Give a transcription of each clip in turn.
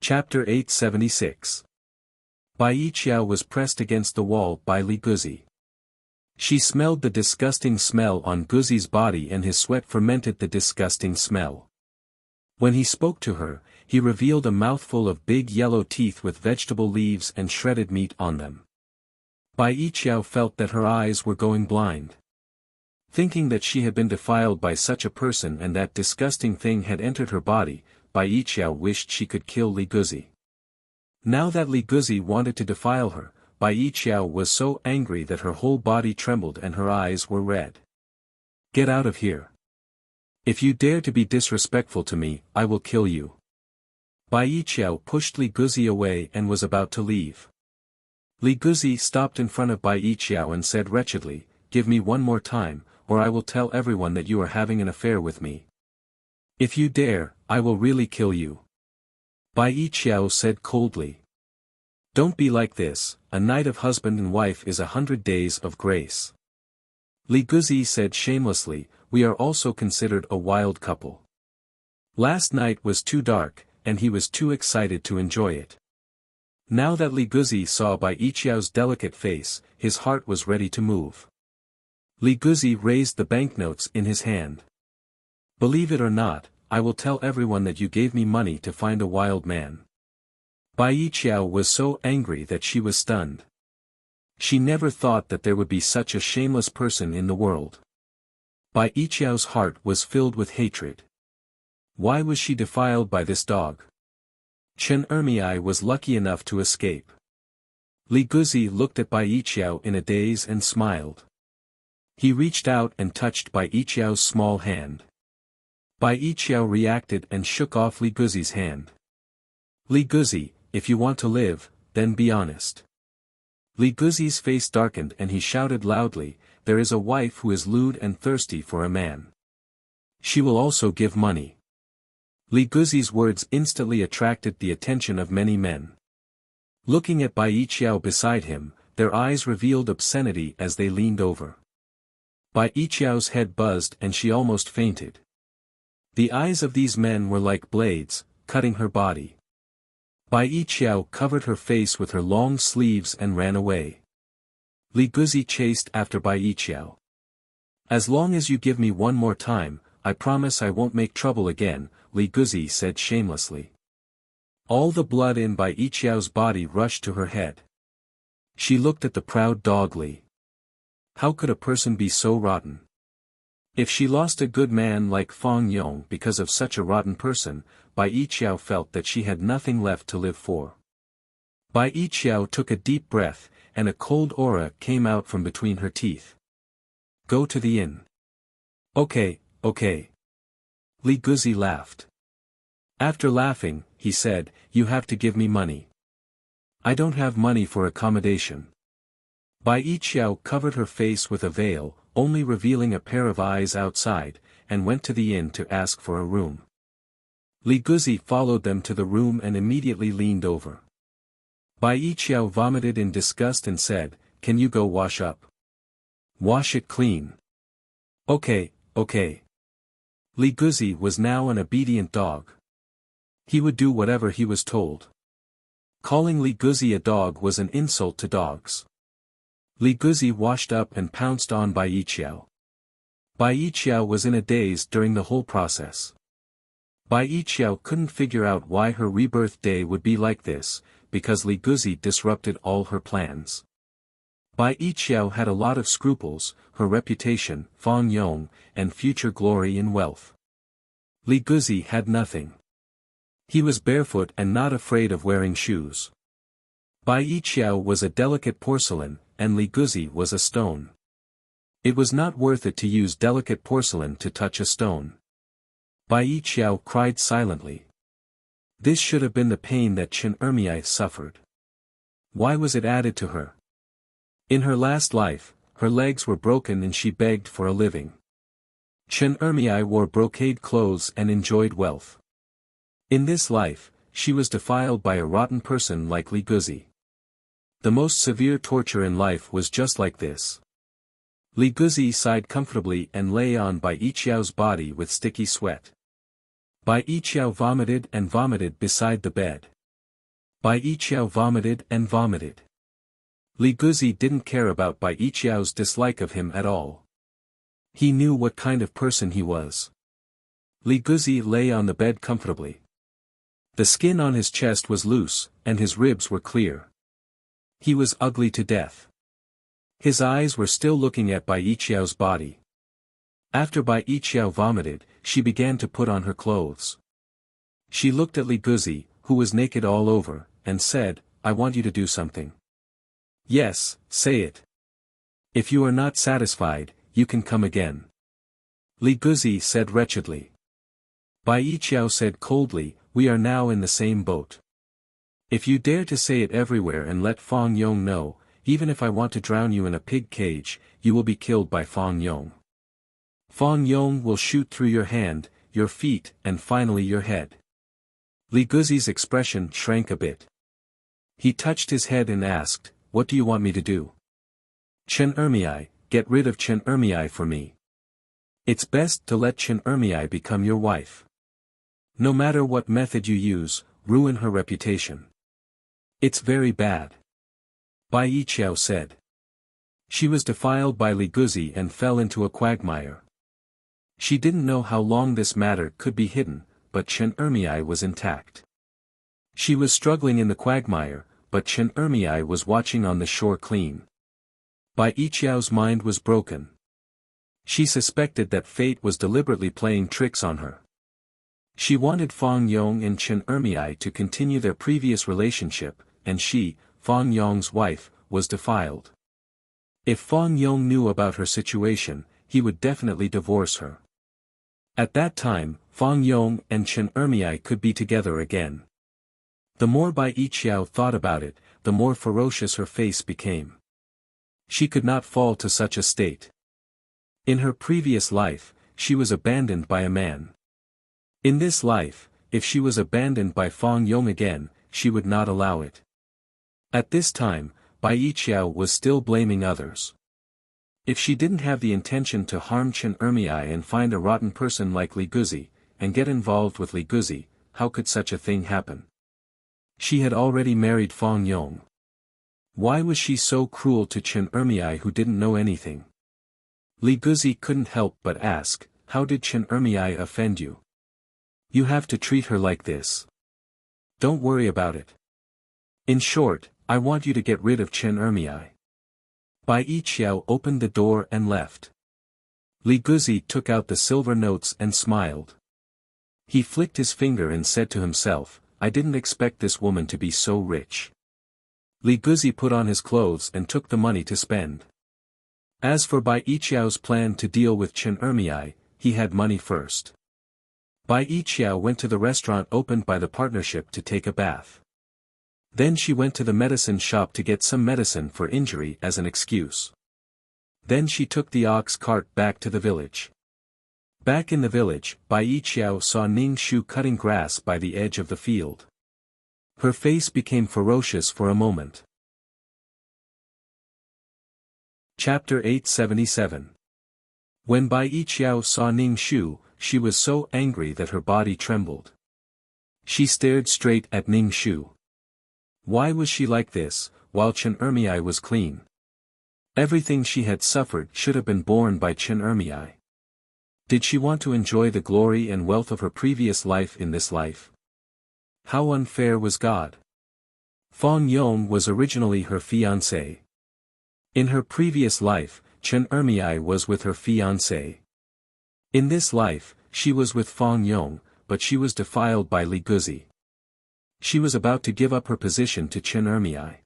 Chapter 876. Bai Yiqiao was pressed against the wall by Li Guzi. She smelled the disgusting smell on Guzi's body and his sweat fermented the disgusting smell. When he spoke to her, he revealed a mouthful of big yellow teeth with vegetable leaves and shredded meat on them. Bai Yiqiao felt that her eyes were going blind. Thinking that she had been defiled by such a person and that disgusting thing had entered her body, Bai Yiqiao wished she could kill Li Guzi. Now that Li Guzi wanted to defile her, Bai Yiqiao was so angry that her whole body trembled and her eyes were red. "Get out of here. If you dare to be disrespectful to me, I will kill you." Bai Yiqiao pushed Li Guzi away and was about to leave. Li Guzi stopped in front of Bai Yiqiao and said wretchedly, "Give me one more time, or I will tell everyone that you are having an affair with me. If you dare, I will really kill you." Bai Yiqiao said coldly. "Don't be like this, a night of husband and wife is 100 days of grace." Li Guzi said shamelessly, "We are also considered a wild couple. Last night was too dark, and he was too excited to enjoy it." Now that Li Guzi saw Bai Yiqiao's delicate face, his heart was ready to move. Li Guzi raised the banknotes in his hand. "Believe it or not, I will tell everyone that you gave me money to find a wild man." Bai Yiqiao was so angry that she was stunned. She never thought that there would be such a shameless person in the world. Bai Yiqiao's heart was filled with hatred. Why was she defiled by this dog? Chen Ermiai was lucky enough to escape. Li Guzi looked at Bai Yiqiao in a daze and smiled. He reached out and touched Bai Yiqiao's small hand. Bai Yiqiao reacted and shook off Li Guzi's hand. "Li Guzi, if you want to live, then be honest." Li Guzi's face darkened and he shouted loudly, "There is a wife who is lewd and thirsty for a man. She will also give money." Li Guzi's words instantly attracted the attention of many men. Looking at Bai Yiqiao beside him, their eyes revealed obscenity as they leaned over. Bai Yiqiao's head buzzed and she almost fainted. The eyes of these men were like blades, cutting her body. Bai Yiqiao covered her face with her long sleeves and ran away. Li Guzi chased after Bai Yiqiao. "As long as you give me one more time, I promise I won't make trouble again," Li Guzi said shamelessly. All the blood in Bai Yiqiao's body rushed to her head. She looked at the proud dog Li. How could a person be so rotten? If she lost a good man like Fang Yong because of such a rotten person, Bai Yiqiao felt that she had nothing left to live for. Bai Yiqiao took a deep breath, and a cold aura came out from between her teeth. "Go to the inn." Okay. Li Guzi laughed. After laughing, he said, "You have to give me money." "I don't have money for accommodation." Bai Yiqiao covered her face with a veil, only revealing a pair of eyes outside, and went to the inn to ask for a room. Li Guzi followed them to the room and immediately leaned over. Bai Yiqiao vomited in disgust and said, "Can you go wash up? Wash it clean." Okay. Li Guzi was now an obedient dog. He would do whatever he was told. Calling Li Guzi a dog was an insult to dogs. Li Guzi washed up and pounced on Bai Yiqiao. Bai Yiqiao was in a daze during the whole process. Bai Yiqiao couldn't figure out why her rebirth day would be like this, because Li Guzi disrupted all her plans. Bai Yiqiao had a lot of scruples, her reputation, Fang Yong, and future glory and wealth. Li Guzi had nothing. He was barefoot and not afraid of wearing shoes. Bai Yiqiao was a delicate porcelain, and Li Guzi was a stone. It was not worth it to use delicate porcelain to touch a stone. Bai Yiqiao cried silently. This should have been the pain that Chen Ermiai suffered. Why was it added to her? In her last life, her legs were broken and she begged for a living. Chen Ermiai wore brocade clothes and enjoyed wealth. In this life, she was defiled by a rotten person like Li Guzi. The most severe torture in life was just like this. Li Guzi sighed comfortably and lay on Bai Yiqiao's body with sticky sweat. Bai Yiqiao vomited and vomited beside the bed. Bai Yiqiao vomited and vomited. Li Guzi didn't care about Bai Yiqiao's dislike of him at all. He knew what kind of person he was. Li Guzi lay on the bed comfortably. The skin on his chest was loose, and his ribs were clear. He was ugly to death. His eyes were still looking at Bai Yiqiao's body. After Bai Yiqiao vomited, she began to put on her clothes. She looked at Li Guzi, who was naked all over, and said, "I want you to do something." "Yes, say it. If you are not satisfied, you can come again." Li Guzi said wretchedly. Bai Yiqiao said coldly, "We are now in the same boat. If you dare to say it everywhere and let Fong Yong know, even if I want to drown you in a pig cage, you will be killed by Fong Yong. Fong Yong will shoot through your hand, your feet, and finally your head." Li Guzi's expression shrank a bit. He touched his head and asked, "What do you want me to do?" "Chen Ermiai, get rid of Chen Ermiai for me. It's best to let Chen Ermiai become your wife. No matter what method you use, ruin her reputation. It's very bad." Bai Yiqiao said. She was defiled by Li Guzi and fell into a quagmire. She didn't know how long this matter could be hidden, but Chen Ermiai was intact. She was struggling in the quagmire, but Chen Ermiai was watching on the shore clean. Bai Yiqiao's mind was broken. She suspected that fate was deliberately playing tricks on her. She wanted Fong Yong and Chen Ermiai to continue their previous relationship, and she, Fong Yong's wife, was defiled. If Fong Yong knew about her situation, he would definitely divorce her. At that time, Fong Yong and Chen Ermiai could be together again. The more Bai Yiqiao thought about it, the more ferocious her face became. She could not fall to such a state. In her previous life, she was abandoned by a man. In this life, if she was abandoned by Fong Yong again, she would not allow it. At this time, Bai Yiqiao was still blaming others. If she didn't have the intention to harm Chen Ermiai and find a rotten person like Li Guzi, and get involved with Li Guzi, how could such a thing happen? She had already married Fong Yong. Why was she so cruel to Chen Ermiai who didn't know anything? Li Guzi couldn't help but ask, "How did Chen Ermiai offend you? You have to treat her like this. Don't worry about it. In short, I want you to get rid of Chen Ermiai." Bai Yiqiao opened the door and left. Li Guzi took out the silver notes and smiled. He flicked his finger and said to himself, "I didn't expect this woman to be so rich." Li Guzi put on his clothes and took the money to spend. As for Bai Yiqiao's plan to deal with Chen Ermiai, he had money first. Bai Yiqiao went to the restaurant opened by the partnership to take a bath. Then she went to the medicine shop to get some medicine for injury as an excuse. Then she took the ox cart back to the village. Back in the village, Bai Yiqiao saw Ning Shu cutting grass by the edge of the field. Her face became ferocious for a moment. Chapter 877. When Bai Yiqiao saw Ning Shu, she was so angry that her body trembled. She stared straight at Ning Shu. Why was she like this, while Chen Ermiai was clean? Everything she had suffered should have been borne by Chen Ermiai. Did she want to enjoy the glory and wealth of her previous life in this life? How unfair was God? Fong Yong was originally her fiancé. In her previous life, Chen Ermiai was with her fiancé. In this life, she was with Fong Yong, but she was defiled by Li Guzi. She was about to give up her position to Chen Ermiai.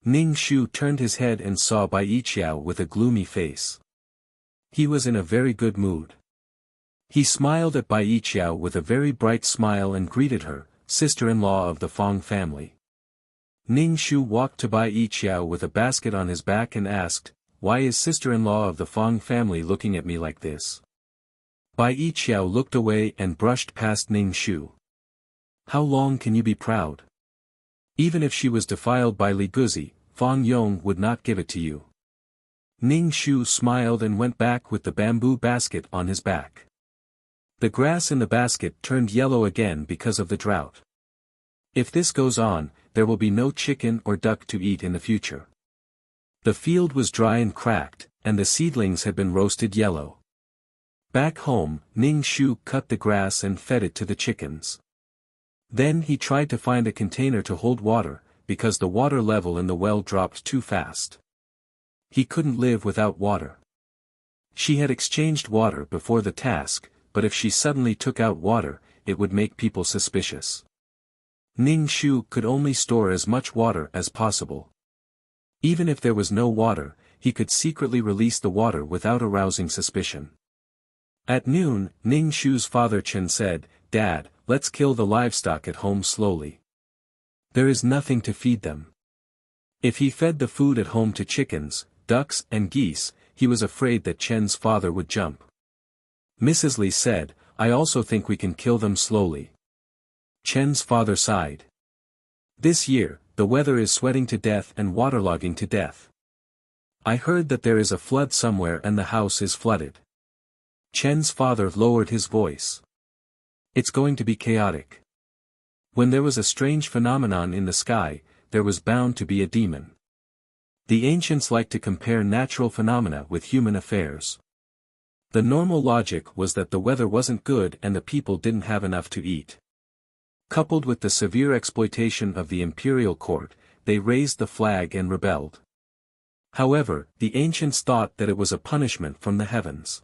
Ning Shu turned his head and saw Bai Yiqiao with a gloomy face. He was in a very good mood. He smiled at Bai Yiqiao with a very bright smile and greeted her, sister-in-law of the Fong family. Ning Shu walked to Bai Yiqiao with a basket on his back and asked, "Why is sister-in-law of the Fong family looking at me like this?" Bai Yiqiao looked away and brushed past Ning Shu. How long can you be proud? Even if she was defiled by Li Guzi, Fong Yong would not give it to you. Ning Shu smiled and went back with the bamboo basket on his back. The grass in the basket turned yellow again because of the drought. If this goes on, there will be no chicken or duck to eat in the future. The field was dry and cracked, and the seedlings had been roasted yellow. Back home, Ning Shu cut the grass and fed it to the chickens. Then he tried to find a container to hold water, because the water level in the well dropped too fast. He couldn't live without water. She had exchanged water before the task, but if she suddenly took out water, it would make people suspicious. Ning Shu could only store as much water as possible. Even if there was no water, he could secretly release the water without arousing suspicion. At noon, Ning Shu's father Chen said, "Dad, let's kill the livestock at home slowly. There is nothing to feed them." If he fed the food at home to chickens, ducks and geese, he was afraid that Chen's father would jump. Mrs. Li said, "I also think we can kill them slowly." Chen's father sighed. "This year, the weather is sweating to death and waterlogging to death. I heard that there is a flood somewhere and the house is flooded." Chen's father lowered his voice. "It's going to be chaotic. When there was a strange phenomenon in the sky, there was bound to be a demon." The ancients liked to compare natural phenomena with human affairs. The normal logic was that the weather wasn't good and the people didn't have enough to eat. Coupled with the severe exploitation of the imperial court, they raised the flag and rebelled. However, the ancients thought that it was a punishment from the heavens.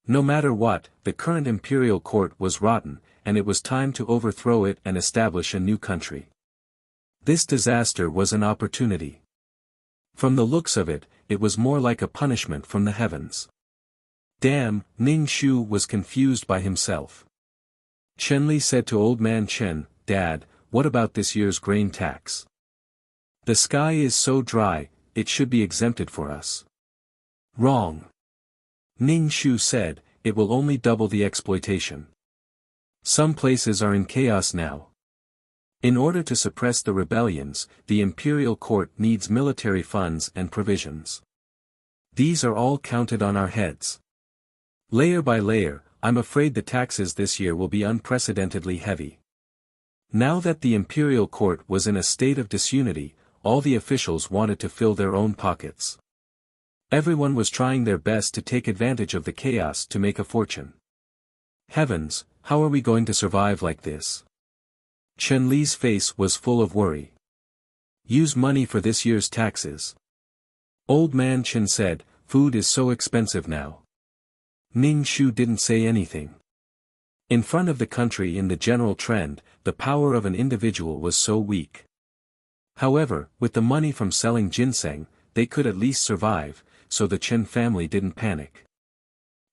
No matter what, the current imperial court was rotten, and it was time to overthrow it and establish a new country. This disaster was an opportunity. From the looks of it, it was more like a punishment from the heavens. Damn, Ning Shu was confused by himself. Chen Li said to Old Man Chen, "Dad, what about this year's grain tax? The sky is so dry, it should be exempted for us." "Wrong." Ning Shu said, "It will only double the exploitation. Some places are in chaos now. In order to suppress the rebellions, the imperial court needs military funds and provisions. These are all counted on our heads. Layer by layer, I'm afraid the taxes this year will be unprecedentedly heavy." Now that the imperial court was in a state of disunity, all the officials wanted to fill their own pockets. Everyone was trying their best to take advantage of the chaos to make a fortune. Heavens, how are we going to survive like this? Chen Li's face was full of worry. "Use money for this year's taxes." Old Man Chen said, "Food is so expensive now." Ning Shu didn't say anything. In front of the country in the general trend, the power of an individual was so weak. However, with the money from selling ginseng, they could at least survive, so the Chen family didn't panic.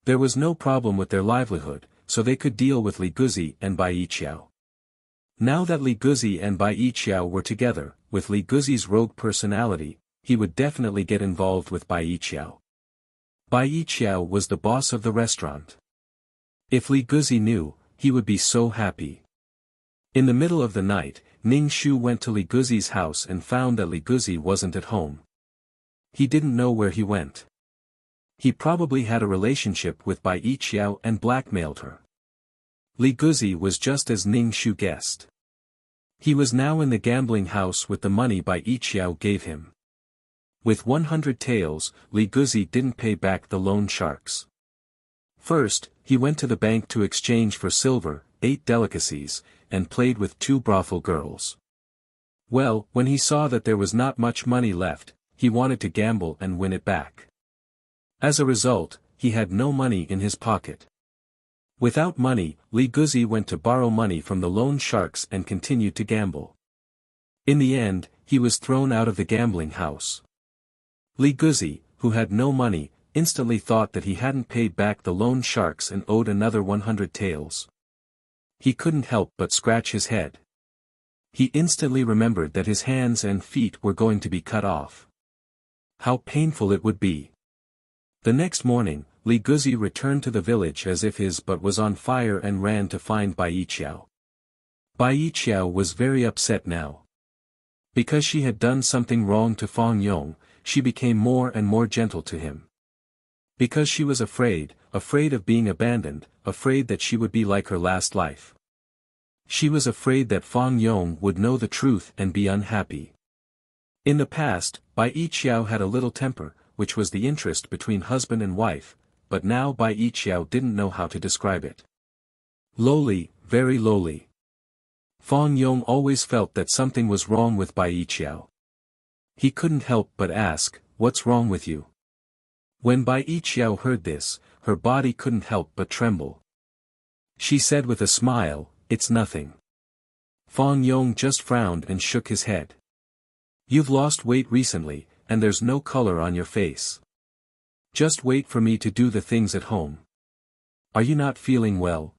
There was no problem with their livelihood, so they could deal with Li Guzi and Bai Yiqiao. Now that Li Guzi and Bai Yiqiao were together, with Li Guzi's rogue personality, he would definitely get involved with Bai Yiqiao. Bai Yiqiao was the boss of the restaurant. If Li Guzi knew, he would be so happy. In the middle of the night, Ning Shu went to Li Guzi's house and found that Li Guzi wasn't at home. He didn't know where he went. He probably had a relationship with Bai Yiqiao and blackmailed her. Li Guzi was just as Ning Shu guessed. He was now in the gambling house with the money Bai Yiqiao gave him. With 100 taels, Li Guzi didn't pay back the loan sharks. First, he went to the bank to exchange for silver, 8 delicacies, and played with 2 brothel girls. Well, when he saw that there was not much money left, he wanted to gamble and win it back. As a result, he had no money in his pocket. Without money, Li Guzi went to borrow money from the loan sharks and continued to gamble. In the end, he was thrown out of the gambling house. Li Guzi, who had no money, instantly thought that he hadn't paid back the loan sharks and owed another 100 taels. He couldn't help but scratch his head. He instantly remembered that his hands and feet were going to be cut off. How painful it would be. The next morning, Li Guzi returned to the village as if his butt was on fire and ran to find Bai Yiqiao. Bai Yiqiao was very upset now. Because she had done something wrong to Fang Yong, she became more and more gentle to him. Because she was afraid of being abandoned, afraid that she would be like her last life. She was afraid that Fang Yong would know the truth and be unhappy. In the past, Bai Yiqiao had a little temper, which was the interest between husband and wife, but now Bai Yiqiao didn't know how to describe it. Lowly, very lowly. Fang Yong always felt that something was wrong with Bai Yiqiao. He couldn't help but ask, "What's wrong with you?" When Bai Yiqiao heard this, her body couldn't help but tremble. She said with a smile, "It's nothing." Fang Yong just frowned and shook his head. "You've lost weight recently, and there's no color on your face. Just wait for me to do the things at home. Are you not feeling well?"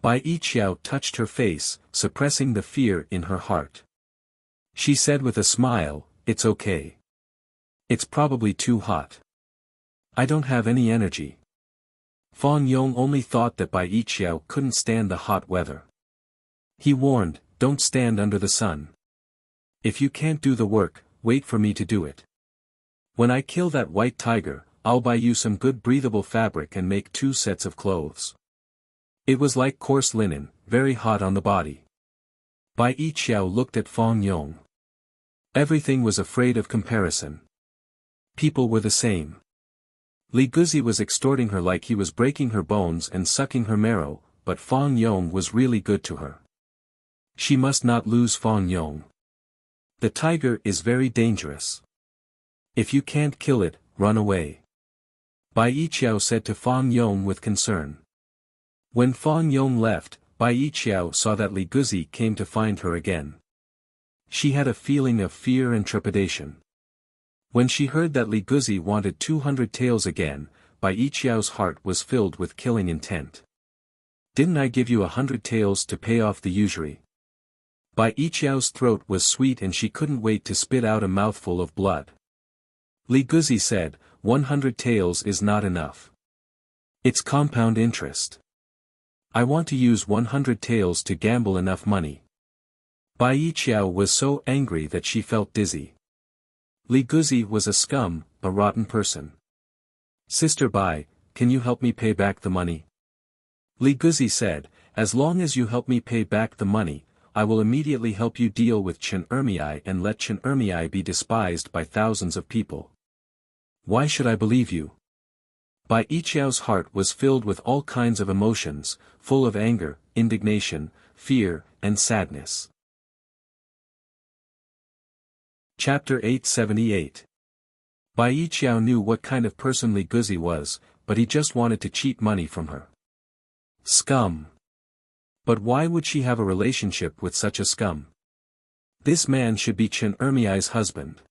Bai Yiqiao touched her face, suppressing the fear in her heart. She said with a smile, "It's okay. It's probably too hot. I don't have any energy." Fang Yong only thought that Bai Yiqiao couldn't stand the hot weather. He warned, "Don't stand under the sun. If you can't do the work, wait for me to do it. When I kill that white tiger, I'll buy you some good breathable fabric and make 2 sets of clothes." It was like coarse linen, very hot on the body. Bai Yiqiao looked at Fang Yong. Everything was afraid of comparison. People were the same. Li Guzi was extorting her like he was breaking her bones and sucking her marrow, but Fang Yong was really good to her. She must not lose Fang Yong. The tiger is very dangerous. If you can't kill it, run away. Bai Yiqiao said to Fang Yong with concern. When Fang Yong left, Bai Yiqiao saw that Li Guzi came to find her again. She had a feeling of fear and trepidation. When she heard that Li Guzi wanted 200 taels again, Bai Yiqiao's heart was filled with killing intent. "Didn't I give you 100 taels to pay off the usury?" Bai Yiqiao's throat was sweet and she couldn't wait to spit out a mouthful of blood. Li Guzi said, 100 taels is not enough. It's compound interest. I want to use 100 taels to gamble enough money. Bai Yiqiao was so angry that she felt dizzy. Li Guzi was a scum, a rotten person. "Sister Bai, can you help me pay back the money?" Li Guzi said, "As long as you help me pay back the money, I will immediately help you deal with Chen Ermiai and let Chen Ermiai be despised by thousands of people." "Why should I believe you?" Bai Yiqiao's heart was filled with all kinds of emotions, full of anger, indignation, fear, and sadness. Chapter 878. Bai Yiqiao knew what kind of person Li Guzi was, but he just wanted to cheat money from her. Scum. But why would she have a relationship with such a scum? This man should be Chen Ermiai's husband.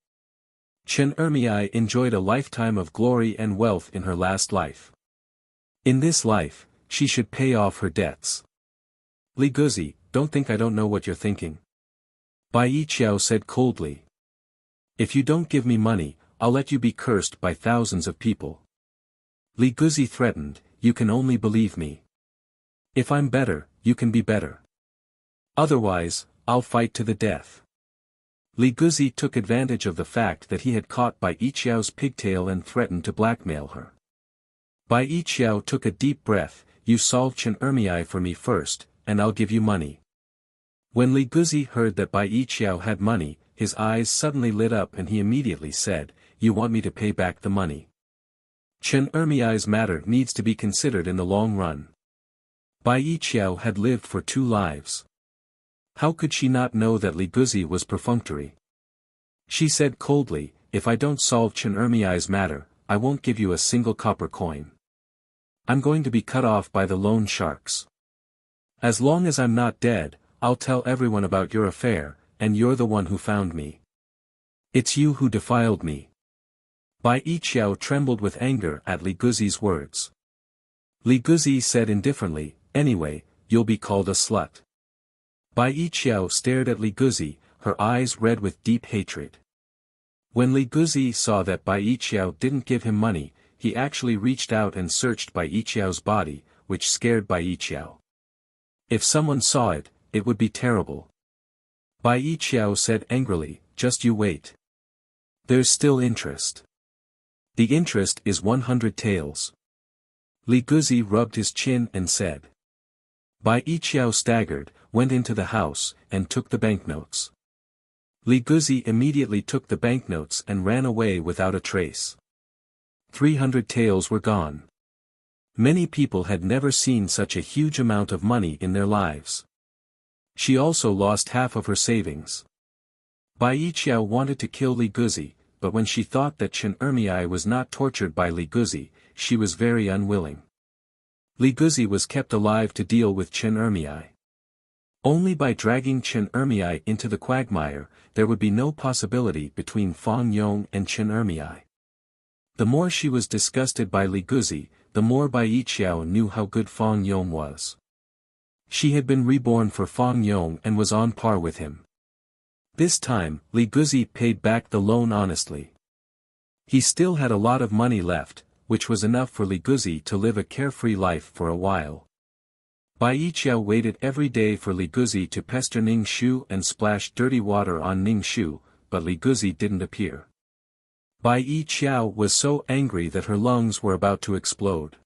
Chen Ermiai enjoyed a lifetime of glory and wealth in her last life. In this life, she should pay off her debts. "Li Guzi, don't think I don't know what you're thinking." Bai Yiqiao said coldly. "If you don't give me money, I'll let you be cursed by thousands of people." Li Guzi threatened, "You can only believe me. If I'm better, you can be better. Otherwise, I'll fight to the death." Li Guzi took advantage of the fact that he had caught Bai Yiqiao's pigtail and threatened to blackmail her. Bai Yiqiao took a deep breath, "You solve Chen Ermiai for me first, and I'll give you money." When Li Guzi heard that Bai Yiqiao had money, his eyes suddenly lit up and he immediately said, "You want me to pay back the money? Chen Ermiai's matter needs to be considered in the long run." Bai Yiqiao had lived for 2 lives. How could she not know that Li Guzi was perfunctory? She said coldly, "If I don't solve Chen Ermiai's matter, I won't give you a single copper coin. I'm going to be cut off by the loan sharks. As long as I'm not dead, I'll tell everyone about your affair, and you're the one who found me. It's you who defiled me." Bai Yiqiao trembled with anger at Li Guzi's words. Li Guzi said indifferently, "Anyway, you'll be called a slut." Bai Yiqiao stared at Li Guzi, her eyes red with deep hatred. When Li Guzi saw that Bai Yiqiao didn't give him money, he actually reached out and searched Bai Yiqiao's body, which scared Bai Yiqiao. If someone saw it, it would be terrible. Bai Yiqiao said angrily, "Just you wait. There's still interest. The interest is 100 taels." Li Guzi rubbed his chin and said. Bai Yiqiao staggered, went into the house, and took the banknotes. Li Guzi immediately took the banknotes and ran away without a trace. 300 taels were gone. Many people had never seen such a huge amount of money in their lives. She also lost half of her savings. Bai Yiqiao wanted to kill Li Guzi, but when she thought that Chen Ermiai was not tortured by Li Guzi, she was very unwilling. Li Guzi was kept alive to deal with Chen Ermiai. Only by dragging Chen Ermiai into the quagmire, there would be no possibility between Fang Yong and Chen Ermiai. The more she was disgusted by Li Guzi, the more Bai Yiqiao knew how good Fang Yong was. She had been reborn for Fang Yong and was on par with him. This time, Li Guzi paid back the loan honestly. He still had a lot of money left, which was enough for Li Guzi to live a carefree life for a while. Bai Yiqiao waited every day for Li Guzi to pester Ning Shu and splash dirty water on Ning Shu, but Li Guzi didn't appear. Bai Yiqiao was so angry that her lungs were about to explode.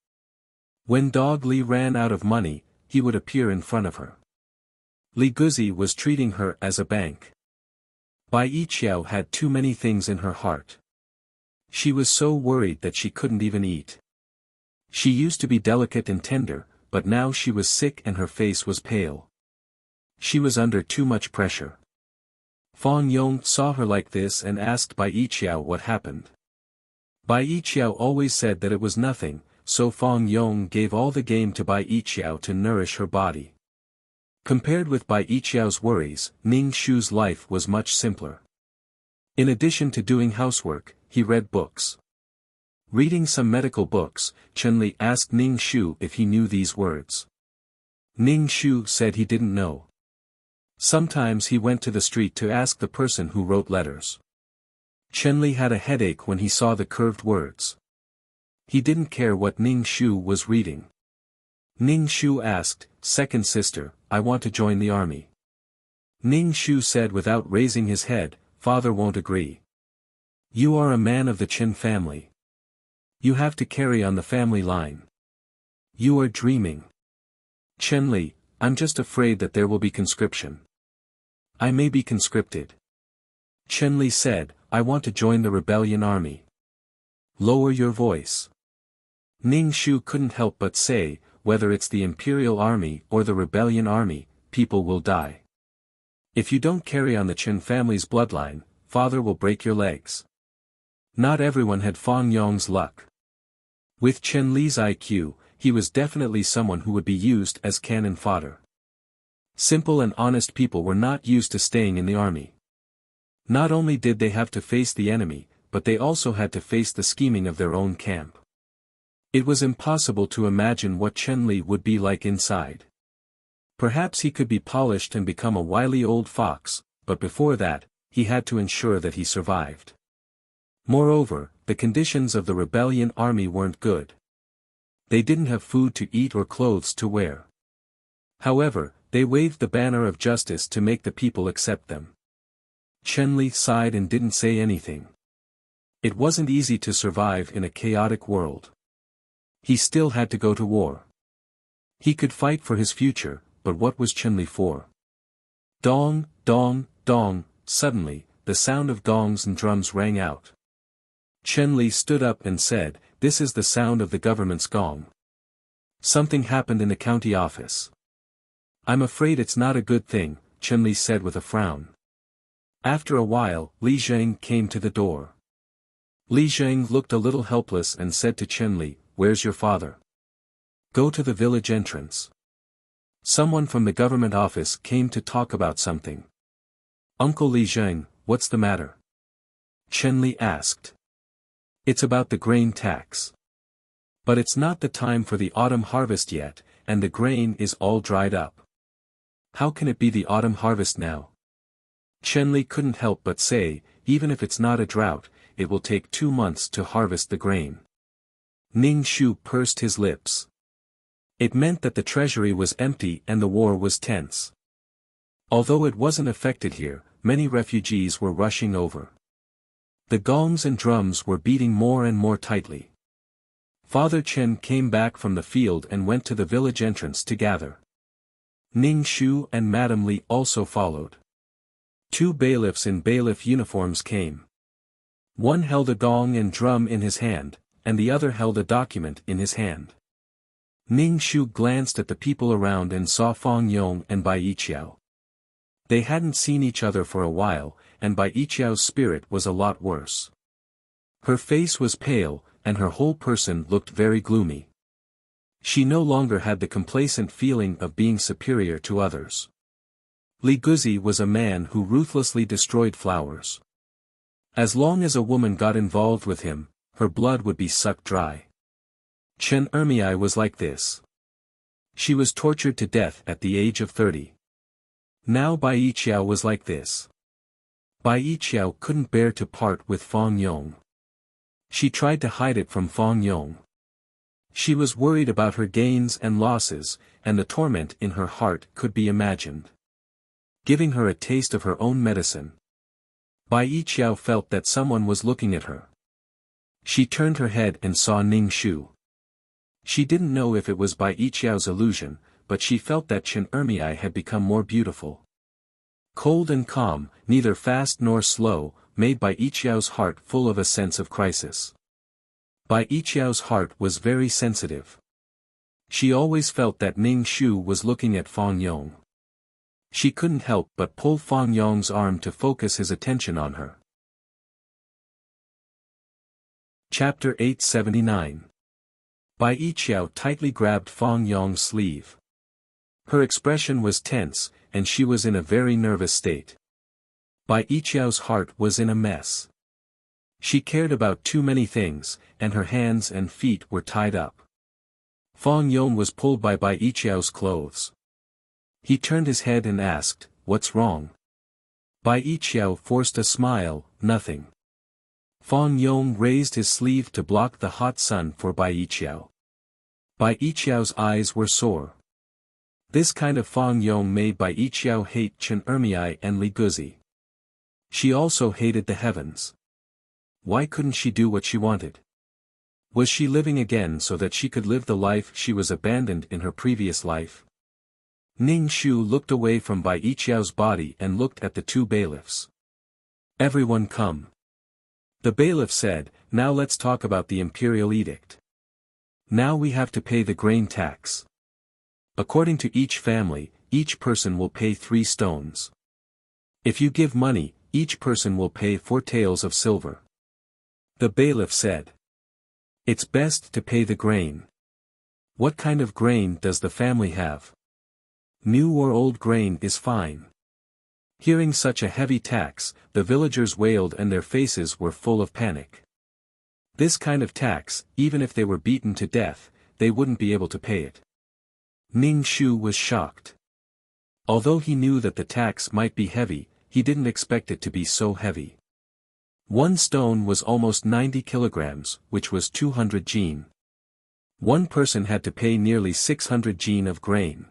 When Dog Li ran out of money, he would appear in front of her. Li Guzi was treating her as a bank. Bai Yiqiao had too many things in her heart. She was so worried that she couldn't even eat. She used to be delicate and tender, but now she was sick and her face was pale. She was under too much pressure. Fang Yong saw her like this and asked Bai Yiqiao what happened. Bai Yiqiao always said that it was nothing, so Fang Yong gave all the game to Bai Yiqiao to nourish her body. Compared with Bai Yiqiao's worries, Ning Shu's life was much simpler. In addition to doing housework, he read books. Reading some medical books, Chun-Li asked Ning Shu if he knew these words. Ning Shu said he didn't know. Sometimes he went to the street to ask the person who wrote letters. Chun-Li had a headache when he saw the curved words. He didn't care what Ning Shu was reading. Ning Shu asked, "Second sister, I want to join the army." Ning Shu said without raising his head, "Father won't agree. You are a man of the Qin family. You have to carry on the family line. You are dreaming." Chun-Li, "I'm just afraid that there will be conscription. I may be conscripted." Chun-Li said, "I want to join the rebellion army." "Lower your voice." Ning Shu couldn't help but say, "Whether it's the Imperial Army or the Rebellion Army, people will die. If you don't carry on the Qin family's bloodline, father will break your legs." Not everyone had Fang Yong's luck. With Chen Li's IQ, he was definitely someone who would be used as cannon fodder. Simple and honest people were not used to staying in the army. Not only did they have to face the enemy, but they also had to face the scheming of their own camp. It was impossible to imagine what Chen Li would be like inside. Perhaps he could be polished and become a wily old fox, but before that, he had to ensure that he survived. Moreover, the conditions of the rebellion army weren't good. They didn't have food to eat or clothes to wear. However, they waved the banner of justice to make the people accept them. Chen Li sighed and didn't say anything. It wasn't easy to survive in a chaotic world. He still had to go to war. He could fight for his future, but what was Chen Li for? Dong, dong, dong, suddenly, the sound of gongs and drums rang out. Chen Li stood up and said, "This is the sound of the government's gong. Something happened in the county office." "I'm afraid it's not a good thing," Chen Li said with a frown. After a while, Li Zheng came to the door. Li Zheng looked a little helpless and said to Chen Li, "Where's your father?" "Go to the village entrance." Someone from the government office came to talk about something. "Uncle Li Zheng, what's the matter?" Chen Li asked. "It's about the grain tax. But it's not the time for the autumn harvest yet, and the grain is all dried up. How can it be the autumn harvest now?" Chen Li couldn't help but say, "Even if it's not a drought, it will take 2 months to harvest the grain." Ning Shu pursed his lips. It meant that the treasury was empty and the war was tense. Although it wasn't affected here, many refugees were rushing over. The gongs and drums were beating more and more tightly. Father Chen came back from the field and went to the village entrance to gather. Ning Shu and Madame Li also followed. Two bailiffs in bailiff uniforms came. One held a gong and drum in his hand, and the other held a document in his hand. Ning Shu glanced at the people around and saw Fang Yong and Bai Yiqiao. They hadn't seen each other for a while, and Bai Yiqiao's spirit was a lot worse. Her face was pale, and her whole person looked very gloomy. She no longer had the complacent feeling of being superior to others. Li Guzi was a man who ruthlessly destroyed flowers. As long as a woman got involved with him, her blood would be sucked dry. Chen Ermiai was like this. She was tortured to death at the age of 30. Now Bai Yiqiao was like this. Bai Yiqiao couldn't bear to part with Fang Yong. She tried to hide it from Fang Yong. She was worried about her gains and losses, and the torment in her heart could be imagined. Giving her a taste of her own medicine. Bai Yiqiao felt that someone was looking at her. She turned her head and saw Ning Shu. She didn't know if it was Bai Yiqiao's illusion, but she felt that Chen Ermiai had become more beautiful. Cold and calm, neither fast nor slow, made Bai Yiqiao's heart full of a sense of crisis. Bai Yiqiao's heart was very sensitive. She always felt that Ning Shu was looking at Fang Yong. She couldn't help but pull Fang Yong's arm to focus his attention on her. Chapter 879. Bai Yiqiao tightly grabbed Fang Yong's sleeve. Her expression was tense, and she was in a very nervous state. Bai Yiqiao's heart was in a mess. She cared about too many things, and her hands and feet were tied up. Fang Yong was pulled by Bai Yiqiao's clothes. He turned his head and asked, "What's wrong?" Bai Yiqiao forced a smile, "Nothing." Fang Yong raised his sleeve to block the hot sun for Bai Yiqiao. Bai Yiqiao's eyes were sore. This kind of Fang Yong made Bai Yiqiao hate Chen Ermiai and Li Guzi. She also hated the heavens. Why couldn't she do what she wanted? Was she living again so that she could live the life she was abandoned in her previous life? Ning Shu looked away from Bai Yiqiao's body and looked at the two bailiffs. "Everyone come." The bailiff said, "Now let's talk about the imperial edict. Now we have to pay the grain tax. According to each family, each person will pay 3 stones. If you give money, each person will pay 4 taels of silver." The bailiff said, "It's best to pay the grain. What kind of grain does the family have? New or old grain is fine." Hearing such a heavy tax, the villagers wailed and their faces were full of panic. This kind of tax, even if they were beaten to death, they wouldn't be able to pay it. Ning Shu was shocked. Although he knew that the tax might be heavy, he didn't expect it to be so heavy. 1 stone was almost 90 kilograms, which was 200 jin. One person had to pay nearly 600 jin of grain.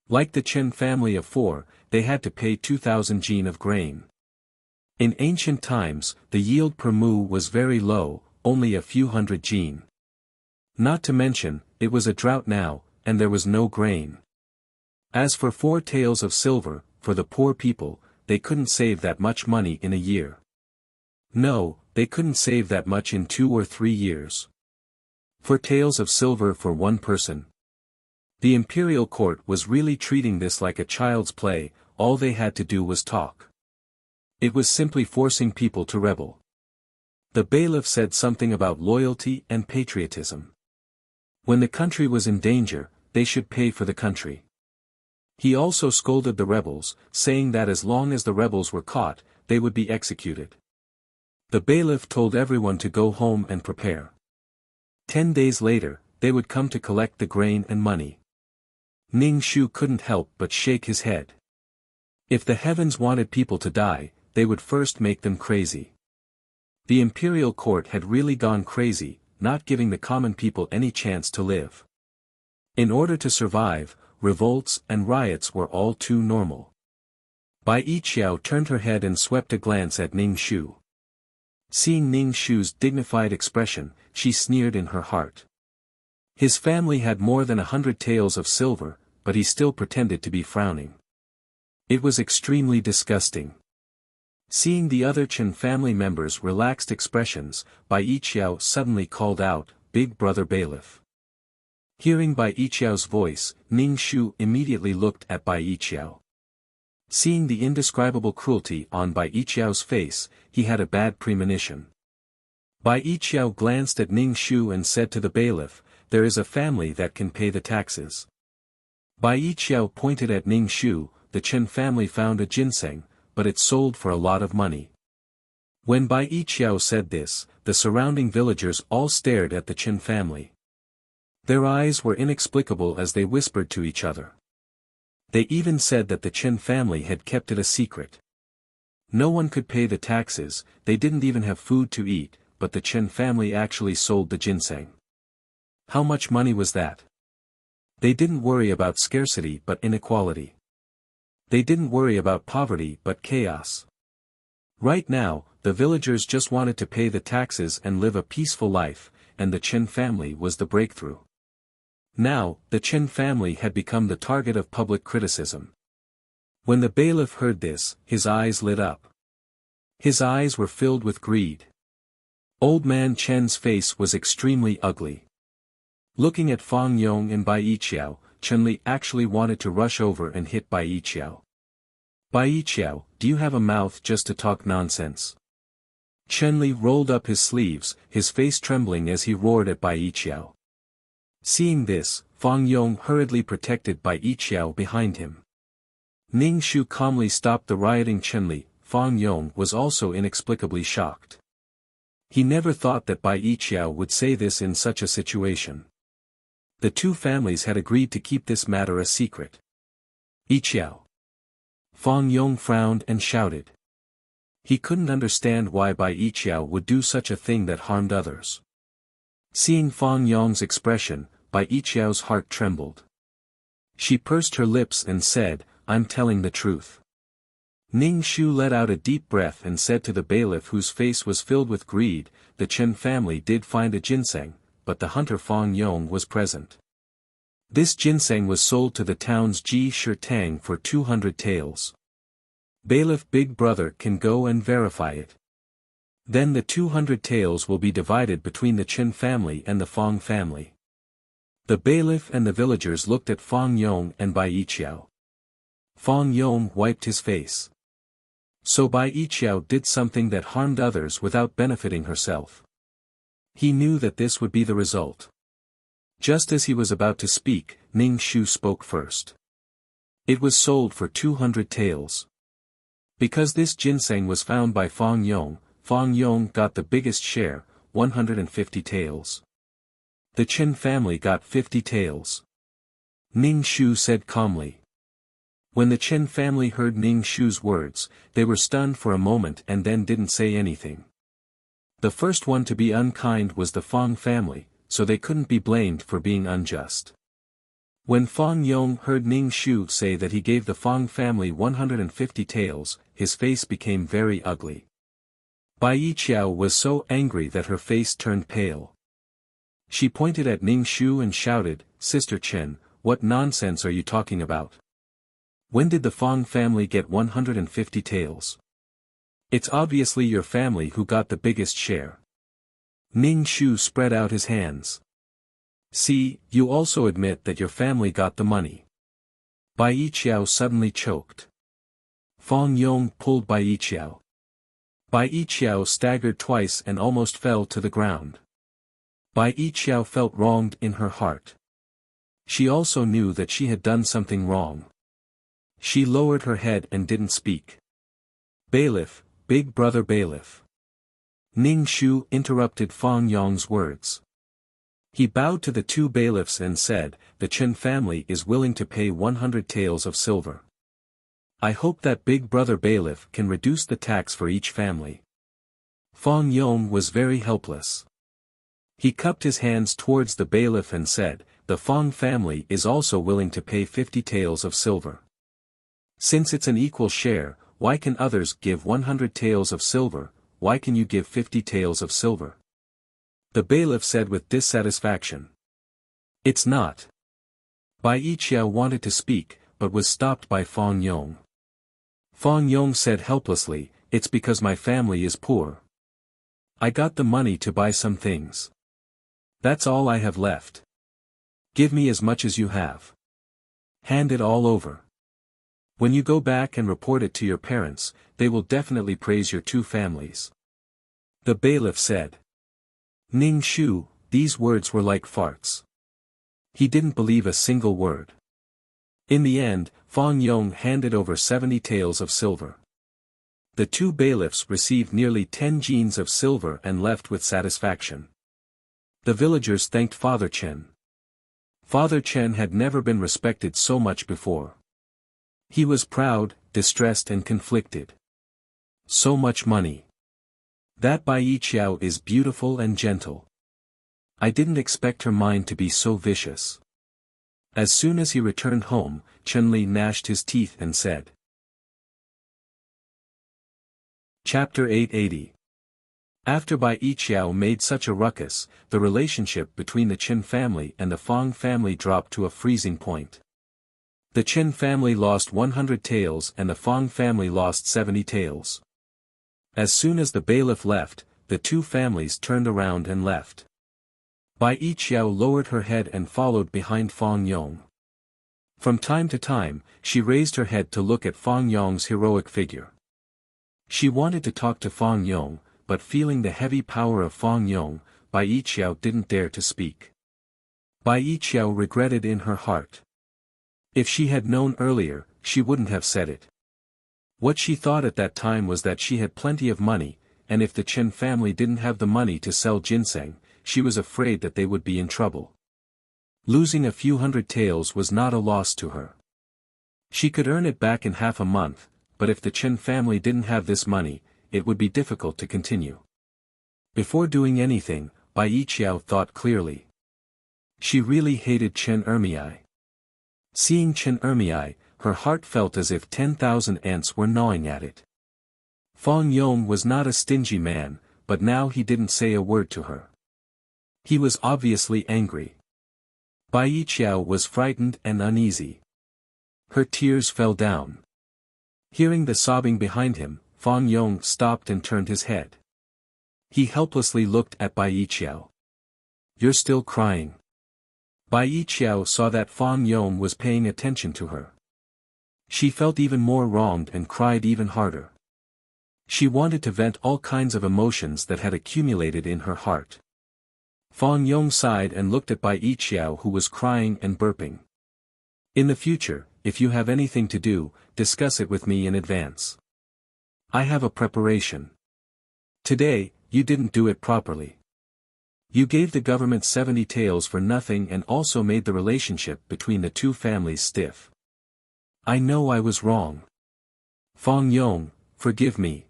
Like the Chen family of 4, they had to pay 2,000 jin of grain. In ancient times, the yield per mu was very low, only a few hundred jin. Not to mention, it was a drought now, and there was no grain. As for 4 taels of silver, for the poor people, they couldn't save that much money in a year. No, they couldn't save that much in 2 or 3 years. 4 taels of silver for one person. The imperial court was really treating this like a child's play. All they had to do was talk. It was simply forcing people to rebel. The bailiff said something about loyalty and patriotism. When the country was in danger, they should pay for the country. He also scolded the rebels, saying that as long as the rebels were caught, they would be executed. The bailiff told everyone to go home and prepare. 10 days later, they would come to collect the grain and money. Ning Shu couldn't help but shake his head. If the heavens wanted people to die, they would first make them crazy. The imperial court had really gone crazy, not giving the common people any chance to live. In order to survive, revolts and riots were all too normal. Bai Yiqiao turned her head and swept a glance at Ning Shu. Seeing Ning Shu's dignified expression, she sneered in her heart. His family had more than 100 taels of silver, but he still pretended to be frowning. It was extremely disgusting. Seeing the other Chen family members' relaxed expressions, Bai Yiqiao suddenly called out, "Big brother bailiff." Hearing Bai Yiqiao's voice, Ning Shu immediately looked at Bai Yiqiao. Seeing the indescribable cruelty on Bai Yiqiao's face, he had a bad premonition. Bai Yiqiao glanced at Ning Shu and said to the bailiff, "There is a family that can pay the taxes." Bai Yiqiao pointed at Ning Shu. The Chen family found a ginseng, but it sold for a lot of money. When Bai Yiqiao said this, the surrounding villagers all stared at the Chen family. Their eyes were inexplicable as they whispered to each other. They even said that the Chen family had kept it a secret. No one could pay the taxes, they didn't even have food to eat, but the Chen family actually sold the ginseng. How much money was that? They didn't worry about scarcity but inequality. They didn't worry about poverty but chaos. Right now, the villagers just wanted to pay the taxes and live a peaceful life, and the Chen family was the breakthrough. Now, the Chen family had become the target of public criticism. When the bailiff heard this, his eyes lit up. His eyes were filled with greed. Old man Chen's face was extremely ugly. Looking at Fang Yong and Bai Yiqiao, Chun-Li actually wanted to rush over and hit Bai Yiqiao. "Bai Yiqiao, do you have a mouth just to talk nonsense?" Chun-Li rolled up his sleeves, his face trembling as he roared at Bai Yiqiao. Seeing this, Fang Yong hurriedly protected Bai Yiqiao behind him. Ning Shu calmly stopped the rioting Chun-Li. Fang Yong was also inexplicably shocked. He never thought that Bai Yiqiao would say this in such a situation. The two families had agreed to keep this matter a secret. "Yiqiao." Fang Yong frowned and shouted. He couldn't understand why Bai Yiqiao would do such a thing that harmed others. Seeing Fang Yong's expression, Bai Yiqiao's heart trembled. She pursed her lips and said, "I'm telling the truth." Ning Shu let out a deep breath and said to the bailiff whose face was filled with greed, "The Chen family did find a ginseng, but the hunter Fang Yong was present. This ginseng was sold to the town's Ji Shi Tang for 200 taels. Bailiff Big Brother can go and verify it. Then the 200 taels will be divided between the Chen family and the Fang family." The bailiff and the villagers looked at Fang Yong and Bai Yiqiao. Fang Yong wiped his face. So Bai Yiqiao did something that harmed others without benefiting herself. He knew that this would be the result. Just as he was about to speak, Ning Shu spoke first. "It was sold for 200 taels. Because this ginseng was found by Fang Yong got the biggest share, 150 taels. The Chen family got 50 taels." Ning Shu said calmly. When the Chen family heard Ning Shu's words, they were stunned for a moment and then didn't say anything. The first one to be unkind was the Fang family, so they couldn't be blamed for being unjust. When Fang Yong heard Ning Shu say that he gave the Fang family 150 taels, his face became very ugly. Bai Yiqiao was so angry that her face turned pale. She pointed at Ning Shu and shouted, "Sister Chen, what nonsense are you talking about? When did the Fang family get 150 taels? It's obviously your family who got the biggest share." Ning Shu spread out his hands. "See, you also admit that your family got the money." Bai Yiqiao suddenly choked. Fang Yong pulled Bai Yiqiao. Bai Yiqiao staggered twice and almost fell to the ground. Bai Yiqiao felt wronged in her heart. She also knew that she had done something wrong. She lowered her head and didn't speak. "Bailiff, Big Brother Bailiff." Ning Shu interrupted Fang Yong's words. He bowed to the two bailiffs and said, "The Chen family is willing to pay 100 taels of silver. I hope that Big Brother Bailiff can reduce the tax for each family." Fang Yong was very helpless. He cupped his hands towards the bailiff and said, "The Fang family is also willing to pay 50 taels of silver. Since it's an equal share, why can others give 100 taels of silver, why can you give 50 taels of silver?" The bailiff said with dissatisfaction. "It's not Bai Yiqiao wanted to speak, but was stopped by Fang Yong. Fang Yong said helplessly, "It's because my family is poor. I got the money to buy some things. That's all I have left. Give me as much as you have. Hand it all over. When you go back and report it to your parents, they will definitely praise your two families." The bailiff said. Ning Shu, these words were like farts. He didn't believe a single word. In the end, Fang Yong handed over 70 taels of silver. The two bailiffs received nearly 10 jeans of silver and left with satisfaction. The villagers thanked Father Chen. Father Chen had never been respected so much before. He was proud, distressed and conflicted. So much money. That Bai Yiqiao is beautiful and gentle. I didn't expect her mind to be so vicious. As soon as he returned home, Chun-Li gnashed his teeth and said. Chapter 880. After Bai Yiqiao made such a ruckus, the relationship between the Chen family and the Fang family dropped to a freezing point. The Chen family lost 100 taels and the Fang family lost 70 taels. As soon as the bailiff left, the two families turned around and left. Bai Yiqiao lowered her head and followed behind Fang Yong. From time to time, she raised her head to look at Fang Yong's heroic figure. She wanted to talk to Fang Yong, but feeling the heavy power of Fang Yong, Bai Yiqiao didn't dare to speak. Bai Yiqiao regretted in her heart. If she had known earlier, she wouldn't have said it. What she thought at that time was that she had plenty of money, and if the Chen family didn't have the money to sell ginseng, she was afraid that they would be in trouble. Losing a few hundred taels was not a loss to her. She could earn it back in half a month, but if the Chen family didn't have this money, it would be difficult to continue. Before doing anything, Bai Yiqiao thought clearly. She really hated Chen Ermiai. Seeing Chen Ermiai, her heart felt as if 10,000 ants were gnawing at it. Fang Yong was not a stingy man, but now he didn't say a word to her. He was obviously angry. Bai Yiqiao was frightened and uneasy. Her tears fell down. Hearing the sobbing behind him, Fang Yong stopped and turned his head. He helplessly looked at Bai Yiqiao. "You're still crying." Bai Yiqiao saw that Fang Yong was paying attention to her. She felt even more wronged and cried even harder. She wanted to vent all kinds of emotions that had accumulated in her heart. Fang Yong sighed and looked at Bai Yiqiao who was crying and burping. "In the future, if you have anything to do, discuss it with me in advance. I have a preparation. Today, you didn't do it properly. You gave the government 70 taels for nothing and also made the relationship between the two families stiff. I know I was wrong. Fang Yong, forgive me.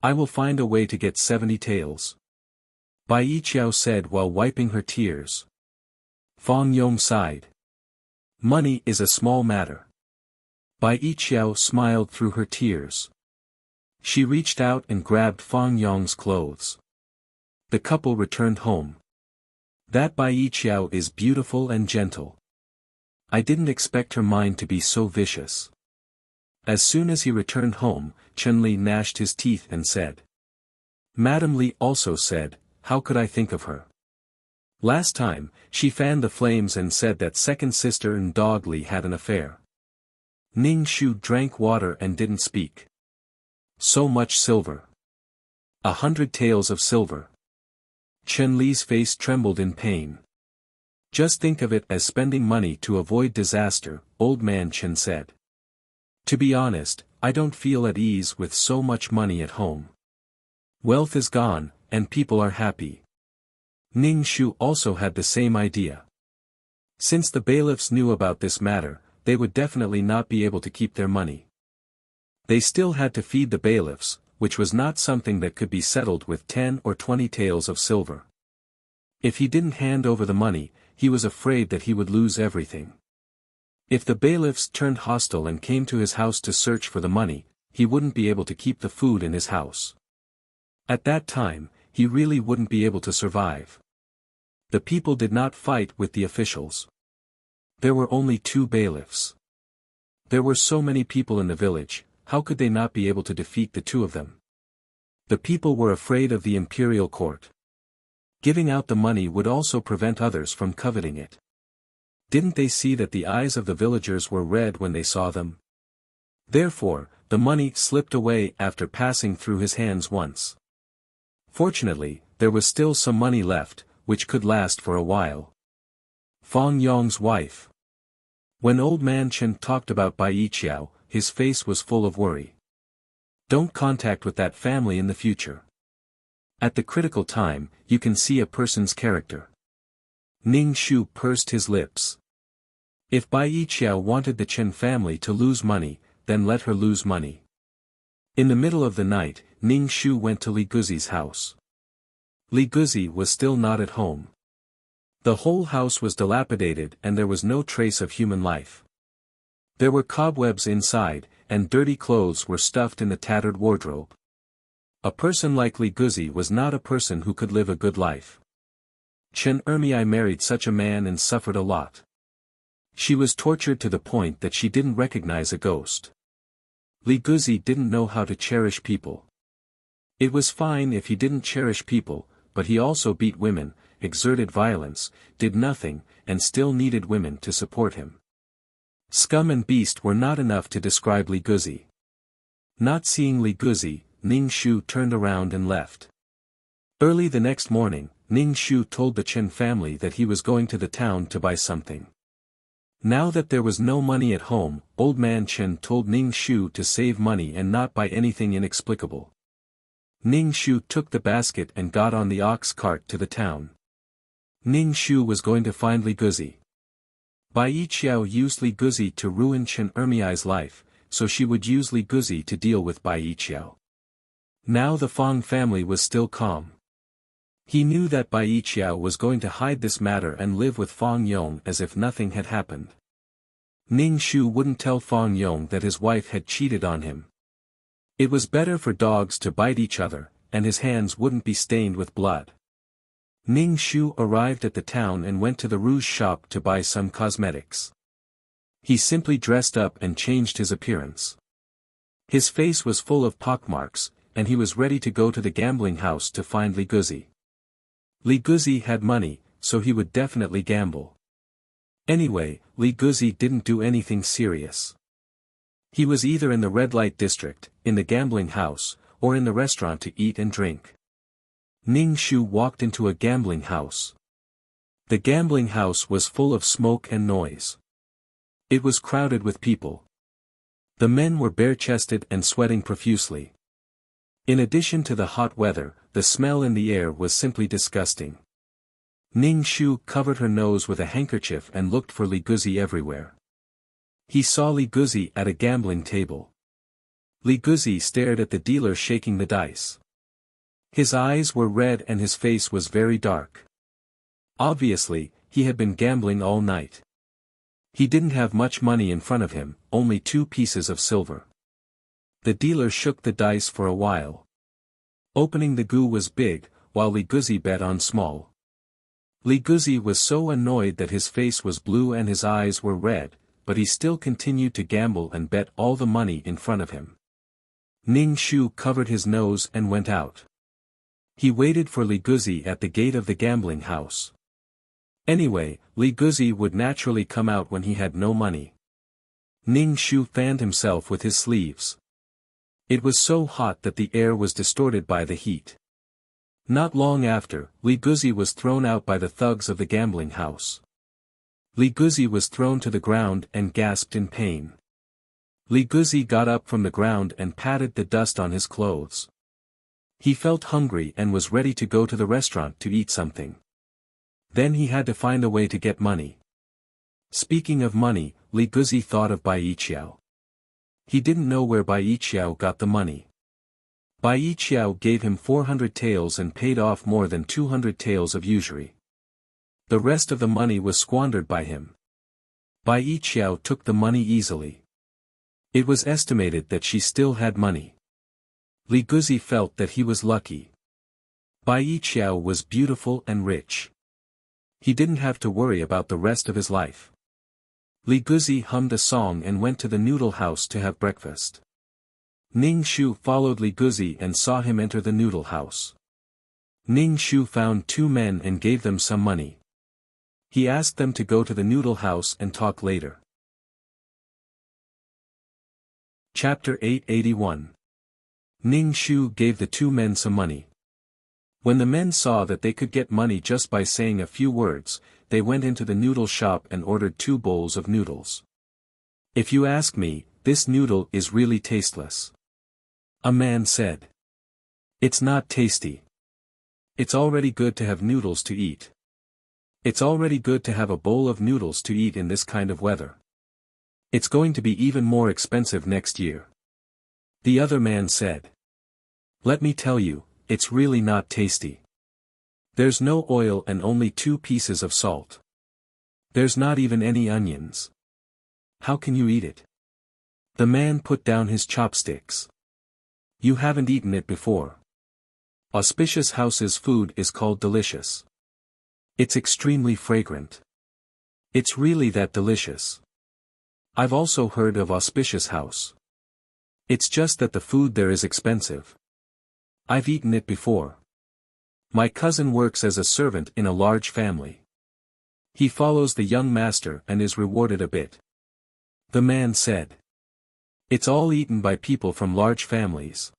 I will find a way to get 70 taels." Bai Yiqiao said while wiping her tears. Fang Yong sighed. "Money is a small matter." Bai Yiqiao smiled through her tears. She reached out and grabbed Fang Yong's clothes. The couple returned home. "That Bai Yiqiao is beautiful and gentle. I didn't expect her mind to be so vicious." As soon as he returned home, Chun-Li gnashed his teeth and said. Madame Li also said, "How could I think of her? Last time, she fanned the flames and said that second sister and dog Li had an affair." Ning Shu drank water and didn't speak. "So much silver. 100 taels of silver." Chen Li's face trembled in pain. "Just think of it as spending money to avoid disaster," Old Man Chen said. "To be honest, I don't feel at ease with so much money at home. Wealth is gone, and people are happy." Ning Shu also had the same idea. Since the bailiffs knew about this matter, they would definitely not be able to keep their money. They still had to feed the bailiffs, which was not something that could be settled with 10 or 20 taels of silver. If he didn't hand over the money, he was afraid that he would lose everything. If the bailiffs turned hostile and came to his house to search for the money, he wouldn't be able to keep the food in his house. At that time, he really wouldn't be able to survive. The people did not fight with the officials. There were only 2 bailiffs. There were so many people in the village, how could they not be able to defeat the 2 of them? The people were afraid of the imperial court. Giving out the money would also prevent others from coveting it. Didn't they see that the eyes of the villagers were red when they saw them? Therefore, the money slipped away after passing through his hands once. Fortunately, there was still some money left, which could last for a while. Fang Yong's wife. When old man Chen talked about Bai Yiqiao, his face was full of worry. Don't contact with that family in the future. At the critical time, you can see a person's character. Ning Shu pursed his lips. If Bai Yiqiao wanted the Chen family to lose money, then let her lose money. In the middle of the night, Ning Shu went to Li Guzi's house. Li Guzi was still not at home. The whole house was dilapidated and there was no trace of human life. There were cobwebs inside, and dirty clothes were stuffed in the tattered wardrobe. A person like Li Guzi was not a person who could live a good life. Chen Ermei married such a man and suffered a lot. She was tortured to the point that she didn't recognize a ghost. Li Guzi didn't know how to cherish people. It was fine if he didn't cherish people, but he also beat women, exerted violence, did nothing, and still needed women to support him. Scum and beast were not enough to describe Li Guzi. Not seeing Li Guzi, Ning Shu turned around and left. Early the next morning, Ning Shu told the Chen family that he was going to the town to buy something. Now that there was no money at home, old man Chen told Ning Shu to save money and not buy anything inexplicable. Ning Shu took the basket and got on the ox cart to the town. Ning Shu was going to find Li Guzi. Bai Yiqiao used Li Guzi to ruin Chen Ermei's life, so she would use Li Guzi to deal with Bai Yiqiao. Now the Fang family was still calm. He knew that Bai Yiqiao was going to hide this matter and live with Fang Yong as if nothing had happened. Ning Shu wouldn't tell Fang Yong that his wife had cheated on him. It was better for dogs to bite each other, and his hands wouldn't be stained with blood. Ning Shu arrived at the town and went to the rouge shop to buy some cosmetics. He simply dressed up and changed his appearance. His face was full of pockmarks, and he was ready to go to the gambling house to find Li Guzi. Li Guzi had money, so he would definitely gamble. Anyway, Li Guzi didn't do anything serious. He was either in the red light district, in the gambling house, or in the restaurant to eat and drink. Ning Shu walked into a gambling house. The gambling house was full of smoke and noise. It was crowded with people. The men were bare-chested and sweating profusely. In addition to the hot weather, the smell in the air was simply disgusting. Ning Shu covered her nose with a handkerchief and looked for Li Guzi everywhere. He saw Li Guzi at a gambling table. Li Guzi stared at the dealer shaking the dice. His eyes were red and his face was very dark. Obviously, he had been gambling all night. He didn't have much money in front of him, only 2 pieces of silver. The dealer shook the dice for a while. Opening the goo was big, while Li Guzi bet on small. Li Guzi was so annoyed that his face was blue and his eyes were red, but he still continued to gamble and bet all the money in front of him. Ning Shu covered his nose and went out. He waited for Li Guzi at the gate of the gambling house. Anyway, Li Guzi would naturally come out when he had no money. Ning Shu fanned himself with his sleeves. It was so hot that the air was distorted by the heat. Not long after, Li Guzi was thrown out by the thugs of the gambling house. Li Guzi was thrown to the ground and gasped in pain. Li Guzi got up from the ground and patted the dust on his clothes. He felt hungry and was ready to go to the restaurant to eat something. Then he had to find a way to get money. Speaking of money, Li Guzi thought of Bai Yiqiao. He didn't know where Bai Yiqiao got the money. Bai Yiqiao gave him 400 taels and paid off more than 200 taels of usury. The rest of the money was squandered by him. Bai Yiqiao took the money easily. It was estimated that she still had money. Li Guzi felt that he was lucky. Bai Yiqiao was beautiful and rich. He didn't have to worry about the rest of his life. Li Guzi hummed a song and went to the noodle house to have breakfast. Ning Shu followed Li Guzi and saw him enter the noodle house. Ning Shu found two men and gave them some money. He asked them to go to the noodle house and talk later. Chapter 881. Ning Shu gave the two men some money. When the men saw that they could get money just by saying a few words, they went into the noodle shop and ordered 2 bowls of noodles. If you ask me, this noodle is really tasteless. A man said. It's not tasty. It's already good to have noodles to eat. It's already good to have a bowl of noodles to eat in this kind of weather. It's going to be even more expensive next year. The other man said. Let me tell you, it's really not tasty. There's no oil and only 2 pieces of salt. There's not even any onions. How can you eat it? The man put down his chopsticks. You haven't eaten it before. Auspicious House's food is called delicious. It's extremely fragrant. It's really that delicious. I've also heard of Auspicious House. It's just that the food there is expensive. I've eaten it before. My cousin works as a servant in a large family. He follows the young master and is rewarded a bit. The man said. It's all eaten by people from large families.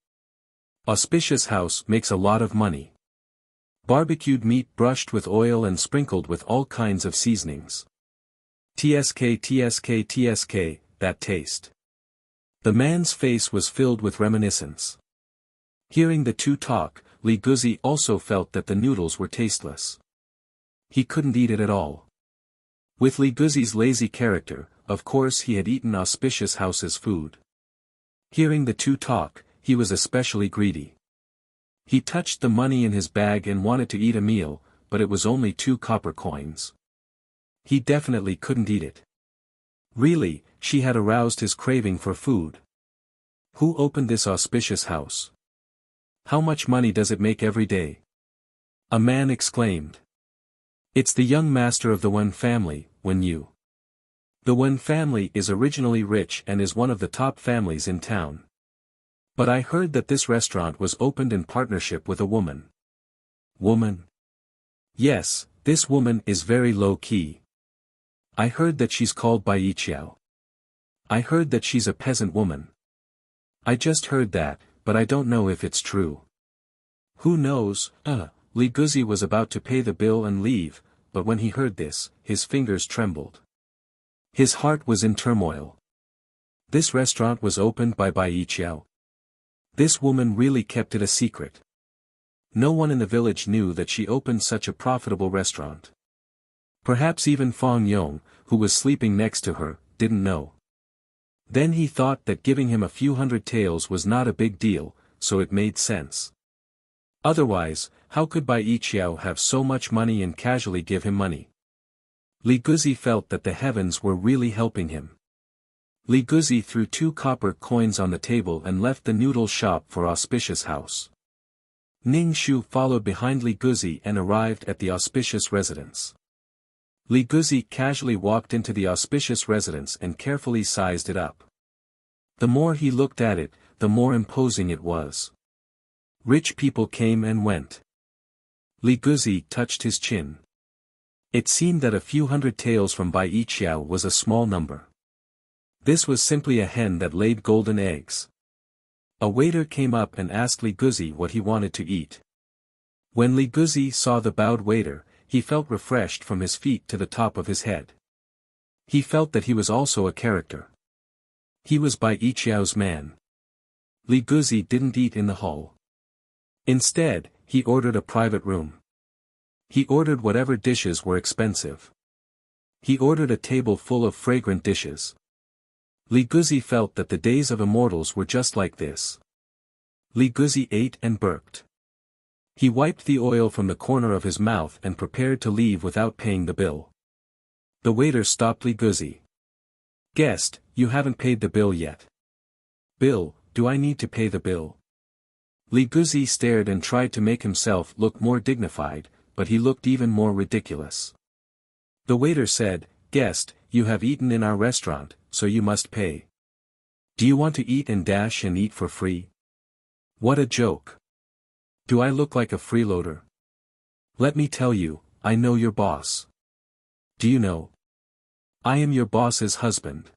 Auspicious House makes a lot of money. Barbecued meat brushed with oil and sprinkled with all kinds of seasonings. TSK TSK TSK, that taste. The man's face was filled with reminiscence. Hearing the two talk, Li Guzi also felt that the noodles were tasteless. He couldn't eat it at all. With Li Guzi's lazy character, of course he had eaten Auspicious House's food. Hearing the two talk, he was especially greedy. He touched the money in his bag and wanted to eat a meal, but it was only 2 copper coins. He definitely couldn't eat it. Really, she had aroused his craving for food. Who opened this Auspicious House? How much money does it make every day? A man exclaimed. It's the young master of the Wen family, Wen Yu. The Wen family is originally rich and is one of the top families in town. But I heard that this restaurant was opened in partnership with a woman. Woman? Yes, this woman is very low-key. I heard that she's called Bai Yiqiao. I heard that she's a peasant woman. I just heard that, but I don't know if it's true. Who knows? Li Guzi was about to pay the bill and leave, but when he heard this, his fingers trembled. His heart was in turmoil. This restaurant was opened by Bai Yiqiao. This woman really kept it a secret. No one in the village knew that she opened such a profitable restaurant. Perhaps even Fang Yong, who was sleeping next to her, didn't know. Then he thought that giving him a few hundred taels was not a big deal, so it made sense. Otherwise, how could Bai Yiqiao have so much money and casually give him money? Li Guzi felt that the heavens were really helping him. Li Guzi threw 2 copper coins on the table and left the noodle shop for Auspicious House. Ning Shu followed behind Li Guzi and arrived at the auspicious residence. Li Guzi casually walked into the auspicious residence and carefully sized it up. The more he looked at it, the more imposing it was. Rich people came and went. Li Guzi touched his chin. It seemed that a few hundred taels from Bai Yiqiao was a small number. This was simply a hen that laid golden eggs. A waiter came up and asked Li Guzi what he wanted to eat. When Li Guzi saw the bowed waiter, he felt refreshed from his feet to the top of his head. He felt that he was also a character. He was Bai Yiqiao's man. Li Guzi didn't eat in the hall. Instead, he ordered a private room. He ordered whatever dishes were expensive. He ordered a table full of fragrant dishes. Li Guzi felt that the days of immortals were just like this. Li Guzi ate and burped. He wiped the oil from the corner of his mouth and prepared to leave without paying the bill. The waiter stopped Li Guzi. Guest, you haven't paid the bill yet. Bill, do I need to pay the bill? Li Guzi stared and tried to make himself look more dignified, but he looked even more ridiculous. The waiter said, Guest, you have eaten in our restaurant, so you must pay. Do you want to eat and dash and eat for free? What a joke. Do I look like a freeloader? Let me tell you, I know your boss. Do you know? I am your boss's husband.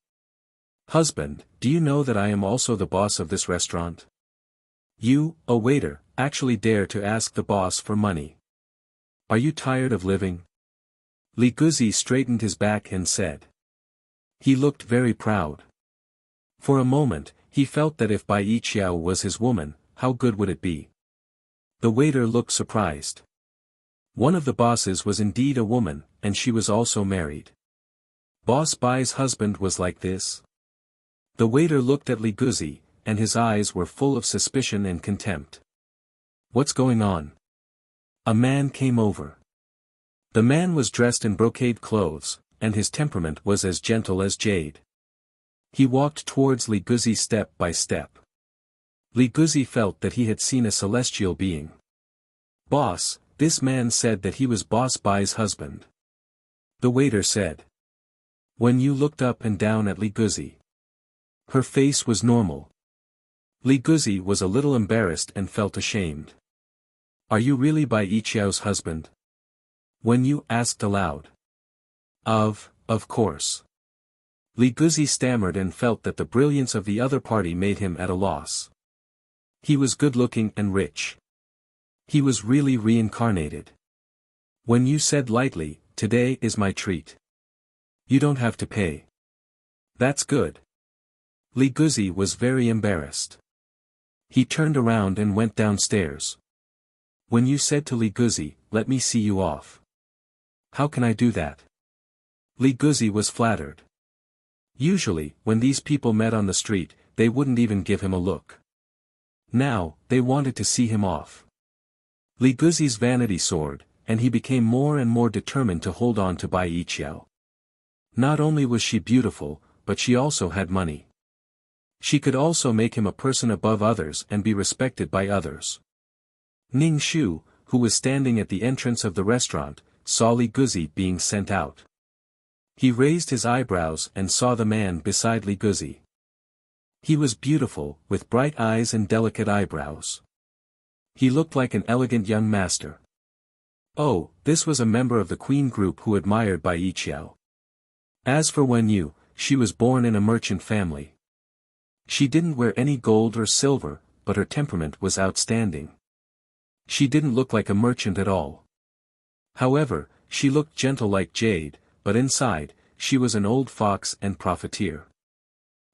Husband, do you know that I am also the boss of this restaurant? You, a waiter, actually dare to ask the boss for money. Are you tired of living? Li Guzi straightened his back and said. He looked very proud. For a moment, he felt that if Bai Yiqiao was his woman, how good would it be? The waiter looked surprised. One of the bosses was indeed a woman, and she was also married. Boss Bai's husband was like this? The waiter looked at Li Guzi, and his eyes were full of suspicion and contempt. What's going on? A man came over. The man was dressed in brocade clothes, and his temperament was as gentle as jade. He walked towards Li Guzi step by step. Li Guzi felt that he had seen a celestial being. Boss, this man said that he was Boss Bai's husband. The waiter said. When you looked up and down at Li Guzi. Her face was normal. Li Guzi was a little embarrassed and felt ashamed. Are you really Bai Yiqiao's husband? When you asked aloud. Of course. Li Guzi stammered and felt that the brilliance of the other party made him at a loss. He was good-looking and rich. He was really reincarnated. When you said lightly, today is my treat. You don't have to pay. That's good. Li Guzi was very embarrassed. He turned around and went downstairs. When you said to Li Guzi, let me see you off. How can I do that? Li Guzi was flattered. Usually, when these people met on the street, they wouldn't even give him a look. Now, they wanted to see him off. Li Guzi's vanity soared, and he became more and more determined to hold on to Bai Yiqiao. Not only was she beautiful, but she also had money. She could also make him a person above others and be respected by others. Ning Shu, who was standing at the entrance of the restaurant, saw Li Guzi being sent out. He raised his eyebrows and saw the man beside Li Guzi. He was beautiful, with bright eyes and delicate eyebrows. He looked like an elegant young master. Oh, this was a member of the Queen group who admired Bai Yiqiao. As for Wen Yu, she was born in a merchant family. She didn't wear any gold or silver, but her temperament was outstanding. She didn't look like a merchant at all. However, she looked gentle like jade, but inside, she was an old fox and profiteer.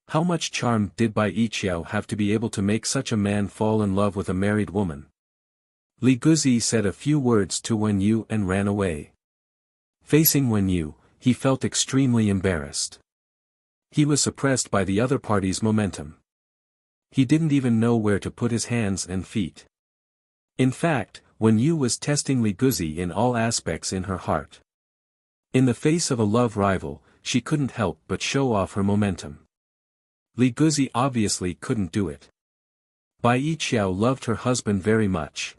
How much charm did Bai Yiqiao have to be able to make such a man fall in love with a married woman? Li Guzi said a few words to Wen Yu and ran away. Facing Wen Yu, he felt extremely embarrassed. He was suppressed by the other party's momentum. He didn't even know where to put his hands and feet. In fact, Wen Yu was testing Li Guzi in all aspects in her heart. In the face of a love rival, she couldn't help but show off her momentum. Li Guzi obviously couldn't do it. Bai Yiqiao loved her husband very much.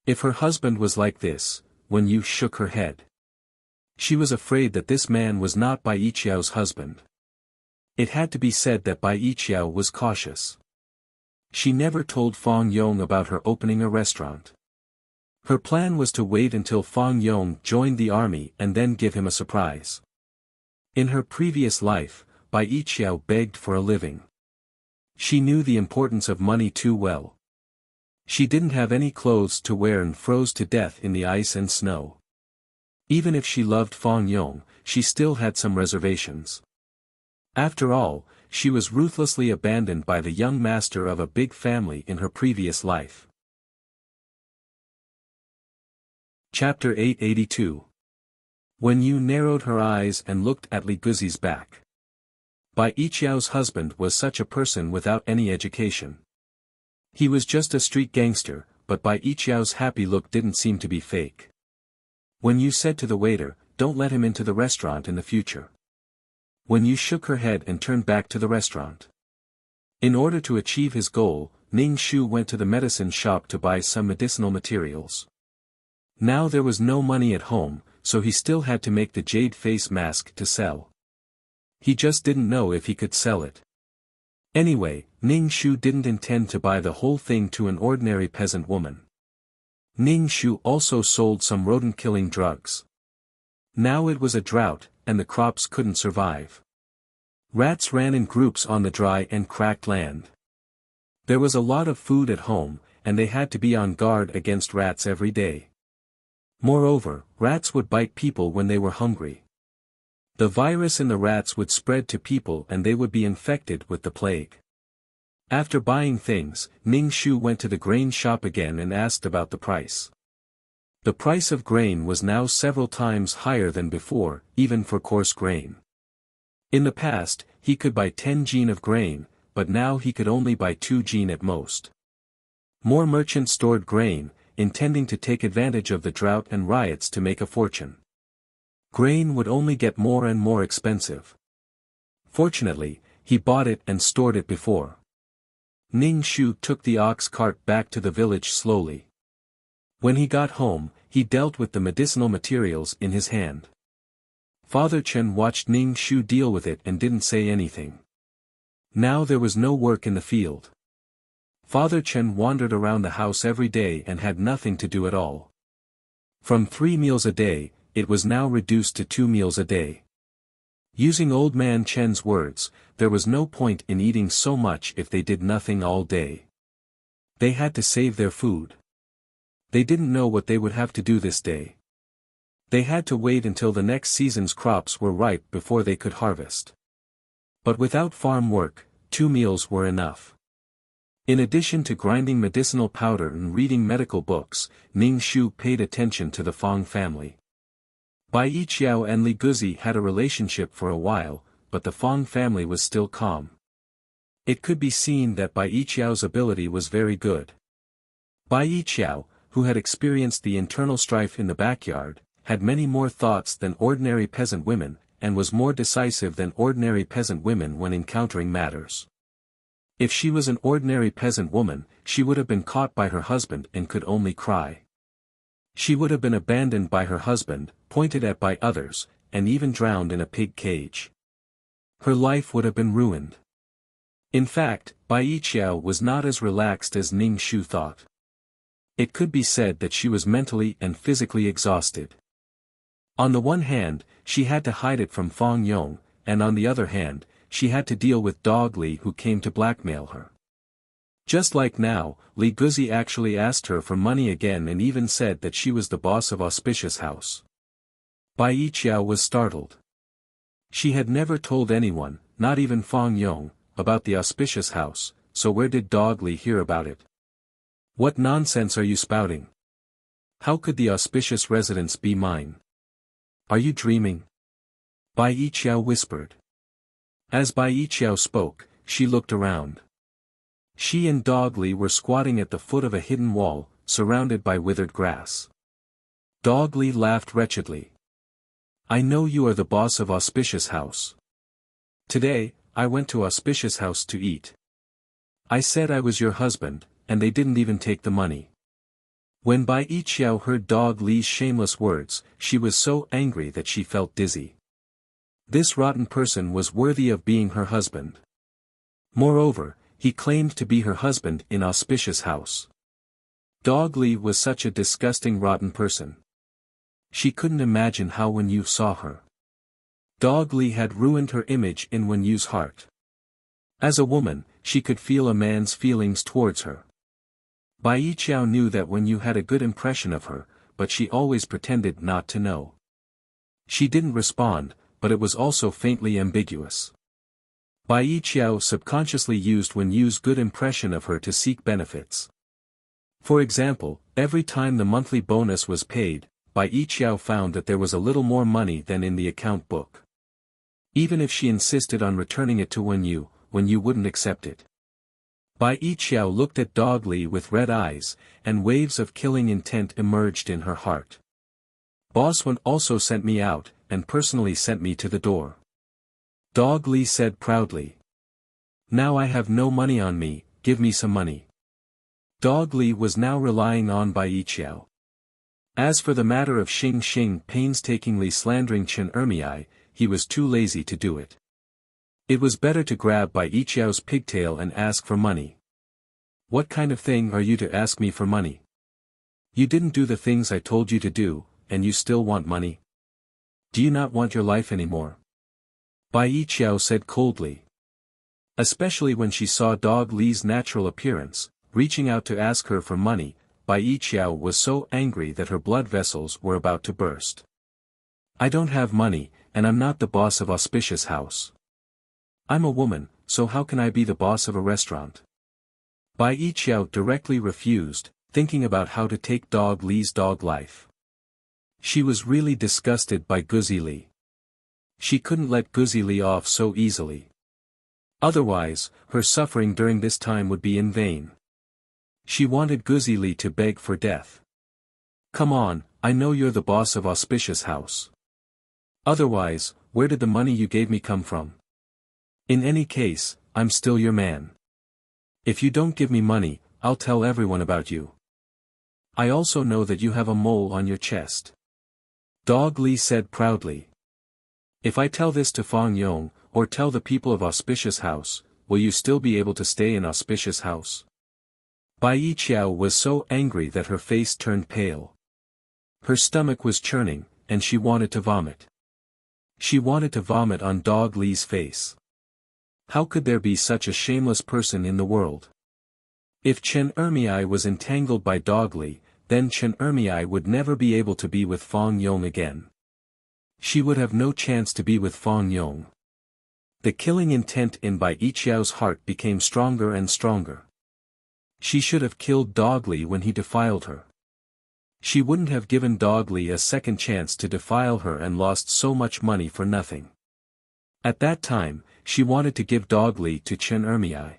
If her husband was like this, Wen Yu shook her head. She was afraid that this man was not Bai Yiqiao's husband. It had to be said that Bai Yiqiao was cautious. She never told Fang Yong about her opening a restaurant. Her plan was to wait until Fang Yong joined the army and then give him a surprise. In her previous life, Bai Yiqiao begged for a living. She knew the importance of money too well. She didn't have any clothes to wear and froze to death in the ice and snow. Even if she loved Fang Yong, she still had some reservations. After all, she was ruthlessly abandoned by the young master of a big family in her previous life. Chapter 882. Wen Yu narrowed her eyes and looked at Li Guzi's back. Bai Yiqiao's husband was such a person without any education. He was just a street gangster, but Bai Yiqiao's happy look didn't seem to be fake. Wen Yu said to the waiter, "Don't let him into the restaurant in the future." Wen Yu shook her head and turned back to the restaurant. In order to achieve his goal, Ning Shu went to the medicine shop to buy some medicinal materials. Now there was no money at home, so he still had to make the jade face mask to sell. He just didn't know if he could sell it. Anyway, Ning Shu didn't intend to buy the whole thing to an ordinary peasant woman. Ning Shu also sold some rodent-killing drugs. Now it was a drought, and the crops couldn't survive. Rats ran in groups on the dry and cracked land. There was a lot of food at home, and they had to be on guard against rats every day. Moreover, rats would bite people when they were hungry. The virus in the rats would spread to people and they would be infected with the plague. After buying things, Ning Shu went to the grain shop again and asked about the price. The price of grain was now several times higher than before, even for coarse grain. In the past, he could buy 10 jin of grain, but now he could only buy 2 jin at most. More merchants stored grain, intending to take advantage of the drought and riots to make a fortune. Grain would only get more and more expensive. Fortunately, he bought it and stored it before. Ning Shu took the ox cart back to the village slowly. When he got home, he dealt with the medicinal materials in his hand. Father Chen watched Ning Shu deal with it and didn't say anything. Now there was no work in the field. Father Chen wandered around the house every day and had nothing to do at all. From 3 meals a day, it was now reduced to 2 meals a day. Using old man Chen's words, there was no point in eating so much if they did nothing all day. They had to save their food. They didn't know what they would have to do this day. They had to wait until the next season's crops were ripe before they could harvest. But without farm work, 2 meals were enough. In addition to grinding medicinal powder and reading medical books, Ning Shu paid attention to the Fong family. Bai Yiqiao and Li Guzi had a relationship for a while, but the Fong family was still calm. It could be seen that Bai Yiqiao's ability was very good. Bai Yiqiao, who had experienced the internal strife in the backyard, had many more thoughts than ordinary peasant women, and was more decisive than ordinary peasant women when encountering matters. If she was an ordinary peasant woman, she would have been caught by her husband and could only cry. She would have been abandoned by her husband, pointed at by others, and even drowned in a pig cage. Her life would have been ruined. In fact, Bai Yiqiao was not as relaxed as Ning Shu thought. It could be said that she was mentally and physically exhausted. On the one hand, she had to hide it from Fong Yong, and on the other hand, she had to deal with Dog Li who came to blackmail her. Just like now, Li Guzi actually asked her for money again and even said that she was the boss of Auspicious House. Bai Yiqiao was startled. She had never told anyone, not even Fong Yong, about the Auspicious House, so where did Dog Li hear about it? What nonsense are you spouting? How could the auspicious residence be mine? Are you dreaming? Bai Yiqiao whispered. As Bai Yiqiao spoke, she looked around. She and Dog Li were squatting at the foot of a hidden wall, surrounded by withered grass. Dog Li laughed wretchedly. I know you are the boss of Auspicious House. Today, I went to Auspicious House to eat. I said I was your husband, and they didn't even take the money. When Bai Yiqiao heard Dog Li's shameless words, she was so angry that she felt dizzy. This rotten person was worthy of being her husband. Moreover, he claimed to be her husband in Auspicious House. Dog Li was such a disgusting rotten person. She couldn't imagine how Wen Yu saw her. Dog Li had ruined her image in Wen Yu's heart. As a woman, she could feel a man's feelings towards her. Bai Yiqiao knew that Wen Yu had a good impression of her, but she always pretended not to know. She didn't respond, but it was also faintly ambiguous. Bai Yiqiao subconsciously used Wen Yu's good impression of her to seek benefits. For example, every time the monthly bonus was paid, Bai Yiqiao found that there was a little more money than in the account book. Even if she insisted on returning it to Wen Yu wouldn't accept it. Bai Yiqiao looked at Dog Li with red eyes, and waves of killing intent emerged in her heart. Boss Wen also sent me out, and personally sent me to the door. Dog Li said proudly. Now I have no money on me, give me some money. Dog Li was now relying on Bai Yiqiao. As for the matter of Xing Xing painstakingly slandering Chen Ermiai, he was too lazy to do it. It was better to grab Bai Yiqiao's pigtail and ask for money. What kind of thing are you to ask me for money? You didn't do the things I told you to do, and you still want money? Do you not want your life anymore? Bai Yiqiao said coldly. Especially when she saw Dog Li's natural appearance, reaching out to ask her for money, Bai Yiqiao was so angry that her blood vessels were about to burst. I don't have money, and I'm not the boss of Auspicious House. I'm a woman, so how can I be the boss of a restaurant? Bai Yiqiao directly refused, thinking about how to take Dog Li's dog life. She was really disgusted by Guzi Li. She couldn't let Guzi Li off so easily. Otherwise, her suffering during this time would be in vain. She wanted Guzi Li to beg for death. Come on, I know you're the boss of Auspicious House. Otherwise, where did the money you gave me come from? In any case, I'm still your man. If you don't give me money, I'll tell everyone about you. I also know that you have a mole on your chest. Dog Li said proudly. If I tell this to Fang Yong, or tell the people of Auspicious House, will you still be able to stay in Auspicious House? Bai Yiqiao was so angry that her face turned pale. Her stomach was churning, and she wanted to vomit. She wanted to vomit on Dog Li's face. How could there be such a shameless person in the world? If Chen Ermiai was entangled by Dog Li, then Chen Ermiai would never be able to be with Fang Yong again. She would have no chance to be with Fang Yong. The killing intent in Bai Yiqiao's heart became stronger and stronger. She should have killed Dog Li when he defiled her. She wouldn't have given Dog Li a second chance to defile her and lost so much money for nothing. At that time, she wanted to give Dog Li to Chen Ermiai.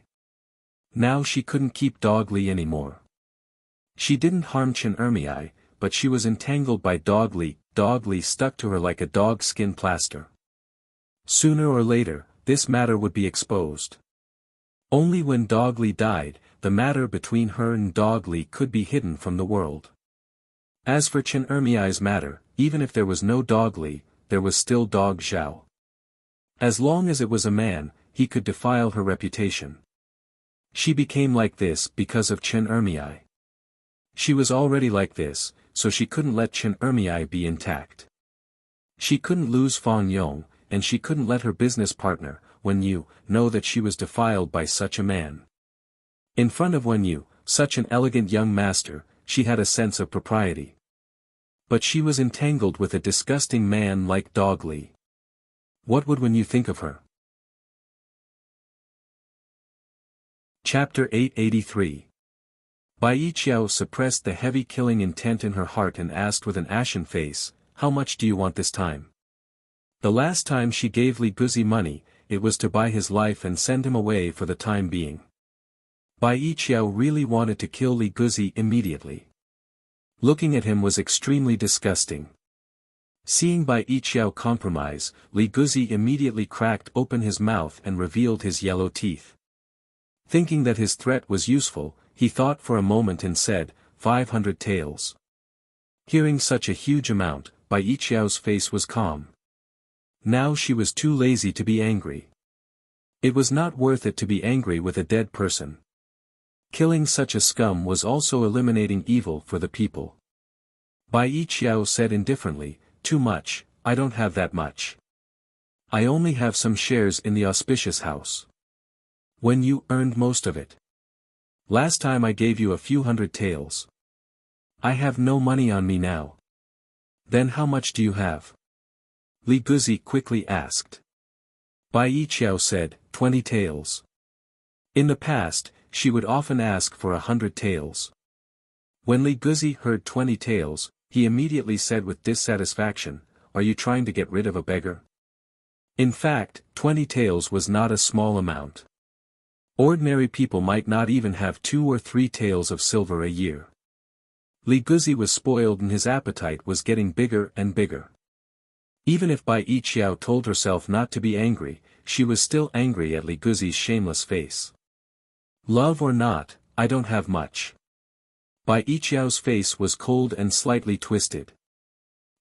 Now she couldn't keep Dog Li anymore. She didn't harm Chen Ermiai, but she was entangled by Dog Li. Dog Li stuck to her like a dog skin plaster. Sooner or later, this matter would be exposed. Only when Dog Li died, the matter between her and Dog Li could be hidden from the world. As for Chen Ermiai's matter, even if there was no Dog Li, there was still Dog Zhao. As long as it was a man, he could defile her reputation. She became like this because of Chen Ermiai. She was already like this, so she couldn't let Chen Ermiai be intact. She couldn't lose Fang Yong, and she couldn't let her business partner, Wen Yu, know that she was defiled by such a man. In front of Wen Yu, such an elegant young master, she had a sense of propriety. But she was entangled with a disgusting man like Dog Li. What would Wen Yu think of her? Chapter 883. Bai Yiqiao suppressed the heavy killing intent in her heart and asked with an ashen face, "How much do you want this time?" The last time she gave Li Guzi money, it was to buy his life and send him away for the time being. Bai Yiqiao really wanted to kill Li Guzi immediately. Looking at him was extremely disgusting. Seeing Bai Yiqiao compromise, Li Guzi immediately cracked open his mouth and revealed his yellow teeth. Thinking that his threat was useful, he thought for a moment and said, 500 taels. Hearing such a huge amount, Bai Yiqiao's face was calm. Now she was too lazy to be angry. It was not worth it to be angry with a dead person. Killing such a scum was also eliminating evil for the people. Bai Yiqiao said indifferently, "Too much, I don't have that much. I only have some shares in the Auspicious House. When you earned most of it. Last time I gave you a few hundred taels. I have no money on me now." "Then how much do you have?" Li Guzi quickly asked. Bai Yiqiao said, 20 taels. In the past, she would often ask for 100 taels. When Li Guzi heard 20 taels, he immediately said with dissatisfaction, "Are you trying to get rid of a beggar?" In fact, 20 taels was not a small amount. Ordinary people might not even have 2 or 3 taels of silver a year. Li Guzi was spoiled and his appetite was getting bigger and bigger. Even if Bai Yiqiao told herself not to be angry, she was still angry at Li Guzi's shameless face. "Love or not, I don't have much." Bai Yiqiao's face was cold and slightly twisted.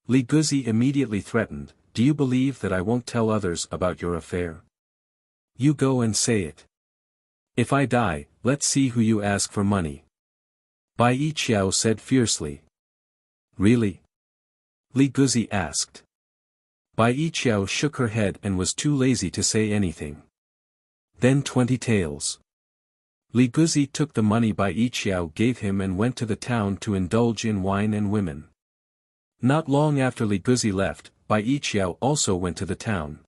Li Guzi immediately threatened, "Do you believe that I won't tell others about your affair?" You go and say it. If I die, let's see who you ask for money. Bai Yiqiao said fiercely. Really? Li Guzi asked. Bai Yiqiao shook her head and was too lazy to say anything. Then 20 taels. Li Guzi took the money Bai Yiqiao gave him and went to the town to indulge in wine and women. Not long after Li Guzi left, Bai Yiqiao also went to the town.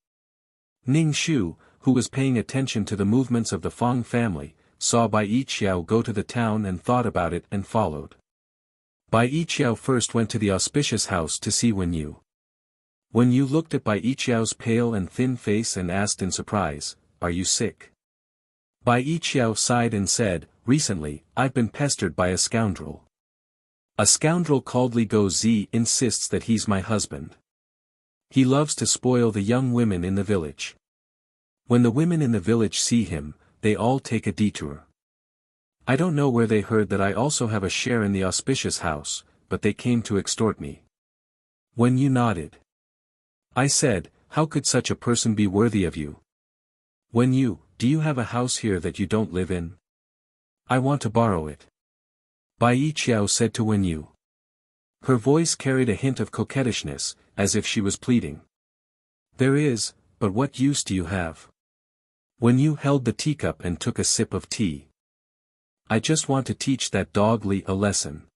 Ning Shu, who was paying attention to the movements of the Fang family, saw Bai Yiqiao go to the town and thought about it and followed. Bai Yiqiao first went to the auspicious house to see Wen Yu. Wen Yu looked at Bai Yiqiao's pale and thin face and asked in surprise, "Are you sick?" Bai Yiqiao sighed and said, "Recently, I've been pestered by a scoundrel. A scoundrel called Li Guzi insists that he's my husband. He loves to spoil the young women in the village. When the women in the village see him, they all take a detour. I don't know where they heard that I also have a share in the auspicious house, but they came to extort me." Wen Yu nodded. I said, "How could such a person be worthy of you? Wen Yu, do you have a house here that you don't live in? I want to borrow it." Bai Yiqiao said to Wen Yu. Her voice carried a hint of coquettishness, as if she was pleading. "There is, but what use do you have?" Wen Yu held the teacup and took a sip of tea. "I just want to teach that dog Li a lesson.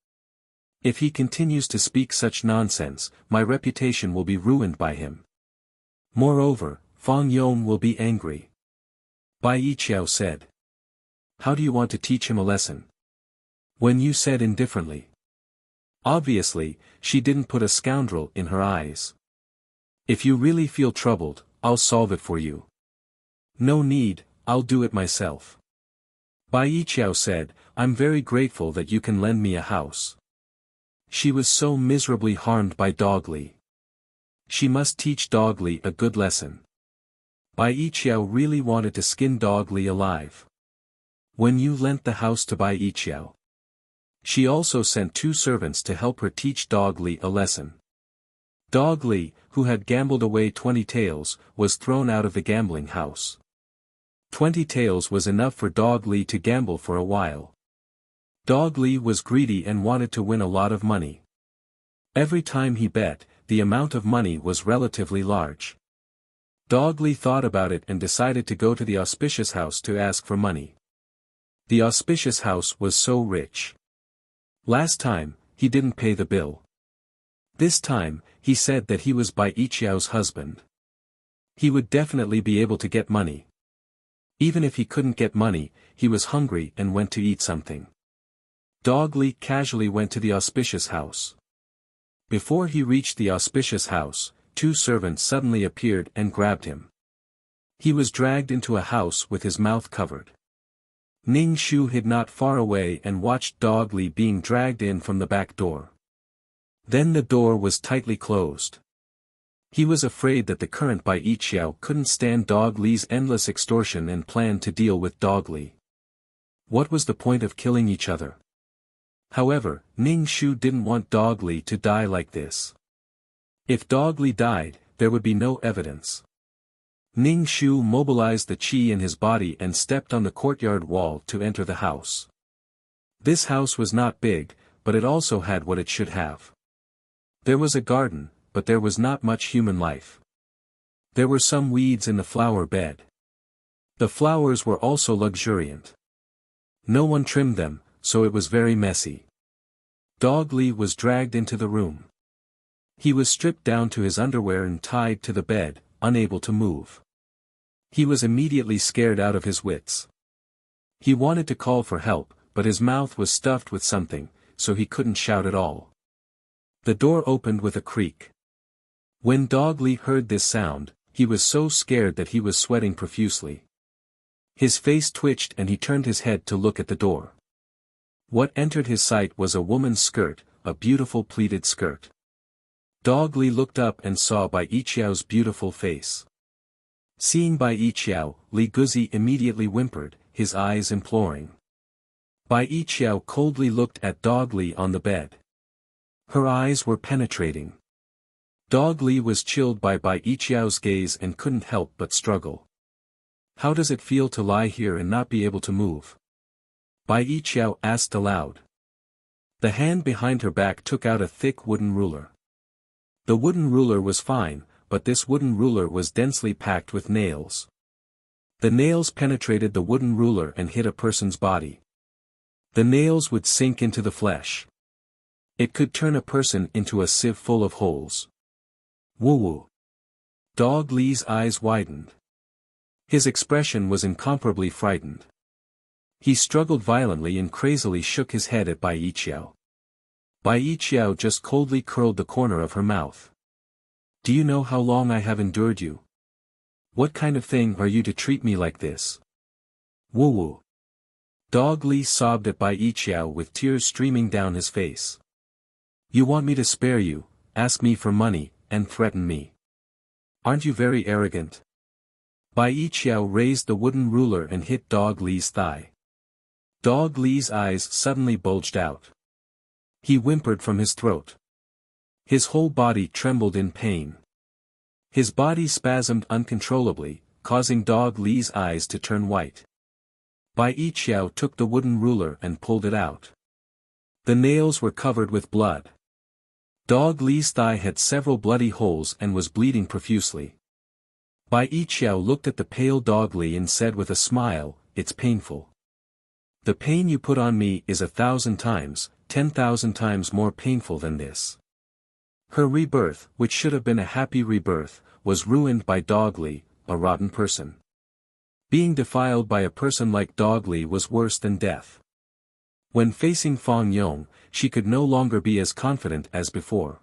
If he continues to speak such nonsense, my reputation will be ruined by him. Moreover, Fang Yong will be angry." Bai Yiqiao said. "How do you want to teach him a lesson?" Wen Yu said indifferently. Obviously, she didn't put a scoundrel in her eyes. "If you really feel troubled, I'll solve it for you." "No need, I'll do it myself." Bai Yiqiao said, "I'm very grateful that you can lend me a house." She was so miserably harmed by Dog Li. She must teach Dog Li a good lesson. Bai Yiqiao really wanted to skin Dog Li alive. Wen Yu lent the house to Bai Yiqiao. She also sent 2 servants to help her teach Dog Li a lesson. Dog Li, who had gambled away 20 taels, was thrown out of the gambling house. 20 taels was enough for Dog Li to gamble for a while. Dog Li was greedy and wanted to win a lot of money. Every time he bet, the amount of money was relatively large. Dog Li thought about it and decided to go to the auspicious house to ask for money. The auspicious house was so rich. Last time, he didn't pay the bill. This time, he said that he was Bai Yiqiao's husband. He would definitely be able to get money. Even if he couldn't get money, he was hungry and went to eat something. Dog Li casually went to the auspicious house. Before he reached the auspicious house, 2 servants suddenly appeared and grabbed him. He was dragged into a house with his mouth covered. Ning Shu hid not far away and watched Dog Li being dragged in from the back door. Then the door was tightly closed. He was afraid that the current Bai Yiqiao couldn't stand Dog Li's endless extortion and planned to deal with Dog Li. What was the point of killing each other? However, Ning Shu didn't want Dog Li to die like this. If Dog Li died, there would be no evidence. Ning Shu mobilized the qi in his body and stepped on the courtyard wall to enter the house. This house was not big, but it also had what it should have. There was a garden, but there was not much human life. There were some weeds in the flower bed. The flowers were also luxuriant. No one trimmed them, so it was very messy. Dog Li was dragged into the room. He was stripped down to his underwear and tied to the bed, unable to move. He was immediately scared out of his wits. He wanted to call for help, but his mouth was stuffed with something, so he couldn't shout at all. The door opened with a creak. When Dog Li heard this sound, he was so scared that he was sweating profusely. His face twitched and he turned his head to look at the door. What entered his sight was a woman's skirt, a beautiful pleated skirt. Dog Li looked up and saw Bai Yiqiao's beautiful face. Seeing Bai Yiqiao, Li Guzi immediately whimpered, his eyes imploring. Bai Yiqiao coldly looked at Dog Li on the bed. Her eyes were penetrating. Dog Li was chilled by Bai Yiqiao's gaze and couldn't help but struggle. How does it feel to lie here and not be able to move? Bai Yiqiao asked aloud. The hand behind her back took out a thick wooden ruler. The wooden ruler was fine, but this wooden ruler was densely packed with nails. The nails penetrated the wooden ruler and hit a person's body. The nails would sink into the flesh. It could turn a person into a sieve full of holes. Woo-woo. Dog Li's eyes widened. His expression was incomparably frightened. He struggled violently and crazily shook his head at Bai Yiqiao. Bai Yiqiao just coldly curled the corner of her mouth. Do you know how long I have endured you? What kind of thing are you to treat me like this? Woo-woo. Dog Li sobbed at Bai Yiqiao with tears streaming down his face. You want me to spare you, ask me for money, and threaten me. Aren't you very arrogant? Bai Yiqiao raised the wooden ruler and hit Dog Li's thigh. Dog Li's eyes suddenly bulged out. He whimpered from his throat. His whole body trembled in pain. His body spasmed uncontrollably, causing Dog Li's eyes to turn white. Bai Yiqiao took the wooden ruler and pulled it out. The nails were covered with blood. Dog Li's thigh had several bloody holes and was bleeding profusely. Bai Yiqiao looked at the pale Dog Li and said with a smile, "It's painful. The pain you put on me is 1,000 times, 10,000 times more painful than this." Her rebirth, which should have been a happy rebirth, was ruined by Dog Li, a rotten person. Being defiled by a person like Dog Li was worse than death. When facing Fang Yong, she could no longer be as confident as before.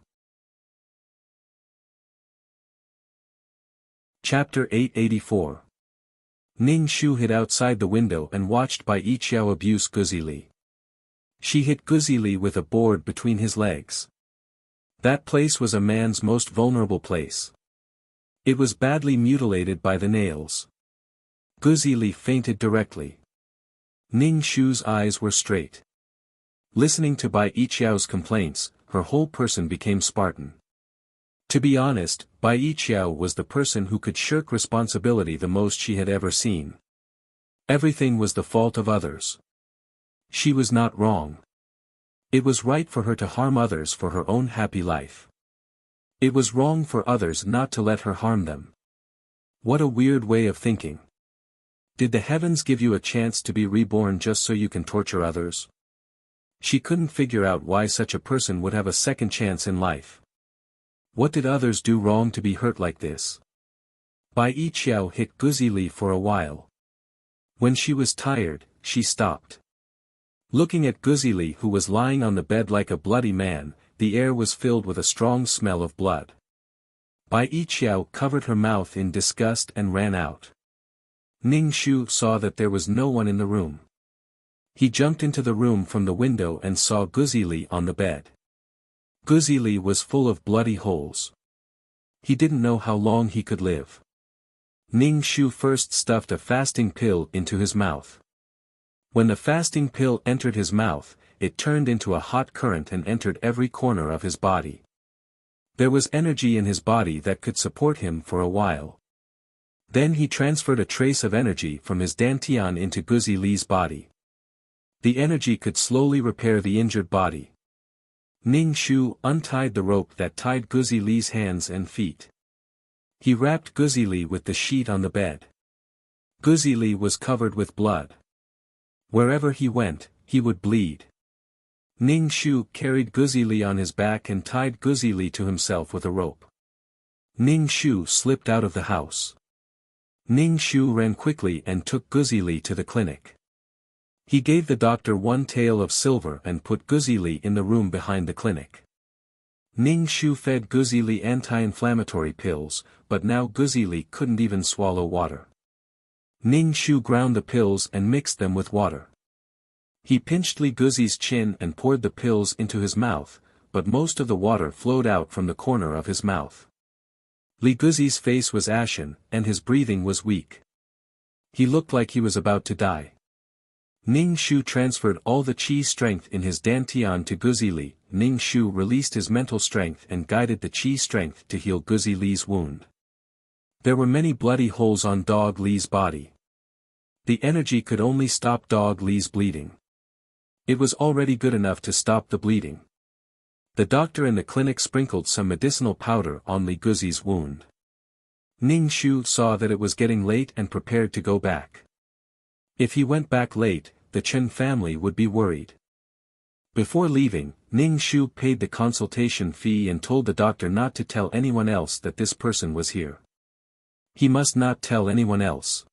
Chapter 884. Ning Shu hid outside the window and watched Bai Yiqiao abuse Guzi Li. She hit Guzi Li with a board between his legs. That place was a man's most vulnerable place. It was badly mutilated by the nails. Guzi Li fainted directly. Ning Shu's eyes were straight. Listening to Bai Yiqiao's complaints, her whole person became Spartan. To be honest, Bai Yiqiao was the person who could shirk responsibility the most she had ever seen. Everything was the fault of others. She was not wrong. It was right for her to harm others for her own happy life. It was wrong for others not to let her harm them. What a weird way of thinking. Did the heavens give you a chance to be reborn just so you can torture others? She couldn't figure out why such a person would have a second chance in life. What did others do wrong to be hurt like this? Bai Yiqiao hit Guzi Li for a while. When she was tired, she stopped. Looking at Guzi Li, who was lying on the bed like a bloody man, the air was filled with a strong smell of blood. Bai Yiqiao covered her mouth in disgust and ran out. Ning Shu saw that there was no one in the room. He jumped into the room from the window and saw Guzi Li on the bed. Guzi Li was full of bloody holes. He didn't know how long he could live. Ning Shu first stuffed a fasting pill into his mouth. When the fasting pill entered his mouth, it turned into a hot current and entered every corner of his body. There was energy in his body that could support him for a while. Then he transferred a trace of energy from his dantian into Guzi Li's body. The energy could slowly repair the injured body. Ning Shu untied the rope that tied Guzi Li's hands and feet. He wrapped Guzi Li with the sheet on the bed. Guzi Li was covered with blood. Wherever he went, he would bleed. Ning Shu carried Guzi Li on his back and tied Guzi Li to himself with a rope. Ning Shu slipped out of the house. Ning Shu ran quickly and took Guzi Li to the clinic. He gave the doctor 1 tael of silver and put Guzi Li in the room behind the clinic. Ning Shu fed Guzi Li anti-inflammatory pills, but now Guzi Li couldn't even swallow water. Ning Shu ground the pills and mixed them with water. He pinched Li Guzi's chin and poured the pills into his mouth, but most of the water flowed out from the corner of his mouth. Li Guzi's face was ashen, and his breathing was weak. He looked like he was about to die. Ning Shu transferred all the qi strength in his dantian to Guzi Li. Ning Shu released his mental strength and guided the qi strength to heal Guzi Li's wound. There were many bloody holes on Dog Li's body. The energy could only stop Dog Li's bleeding. It was already good enough to stop the bleeding. The doctor in the clinic sprinkled some medicinal powder on Li Guzi's wound. Ning Shu saw that it was getting late and prepared to go back. If he went back late, the Chen family would be worried. Before leaving, Ning Shu paid the consultation fee and told the doctor not to tell anyone else that this person was here. He must not tell anyone else.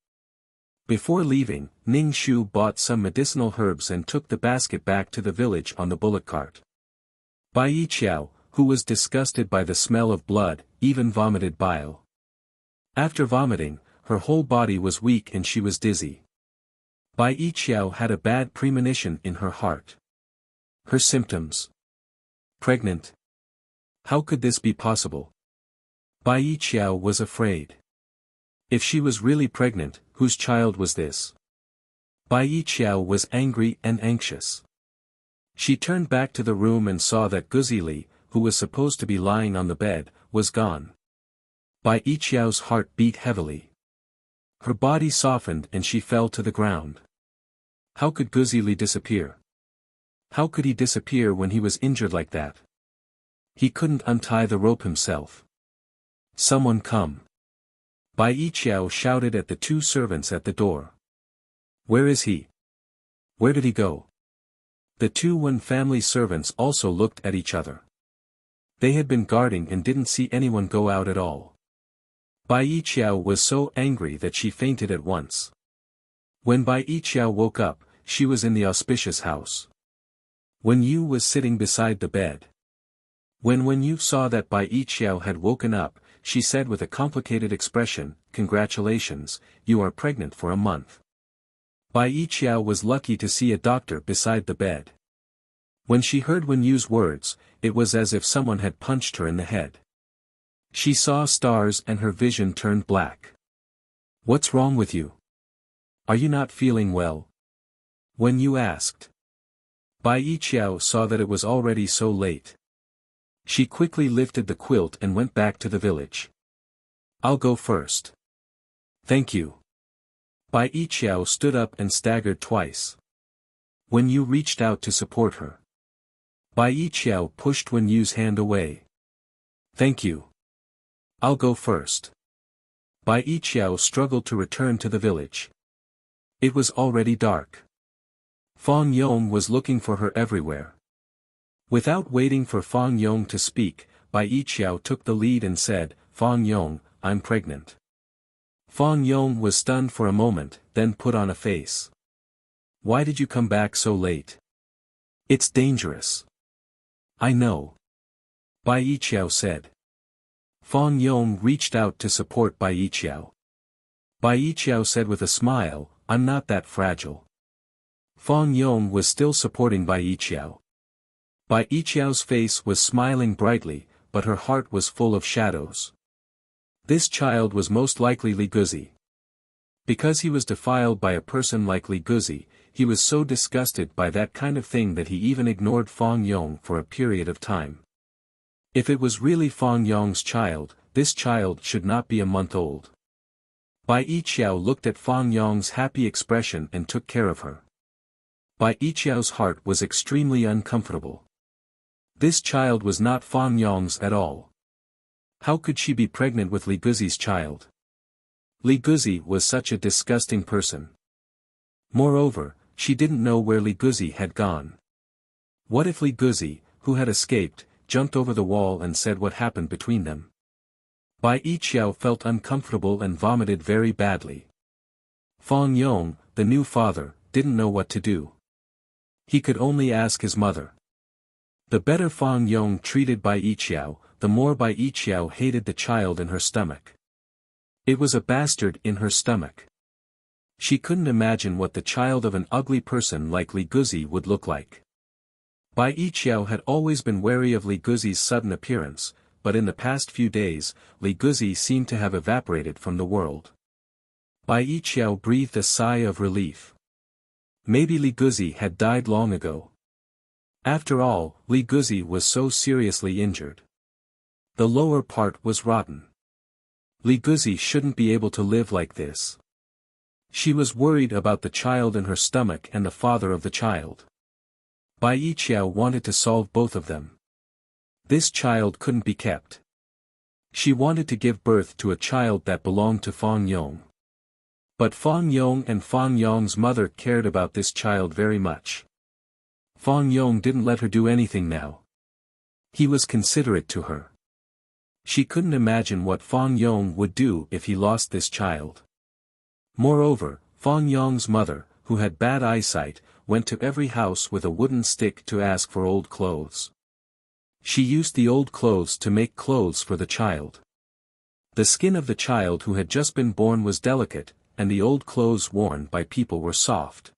Before leaving, Ning Shu bought some medicinal herbs and took the basket back to the village on the bullock cart. Bai Yiqiao, who was disgusted by the smell of blood, even vomited bile. After vomiting, her whole body was weak and she was dizzy. Bai Yiqiao had a bad premonition in her heart. Her symptoms. Pregnant. How could this be possible? Bai Yiqiao was afraid. If she was really pregnant, whose child was this? Bai Yiqiao was angry and anxious. She turned back to the room and saw that Guzi Li, who was supposed to be lying on the bed, was gone. Bai Yiqiao's heart beat heavily. Her body softened and she fell to the ground. How could Guzi Li disappear? How could he disappear when he was injured like that? He couldn't untie the rope himself. Someone come. Bai Yiqiao shouted at the two servants at the door. Where is he? Where did he go? The two Wen family servants also looked at each other. They had been guarding and didn't see anyone go out at all. Bai Yiqiao was so angry that she fainted at once. When Bai Yiqiao woke up, she was in the auspicious house. Wen Yu was sitting beside the bed. When Wen Yu saw that Bai Yiqiao had woken up, she said with a complicated expression, "Congratulations, you are pregnant for a month." Bai Yiqiao was lucky to see a doctor beside the bed. When she heard Wen Yu's words, it was as if someone had punched her in the head. She saw stars and her vision turned black. "What's wrong with you? Are you not feeling well?" Wen Yu asked. Bai Yiqiao saw that it was already so late. She quickly lifted the quilt and went back to the village. "I'll go first." "Thank you." Bai Yiqiao stood up and staggered twice. Wen Yu reached out to support her. Bai Yiqiao pushed Wen Yu's hand away. "Thank you. I'll go first." Bai Yiqiao struggled to return to the village. It was already dark. Fang Yong was looking for her everywhere. Without waiting for Fang Yong to speak, Bai Yiqiao took the lead and said, "Fang Yong, I'm pregnant." Fang Yong was stunned for a moment, then put on a face. "Why did you come back so late? It's dangerous." "I know." Bai Yiqiao said. Fang Yong reached out to support Bai Yiqiao. Bai Yiqiao said with a smile, "I'm not that fragile." Fang Yong was still supporting Bai Yiqiao. Bai Yiqiao's face was smiling brightly, but her heart was full of shadows. This child was most likely Li Guzi. Because he was defiled by a person like Li Guzi, he was so disgusted by that kind of thing that he even ignored Fang Yong for a period of time. If it was really Fang Yong's child, this child should not be a month old. Bai Yiqiao looked at Fang Yong's happy expression and took care of her. Bai Yiqiao's heart was extremely uncomfortable. This child was not Fang Yong's at all. How could she be pregnant with Li Guzi's child? Li Guzi was such a disgusting person. Moreover, she didn't know where Li Guzi had gone. What if Li Guzi, who had escaped, jumped over the wall and said what happened between them? Bai Yiqiao felt uncomfortable and vomited very badly. Fang Yong, the new father, didn't know what to do. He could only ask his mother. The better Fang Yong treated Bai Yiqiao, the more Bai Yiqiao hated the child in her stomach. It was a bastard in her stomach. She couldn't imagine what the child of an ugly person like Li Guzi would look like. Bai Yiqiao had always been wary of Li Guzi's sudden appearance, but in the past few days, Li Guzi seemed to have evaporated from the world. Bai Yiqiao breathed a sigh of relief. Maybe Li Guzi had died long ago. After all, Li Guzi was so seriously injured. The lower part was rotten. Li Guzi shouldn't be able to live like this. She was worried about the child in her stomach and the father of the child. Bai Yiqiao wanted to solve both of them. This child couldn't be kept. She wanted to give birth to a child that belonged to Fang Yong. But Fang Yong and Fang Yong's mother cared about this child very much. Fang Yong didn't let her do anything now. He was considerate to her. She couldn't imagine what Fang Yong would do if he lost this child. Moreover, Fang Yong's mother, who had bad eyesight, went to every house with a wooden stick to ask for old clothes. She used the old clothes to make clothes for the child. The skin of the child who had just been born was delicate, and the old clothes worn by people were soft.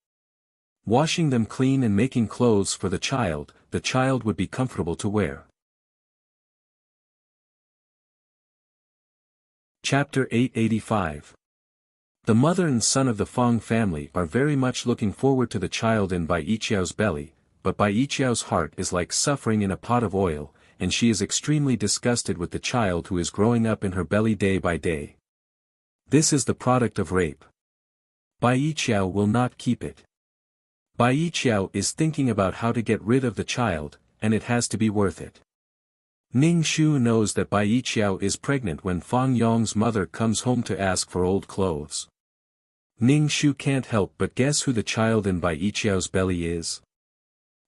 Washing them clean and making clothes for the child would be comfortable to wear. Chapter 885. The mother and son of the Fang family are very much looking forward to the child in Bai Yiqiao's belly, but Bai Yiqiao's heart is like suffering in a pot of oil, and she is extremely disgusted with the child who is growing up in her belly day by day. This is the product of rape. Bai Yiqiao will not keep it. Bai Yiqiao is thinking about how to get rid of the child, and it has to be worth it. Ning Shu knows that Bai Yiqiao is pregnant when Fang Yong's mother comes home to ask for old clothes. Ning Shu can't help but guess who the child in Bai Yiqiao's belly is.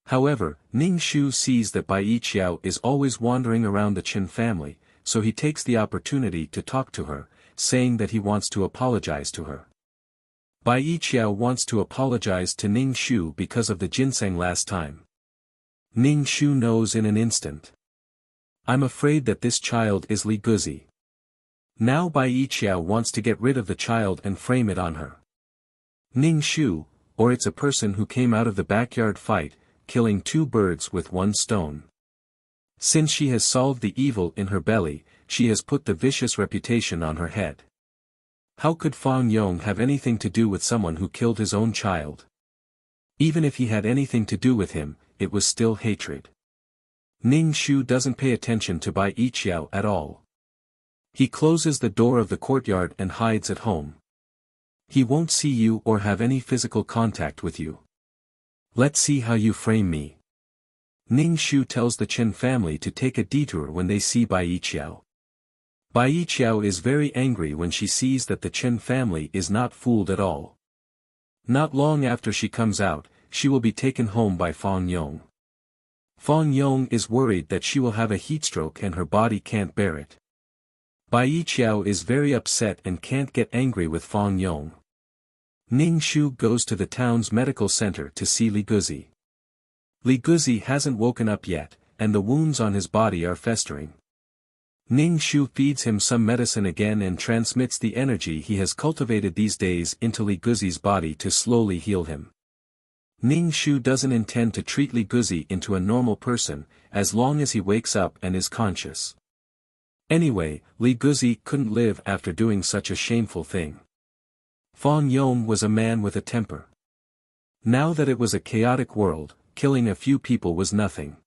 However, Ning Shu sees that Bai Yiqiao is always wandering around the Chen family, so he takes the opportunity to talk to her, saying that he wants to apologize to her. Bai Yiqiao wants to apologize to Ning Shu because of the ginseng last time. Ning Shu knows in an instant. I'm afraid that this child is Li Guzi. Now Bai Yiqiao wants to get rid of the child and frame it on her. Ning Shu, or it's a person who came out of the backyard fight, killing two birds with one stone. Since she has solved the evil in her belly, she has put the vicious reputation on her head. How could Fang Yong have anything to do with someone who killed his own child? Even if he had anything to do with him, it was still hatred. Ning Shu doesn't pay attention to Bai Yiqiao at all. He closes the door of the courtyard and hides at home. He won't see you or have any physical contact with you. Let's see how you frame me. Ning Shu tells the Chen family to take a detour when they see Bai Yiqiao. Bai Yiqiao is very angry when she sees that the Chen family is not fooled at all. Not long after she comes out, she will be taken home by Fang Yong. Fang Yong is worried that she will have a heatstroke and her body can't bear it. Bai Yiqiao is very upset and can't get angry with Fang Yong. Ning Shu goes to the town's medical center to see Li Guzi. Li Guzi hasn't woken up yet, and the wounds on his body are festering. Ning Shu feeds him some medicine again and transmits the energy he has cultivated these days into Li Guzi's body to slowly heal him. Ning Shu doesn't intend to treat Li Guzi into a normal person, as long as he wakes up and is conscious. Anyway, Li Guzi couldn't live after doing such a shameful thing. Fang Yong was a man with a temper. Now that it was a chaotic world, killing a few people was nothing.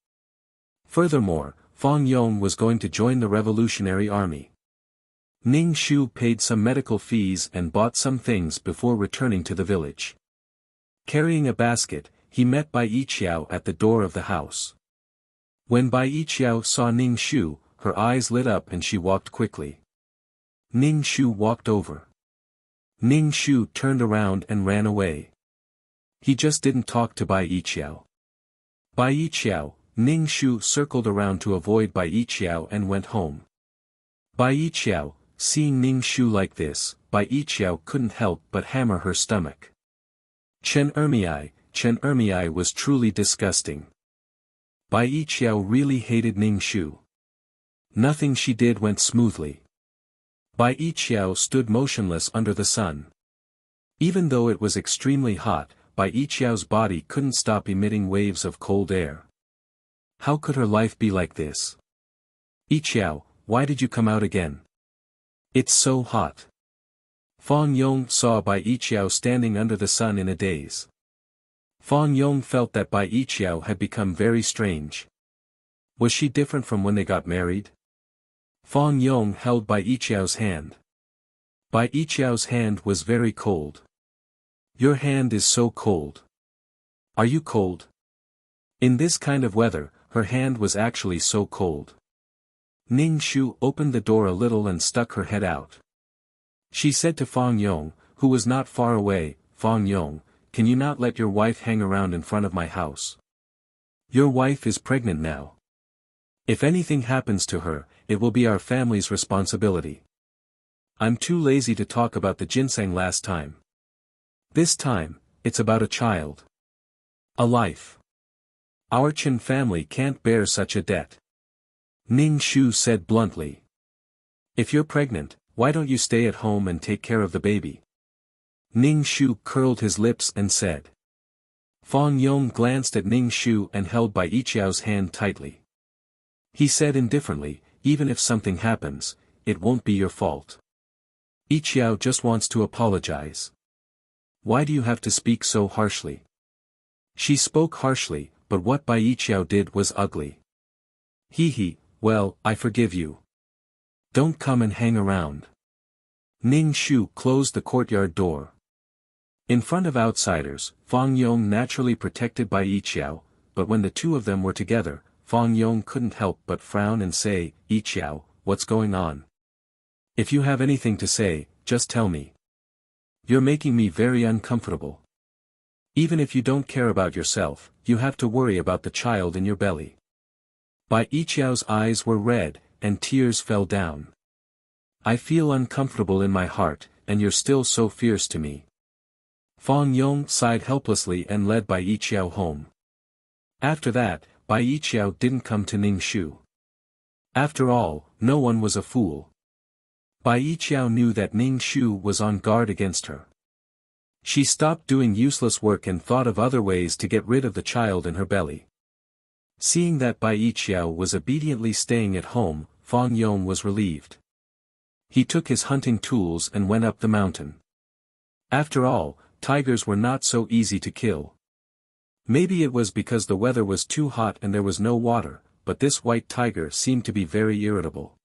Furthermore, Fang Yong was going to join the Revolutionary Army. Ning Shu paid some medical fees and bought some things before returning to the village. Carrying a basket, he met Bai Yiqiao at the door of the house. When Bai Yiqiao saw Ning Shu, her eyes lit up and she walked quickly. Ning Shu walked over. Ning Shu turned around and ran away. He just didn't talk to Bai Yiqiao. Bai Yiqiao, Ning Shu circled around to avoid Bai Yiqiao and went home. Bai Yiqiao, seeing Ning Shu like this, Bai Yiqiao couldn't help but hammer her stomach. Chen Ermiai was truly disgusting. Bai Yiqiao really hated Ning Shu. Nothing she did went smoothly. Bai Yiqiao stood motionless under the sun. Even though it was extremely hot, Bai Yiqiao's body couldn't stop emitting waves of cold air. How could her life be like this? Yiqiao, why did you come out again? It's so hot. Fang Yong saw Bai Yiqiao standing under the sun in a daze. Fang Yong felt that Bai Yiqiao had become very strange. Was she different from when they got married? Fang Yong held Bai Yiqiao's hand. Bai Yiqiao's hand was very cold. Your hand is so cold. Are you cold? In this kind of weather, her hand was actually so cold. Ning Shu opened the door a little and stuck her head out. She said to Fang Yong, who was not far away, Fang Yong, can you not let your wife hang around in front of my house? Your wife is pregnant now. If anything happens to her, it will be our family's responsibility. I'm too lazy to talk about the ginseng last time. This time, it's about a child. A life. Our Chen family can't bear such a debt. Ning Shu said bluntly. If you're pregnant, why don't you stay at home and take care of the baby? Ning Shu curled his lips and said. Fang Yong glanced at Ning Shu and held Bai Yiqiao's hand tightly. He said indifferently, even if something happens, it won't be your fault. Yiqiao just wants to apologize. Why do you have to speak so harshly? She spoke harshly, but what Bai Yiqiao did was ugly. He, well, I forgive you. Don't come and hang around. Ning Shu closed the courtyard door. In front of outsiders, Fang Yong naturally protected Bai Yiqiao, but when the two of them were together, Fang Yong couldn't help but frown and say, Yiqiao, what's going on? If you have anything to say, just tell me. You're making me very uncomfortable. Even if you don't care about yourself, you have to worry about the child in your belly. Bai Yiqiao's eyes were red, and tears fell down. I feel uncomfortable in my heart, and you're still so fierce to me. Fang Yong sighed helplessly and led Bai Yiqiao home. After that, Bai Yiqiao didn't come to Ning Shu. After all, no one was a fool. Bai Yiqiao knew that Ning Shu was on guard against her. She stopped doing useless work and thought of other ways to get rid of the child in her belly. Seeing that Bai Yiqiao was obediently staying at home, Fang Yong was relieved. He took his hunting tools and went up the mountain. After all, tigers were not so easy to kill. Maybe it was because the weather was too hot and there was no water, but this white tiger seemed to be very irritable.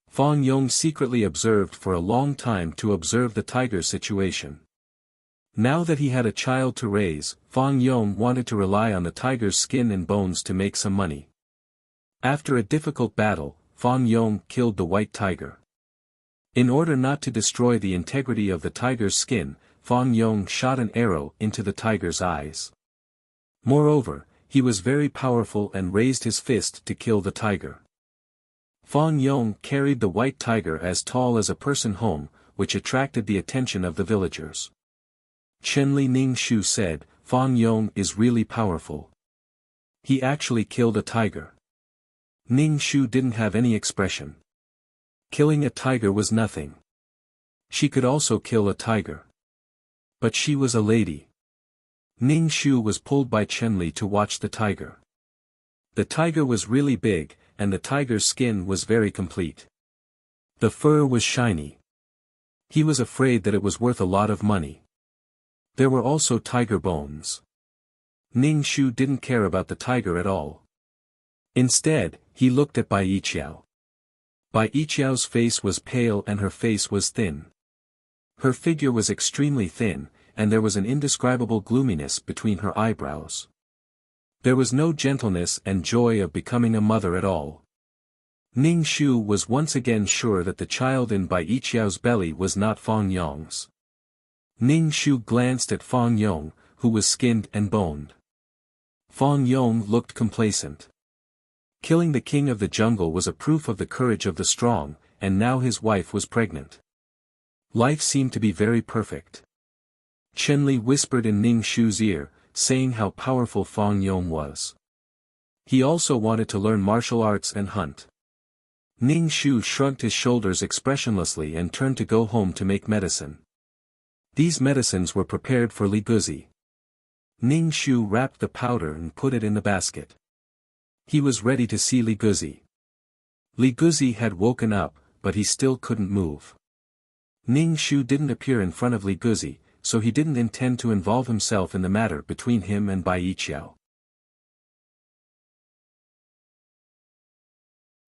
Fang Yong secretly observed for a long time to observe the tiger's situation. Now that he had a child to raise, Fang Yong wanted to rely on the tiger's skin and bones to make some money. After a difficult battle, Fang Yong killed the white tiger. In order not to destroy the integrity of the tiger's skin, Fang Yong shot an arrow into the tiger's eyes. Moreover, he was very powerful and raised his fist to kill the tiger. Fang Yong carried the white tiger as tall as a person home, which attracted the attention of the villagers. Chenli Ning Shu said, Fang Yong is really powerful. He actually killed a tiger. Ning Shu didn't have any expression. Killing a tiger was nothing. She could also kill a tiger. But she was a lady. Ning Shu was pulled by Chenli to watch the tiger. The tiger was really big, and the tiger's skin was very complete. The fur was shiny. He was afraid that it was worth a lot of money. There were also tiger bones. Ning Shu didn't care about the tiger at all. Instead, he looked at Bai Yiqiao. Bai Yiqiao's face was pale and her face was thin. Her figure was extremely thin, and there was an indescribable gloominess between her eyebrows. There was no gentleness and joy of becoming a mother at all. Ning Shu was once again sure that the child in Bai Yiqiao's belly was not Fang Yong's. Ning Shu glanced at Fang Yong, who was skinned and boned. Fang Yong looked complacent. Killing the king of the jungle was a proof of the courage of the strong, and now his wife was pregnant. Life seemed to be very perfect. Chenli whispered in Ning Shu's ear, saying how powerful Fang Yong was. He also wanted to learn martial arts and hunt. Ning Shu shrugged his shoulders expressionlessly and turned to go home to make medicine. These medicines were prepared for Li Guzi. Ning Shu wrapped the powder and put it in the basket. He was ready to see Li Guzi. Li Guzi had woken up, but he still couldn't move. Ning Shu didn't appear in front of Li Guzi, so he didn't intend to involve himself in the matter between him and Bai Yiqiao.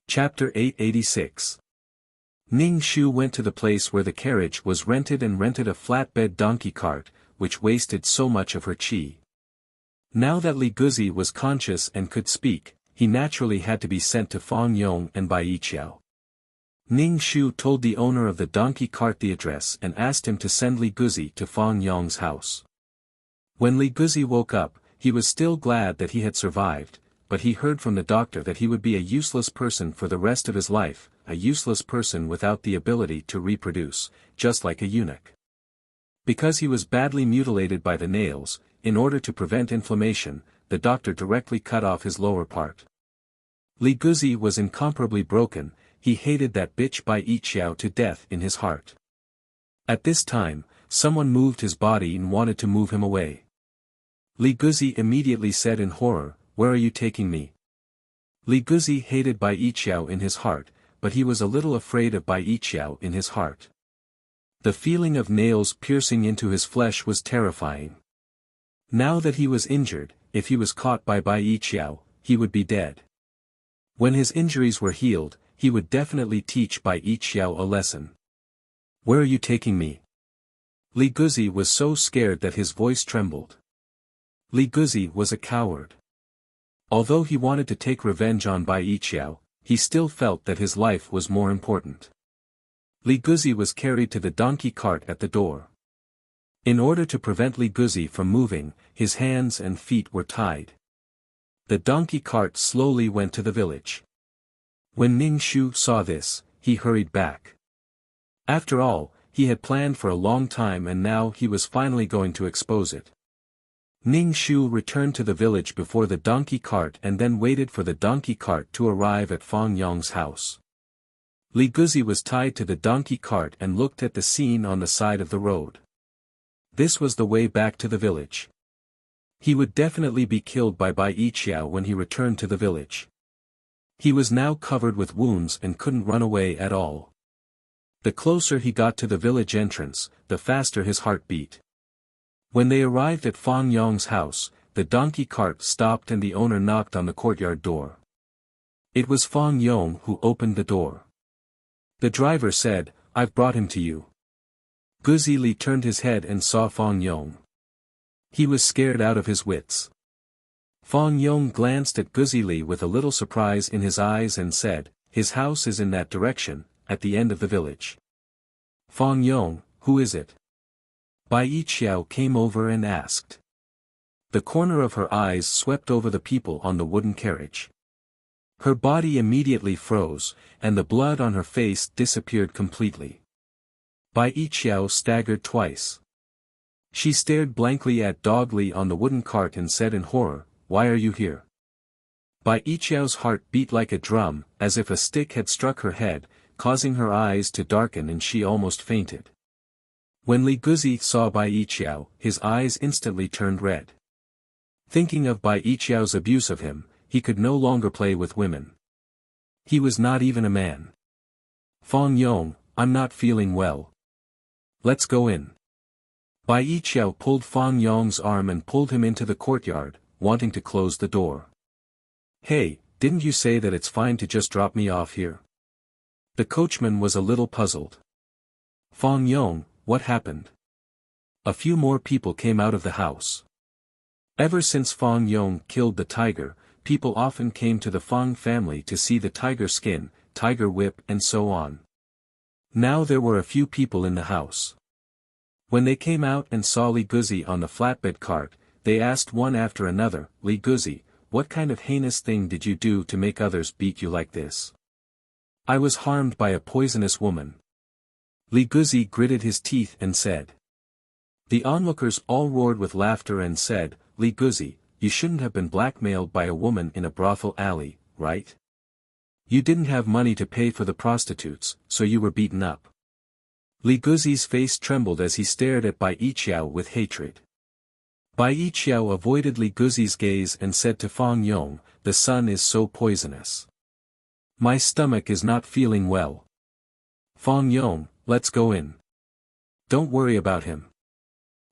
Chapter 886. Ning Shu went to the place where the carriage was rented and rented a flatbed donkey cart, which wasted so much of her qi. Now that Li Guzi was conscious and could speak, he naturally had to be sent to Fang Yong and Bai Yiqiao. Ning Shu told the owner of the donkey cart the address and asked him to send Li Guzi to Fang Yong's house. When Li Guzi woke up, he was still glad that he had survived, but he heard from the doctor that he would be a useless person for the rest of his life, a useless person without the ability to reproduce, just like a eunuch. Because he was badly mutilated by the nails, in order to prevent inflammation, the doctor directly cut off his lower part. Li Guzi was incomparably broken, he hated that bitch Bai Yiqiao to death in his heart. At this time, someone moved his body and wanted to move him away. Li Guzi immediately said in horror, "Where are you taking me?" Li Guzi hated Bai Yiqiao in his heart, but he was a little afraid of Bai Yiqiao in his heart. The feeling of nails piercing into his flesh was terrifying. Now that he was injured, if he was caught by Bai Yiqiao, he would be dead. When his injuries were healed, he would definitely teach Bai Yiqiao a lesson. "Where are you taking me?" Li Guzi was so scared that his voice trembled. Li Guzi was a coward. Although he wanted to take revenge on Bai Yiqiao, he still felt that his life was more important. Li Guzi was carried to the donkey cart at the door. In order to prevent Li Guzi from moving, his hands and feet were tied. The donkey cart slowly went to the village. When Ning Shu saw this, he hurried back. After all, he had planned for a long time and now he was finally going to expose it. Ning Shu returned to the village before the donkey cart and then waited for the donkey cart to arrive at Fang Yong's house. Li Guzi was tied to the donkey cart and looked at the scene on the side of the road. This was the way back to the village. He would definitely be killed by Bai Yiqiao when he returned to the village. He was now covered with wounds and couldn't run away at all. The closer he got to the village entrance, the faster his heart beat. When they arrived at Fang Yong's house, the donkey cart stopped and the owner knocked on the courtyard door. It was Fang Yong who opened the door. The driver said, "I've brought him to you." Guzi Li turned his head and saw Fang Yong. He was scared out of his wits. Fang Yong glanced at Guzi Li with a little surprise in his eyes and said, "His house is in that direction, at the end of the village." "Fang Yong, who is it?" Bai Yiqiao came over and asked. The corner of her eyes swept over the people on the wooden carriage. Her body immediately froze, and the blood on her face disappeared completely. Bai Yiqiao staggered twice. She stared blankly at Dog Li on the wooden cart and said in horror, "Why are you here?" Bai Yiqiao's heart beat like a drum, as if a stick had struck her head, causing her eyes to darken and she almost fainted. When Li Guzi saw Bai Yiqiao, his eyes instantly turned red. Thinking of Bai Yiqiao's abuse of him, he could no longer play with women. He was not even a man. "Fang Yong, I'm not feeling well. Let's go in." Bai Yiqiao pulled Fang Yong's arm and pulled him into the courtyard, wanting to close the door. "Hey, didn't you say that it's fine to just drop me off here?" The coachman was a little puzzled. "Fang Yong, what happened?" A few more people came out of the house. Ever since Fang Yong killed the tiger, people often came to the Fang family to see the tiger skin, tiger whip and so on. Now there were a few people in the house. When they came out and saw Li Guzi on the flatbed cart, they asked one after another, "Li Guzi, what kind of heinous thing did you do to make others beat you like this?" "I was harmed by a poisonous woman." Li Guzi gritted his teeth and said. The onlookers all roared with laughter and said, "Li Guzi, you shouldn't have been blackmailed by a woman in a brothel alley, right? You didn't have money to pay for the prostitutes, so you were beaten up." Li Guzi's face trembled as he stared at Bai Yiqiao with hatred. Bai Yiqiao avoided Li Guzi's gaze and said to Fang Yong, "The sun is so poisonous. My stomach is not feeling well. Fang Yong, let's go in. Don't worry about him."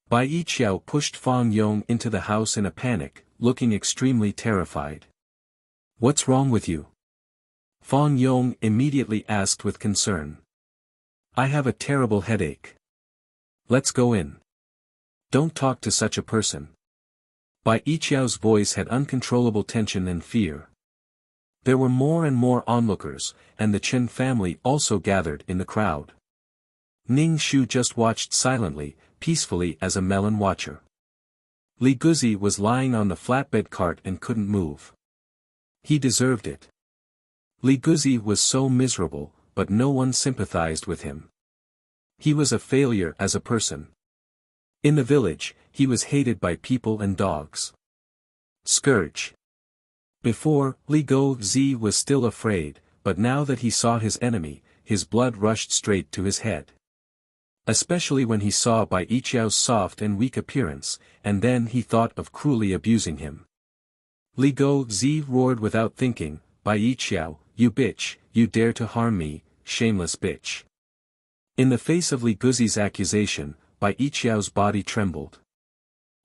Bai Yiqiao pushed Fang Yong into the house in a panic, looking extremely terrified. "What's wrong with you?" Fang Yong immediately asked with concern. "I have a terrible headache." "Let's go in." Don't talk to such a person. Bai Yiqiao's voice had uncontrollable tension and fear. There were more and more onlookers, and the Chen family also gathered in the crowd. Ning Shu just watched silently, peacefully as a melon watcher. Li Guzi was lying on the flatbed cart and couldn't move. He deserved it. Li Guzi was so miserable, but no one sympathized with him. He was a failure as a person. In the village, he was hated by people and dogs. Scourge. Before, Li Guzi was still afraid, but now that he saw his enemy, his blood rushed straight to his head. Especially when he saw Bai Yiqiao's soft and weak appearance, and then he thought of cruelly abusing him. Li Guzi roared without thinking, "Bai Yiqiao, you bitch, you dare to harm me, shameless bitch." In the face of Li Guzi's accusation, Bai Yiqiao's body trembled.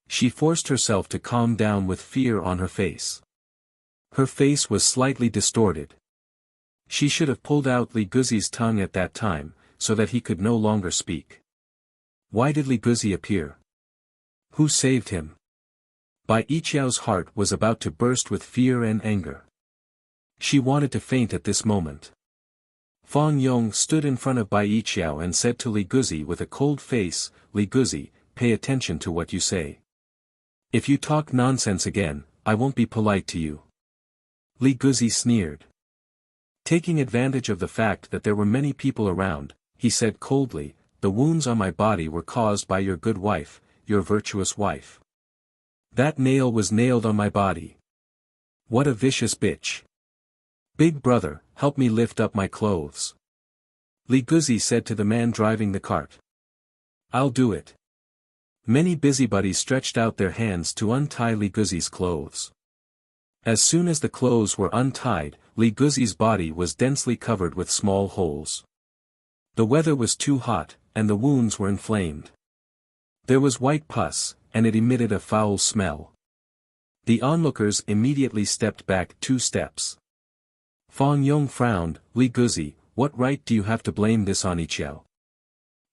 She forced herself to calm down with fear on her face. Her face was slightly distorted. She should have pulled out Li Guzi's tongue at that time, so that he could no longer speak. Why did Li Guzi appear? Who saved him? Bai Yiqiao's heart was about to burst with fear and anger. She wanted to faint at this moment. Fang Yong stood in front of Bai Yiqiao and said to Li Guzi with a cold face, "Li Guzi, pay attention to what you say. If you talk nonsense again, I won't be polite to you." Li Guzi sneered. Taking advantage of the fact that there were many people around, he said coldly, "The wounds on my body were caused by your good wife, your virtuous wife. That nail was nailed on my body. What a vicious bitch. Big brother, help me lift up my clothes." Li Guzi said to the man driving the cart. "I'll do it." Many busybodies stretched out their hands to untie Li Guzi's clothes. As soon as the clothes were untied, Li Guzi's body was densely covered with small holes. The weather was too hot, and the wounds were inflamed. There was white pus, and it emitted a foul smell. The onlookers immediately stepped back 2 steps. Fang Yong frowned, "Li Guzi, what right do you have to blame this on Yiqiao?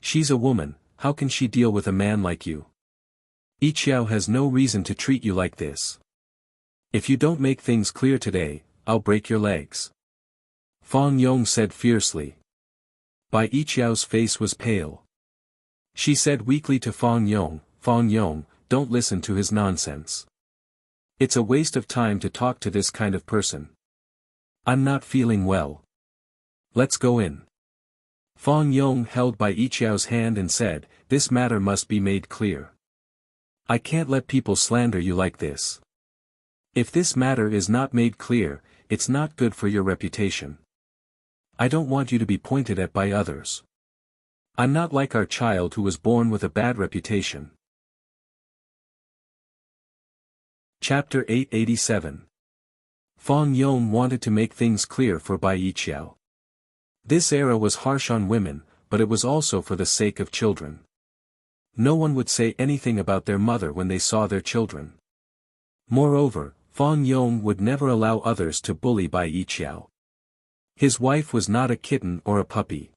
She's a woman, how can she deal with a man like you? Yiqiao has no reason to treat you like this. If you don't make things clear today, I'll break your legs." Fang Yong said fiercely. Bai Yiqiao's face was pale. She said weakly to Fang Yong, "Fang Yong, don't listen to his nonsense. It's a waste of time to talk to this kind of person. I'm not feeling well. Let's go in." Fang Yong held Bai Yiqiao's hand and said, "This matter must be made clear. I can't let people slander you like this. If this matter is not made clear, it's not good for your reputation. I don't want you to be pointed at by others. I'm not like our child who was born with a bad reputation." Chapter 887. Fang Yong wanted to make things clear for Bai Yiqiao. This era was harsh on women, but it was also for the sake of children. No one would say anything about their mother when they saw their children. Moreover, Fang Yong would never allow others to bully Bai Yiqiao. His wife was not a kitten or a puppy.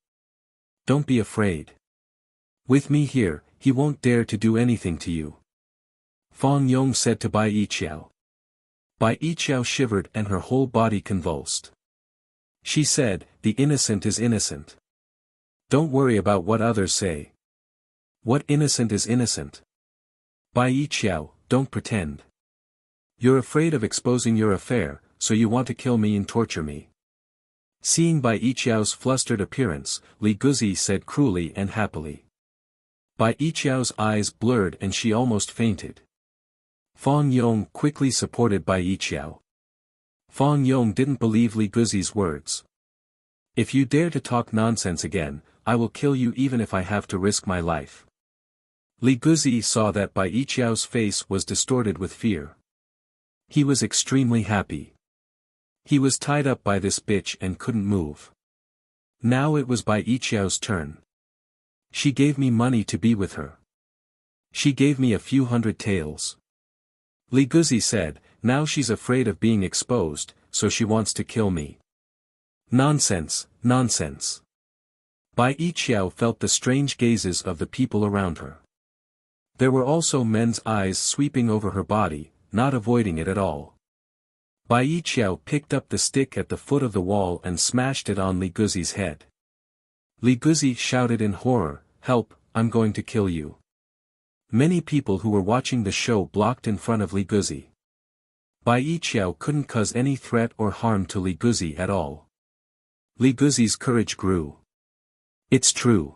Don't be afraid. With me here, he won't dare to do anything to you. Fang Yong said to Bai Yiqiao. Bai Yiqiao shivered and her whole body convulsed. She said, "The innocent is innocent. Don't worry about what others say. What innocent is innocent? Bai Yiqiao, don't pretend. You're afraid of exposing your affair, so you want to kill me and torture me." Seeing Bai Yiqiao's flustered appearance, Li Guzi said cruelly and happily. Bai Yiqiao's eyes blurred and she almost fainted. Fang Yong quickly supported Bai Yiqiao. Fang Yong didn't believe Li Guzi's words. "If you dare to talk nonsense again, I will kill you even if I have to risk my life." Li Guzi saw that Bai Yiqiao's face was distorted with fear. He was extremely happy. He was tied up by this bitch and couldn't move. Now it was Bai Yiqiao's turn. She gave me money to be with her. She gave me a few hundred taels. Li Guzi said, "Now she's afraid of being exposed, so she wants to kill me." Nonsense, nonsense. Bai Yiqiao felt the strange gazes of the people around her. There were also men's eyes sweeping over her body, not avoiding it at all. Bai Yiqiao picked up the stick at the foot of the wall and smashed it on Li Guzi's head. Li Guzi shouted in horror, "Help, I'm going to kill you." Many people who were watching the show blocked in front of Li Guzi. Bai Yiqiao couldn't cause any threat or harm to Li Guzi at all. Li Guzi's courage grew. It's true.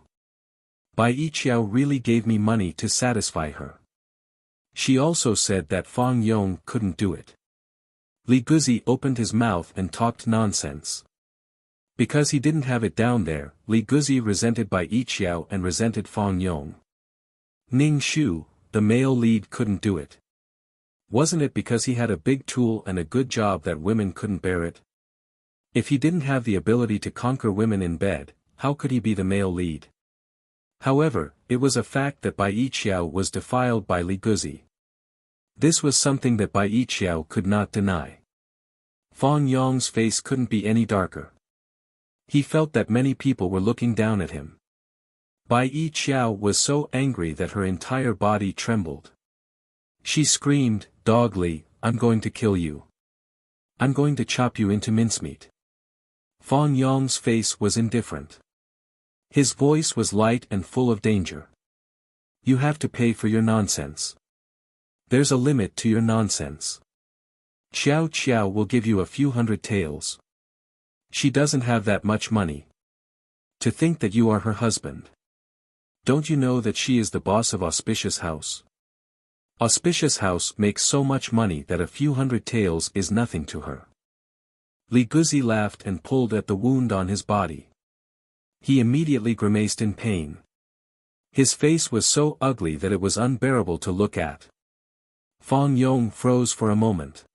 Bai Yiqiao really gave me money to satisfy her. She also said that Fang Yong couldn't do it. Li Guzi opened his mouth and talked nonsense. Because he didn't have it down there, Li Guzi resented Bai Yiqiao and resented Fang Yong. Ning Shu, the male lead, couldn't do it. Wasn't it because he had a big tool and a good job that women couldn't bear it? If he didn't have the ability to conquer women in bed, how could he be the male lead? However, it was a fact that Bai Yiqiao was defiled by Li Guzi. This was something that Bai Yiqiao could not deny. Fang Yong's face couldn't be any darker. He felt that many people were looking down at him. Bai Yiqiao was so angry that her entire body trembled. She screamed, "Dog Li, I'm going to kill you. I'm going to chop you into mincemeat." Fang Yong's face was indifferent. His voice was light and full of danger. "You have to pay for your nonsense. There's a limit to your nonsense. Xiao Qiao will give you a few hundred taels. She doesn't have that much money. To think that you are her husband. Don't you know that she is the boss of Auspicious House? Auspicious House makes so much money that a few hundred taels is nothing to her." Li Guzi laughed and pulled at the wound on his body. He immediately grimaced in pain. His face was so ugly that it was unbearable to look at. Fang Yong froze for a moment.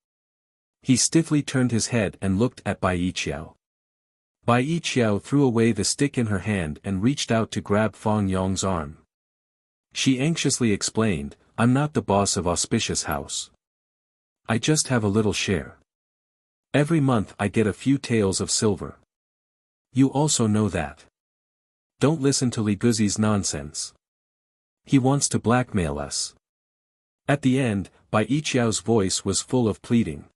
He stiffly turned his head and looked at Bai Yiqiao. Bai Yiqiao threw away the stick in her hand and reached out to grab Fang Yong's arm. She anxiously explained, "I'm not the boss of Auspicious House. I just have a little share. Every month I get a few taels of silver. You also know that. Don't listen to Li Guzi's nonsense. He wants to blackmail us." At the end, Bai Yiqiao's voice was full of pleading.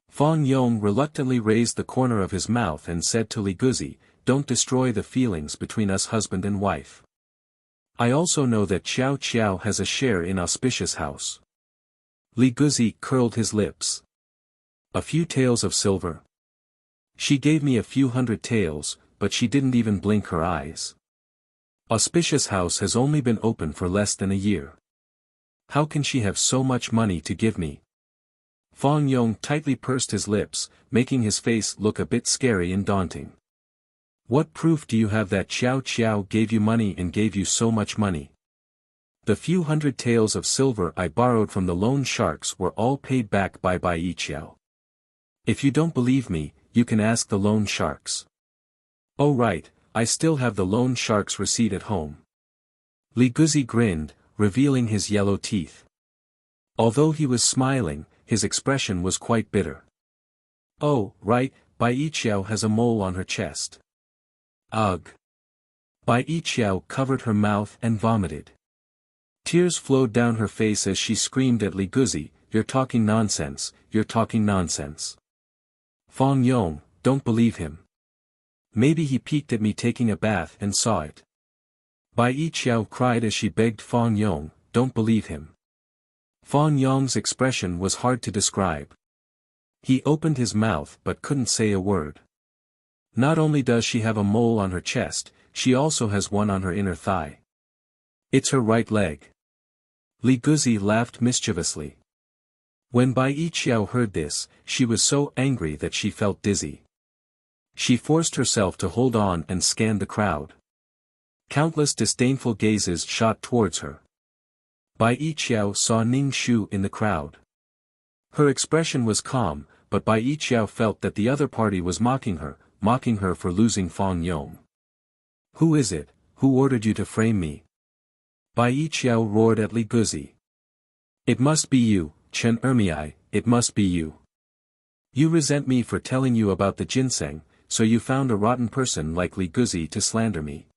Fang Yong reluctantly raised the corner of his mouth and said to Li Guzi, "Don't destroy the feelings between us husband and wife. I also know that Xiao Qiao has a share in Auspicious House." Li Guzi curled his lips. "A few taels of silver? She gave me a few hundred taels, but she didn't even blink her eyes. Auspicious House has only been open for less than a year. How can she have so much money to give me?" Fang Yong tightly pursed his lips, making his face look a bit scary and daunting. "What proof do you have that Xiao Qiao gave you money and gave you so much money? The few hundred taels of silver I borrowed from the loan sharks were all paid back by Bai Yiqiao. If you don't believe me, you can ask the loan sharks. Oh right, I still have the loan sharks receipt at home." Li Guzi grinned, revealing his yellow teeth. Although he was smiling, his expression was quite bitter. "Oh, right, Bai Yiqiao has a mole on her chest." Ugh. Bai Yiqiao covered her mouth and vomited. Tears flowed down her face as she screamed at Li Guzi, "You're talking nonsense, you're talking nonsense. Fang Yong, don't believe him. Maybe he peeked at me taking a bath and saw it." Bai Yiqiao cried as she begged Fang Yong, "Don't believe him." Fang Yong's expression was hard to describe. He opened his mouth but couldn't say a word. Not only does she have a mole on her chest, she also has one on her inner thigh. It's her right leg. Li Guzi laughed mischievously. When Bai Yiqiao heard this, she was so angry that she felt dizzy. She forced herself to hold on and scanned the crowd. Countless disdainful gazes shot towards her. Bai Yiqiao saw Ning Shu in the crowd. Her expression was calm, but Bai Yiqiao felt that the other party was mocking her for losing Fang Yong. "Who is it, who ordered you to frame me?" Bai Yiqiao roared at Li Guzi. "It must be you, Chen Ermiai, it must be you. You resent me for telling you about the ginseng, so you found a rotten person like Li Guzi to slander me."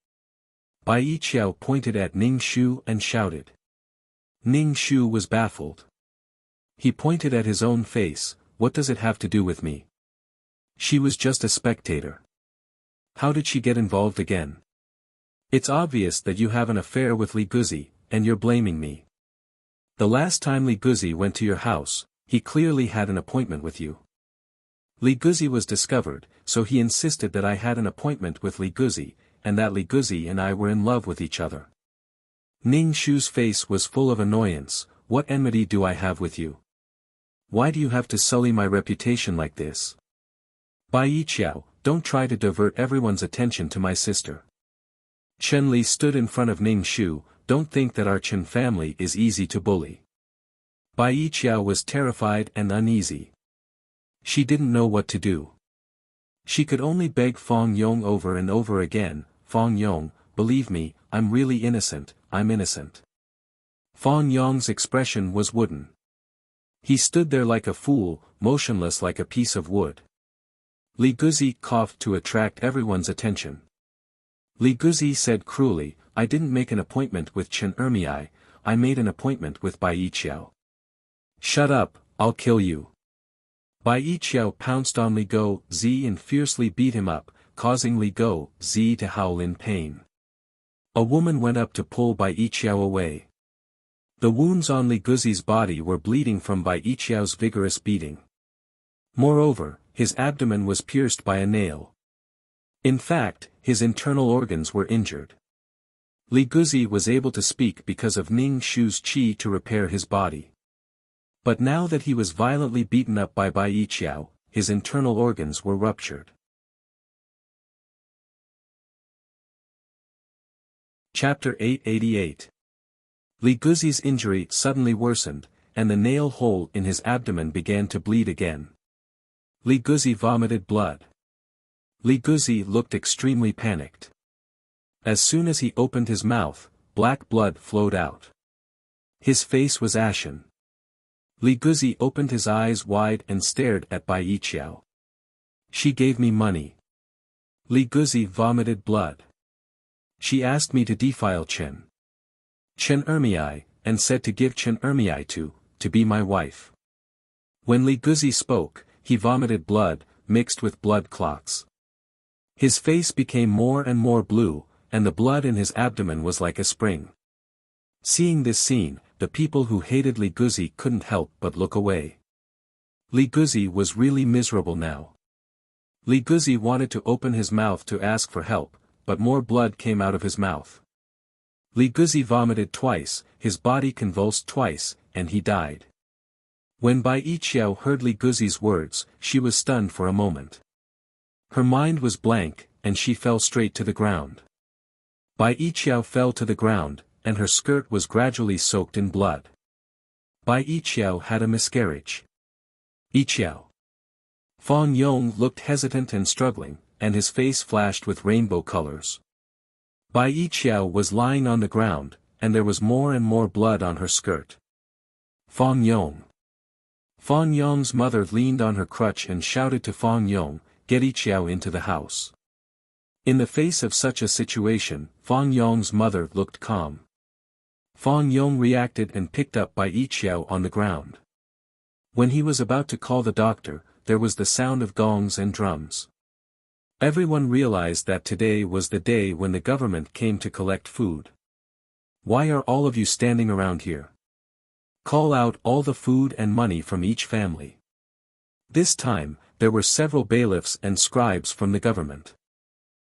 Bai Yiqiao pointed at Ning Shu and shouted. Ning Shu was baffled. He pointed at his own face. What does it have to do with me? She was just a spectator. How did she get involved again? It's obvious that you have an affair with Li Guzi, and you're blaming me. The last time Li Guzi went to your house, he clearly had an appointment with you. Li Guzi was discovered, so he insisted that I had an appointment with Li Guzi, and that Li Guzi and I were in love with each other. Ning Shu's face was full of annoyance. What enmity do I have with you? Why do you have to sully my reputation like this? Bai Yiqiao, don't try to divert everyone's attention to my sister. Chen Li stood in front of Ning Shu. Don't think that our Chen family is easy to bully. Bai Yiqiao was terrified and uneasy. She didn't know what to do. She could only beg Fong Yong over and over again, Fong Yong, believe me, I'm really innocent, I'm innocent. Fong Yong's expression was wooden. He stood there like a fool, motionless like a piece of wood. Li Guzi coughed to attract everyone's attention. Li Guzi said cruelly, I didn't make an appointment with Chen Ermiai, I made an appointment with Bai Yiqiao. Shut up, I'll kill you. Bai Yiqiao pounced on Li Guzi and fiercely beat him up, causing Li Guzi to howl in pain. A woman went up to pull Bai Yiqiao away. The wounds on Li Guzi's body were bleeding from Bai Yiqiao's vigorous beating. Moreover, his abdomen was pierced by a nail. In fact, his internal organs were injured. Li Guzi was able to speak because of Ning Shu's qi to repair his body. But now that he was violently beaten up by Bai Yiqiao, his internal organs were ruptured. Chapter 888. Li Guzi's injury suddenly worsened, and the nail hole in his abdomen began to bleed again. Li Guzi vomited blood. Li Guzi looked extremely panicked. As soon as he opened his mouth, black blood flowed out. His face was ashen. Li Guzi opened his eyes wide and stared at Bai Yiqiao. She gave me money. Li Guzi vomited blood. She asked me to defile Chen Ermiai, and said to give Chen Ermiai to be my wife. When Li Guzi spoke, he vomited blood, mixed with blood clots. His face became more and more blue, and the blood in his abdomen was like a spring. Seeing this scene, the people who hated Li Guzi couldn't help but look away. Li Guzi was really miserable now. Li Guzi wanted to open his mouth to ask for help, but more blood came out of his mouth. Li Guzi vomited twice, his body convulsed twice, and he died. When Bai Yiqiao heard Li Guzi's words, she was stunned for a moment. Her mind was blank, and she fell straight to the ground. Bai Yiqiao fell to the ground, and her skirt was gradually soaked in blood. Bai Yiqiao had a miscarriage. Yiqiao. Fong Yong looked hesitant and struggling, and his face flashed with rainbow colors. Bai Yiqiao was lying on the ground, and there was more and more blood on her skirt. Fong Yong. Fong Yong's mother leaned on her crutch and shouted to Fong Yong, get Yiqiao into the house. In the face of such a situation, Fong Yong's mother looked calm. Fong Yong reacted and picked up Bai Yiqiao on the ground. When he was about to call the doctor, there was the sound of gongs and drums. Everyone realized that today was the day when the government came to collect food. Why are all of you standing around here? Call out all the food and money from each family. This time, there were several bailiffs and scribes from the government.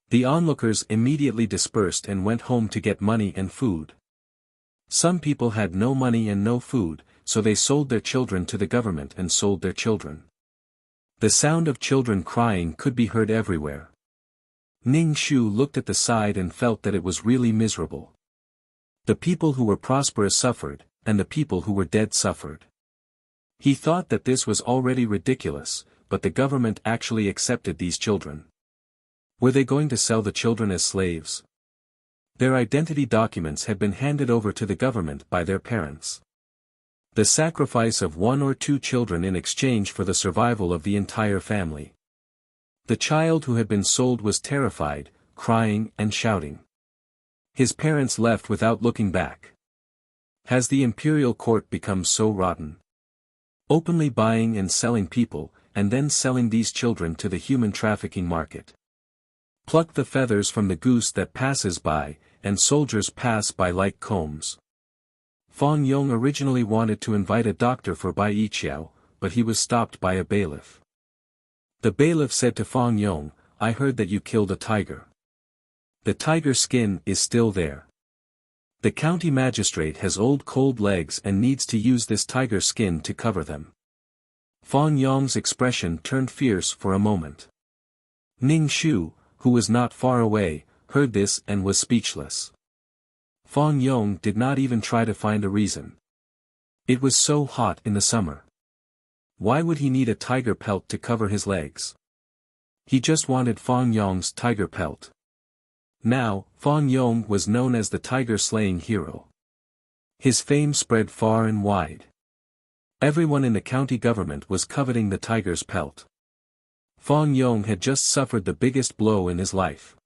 The onlookers immediately dispersed and went home to get money and food. Some people had no money and no food, so they sold their children to the government and sold their children. The sound of children crying could be heard everywhere. Ning Shu looked at the side and felt that it was really miserable. The people who were prosperous suffered, and the people who were dead suffered. He thought that this was already ridiculous, but the government actually accepted these children. Were they going to sell the children as slaves? Their identity documents had been handed over to the government by their parents. The sacrifice of one or two children in exchange for the survival of the entire family. The child who had been sold was terrified, crying and shouting. His parents left without looking back. Has the imperial court become so rotten? Openly buying and selling people, and then selling these children to the human trafficking market. Pluck the feathers from the goose that passes by, and soldiers pass by like combs. Fang Yong originally wanted to invite a doctor for Bai Yiqiao, but he was stopped by a bailiff. The bailiff said to Fang Yong, "I heard that you killed a tiger. The tiger skin is still there. The county magistrate has old cold legs and needs to use this tiger skin to cover them." Fang Yong's expression turned fierce for a moment. Ning Shu, who was not far away, heard this and was speechless. Fang Yong did not even try to find a reason. It was so hot in the summer. Why would he need a tiger pelt to cover his legs? He just wanted Fang Yong's tiger pelt. Now, Fang Yong was known as the tiger-slaying hero. His fame spread far and wide. Everyone in the county government was coveting the tiger's pelt. Fang Yong had just suffered the biggest blow in his life.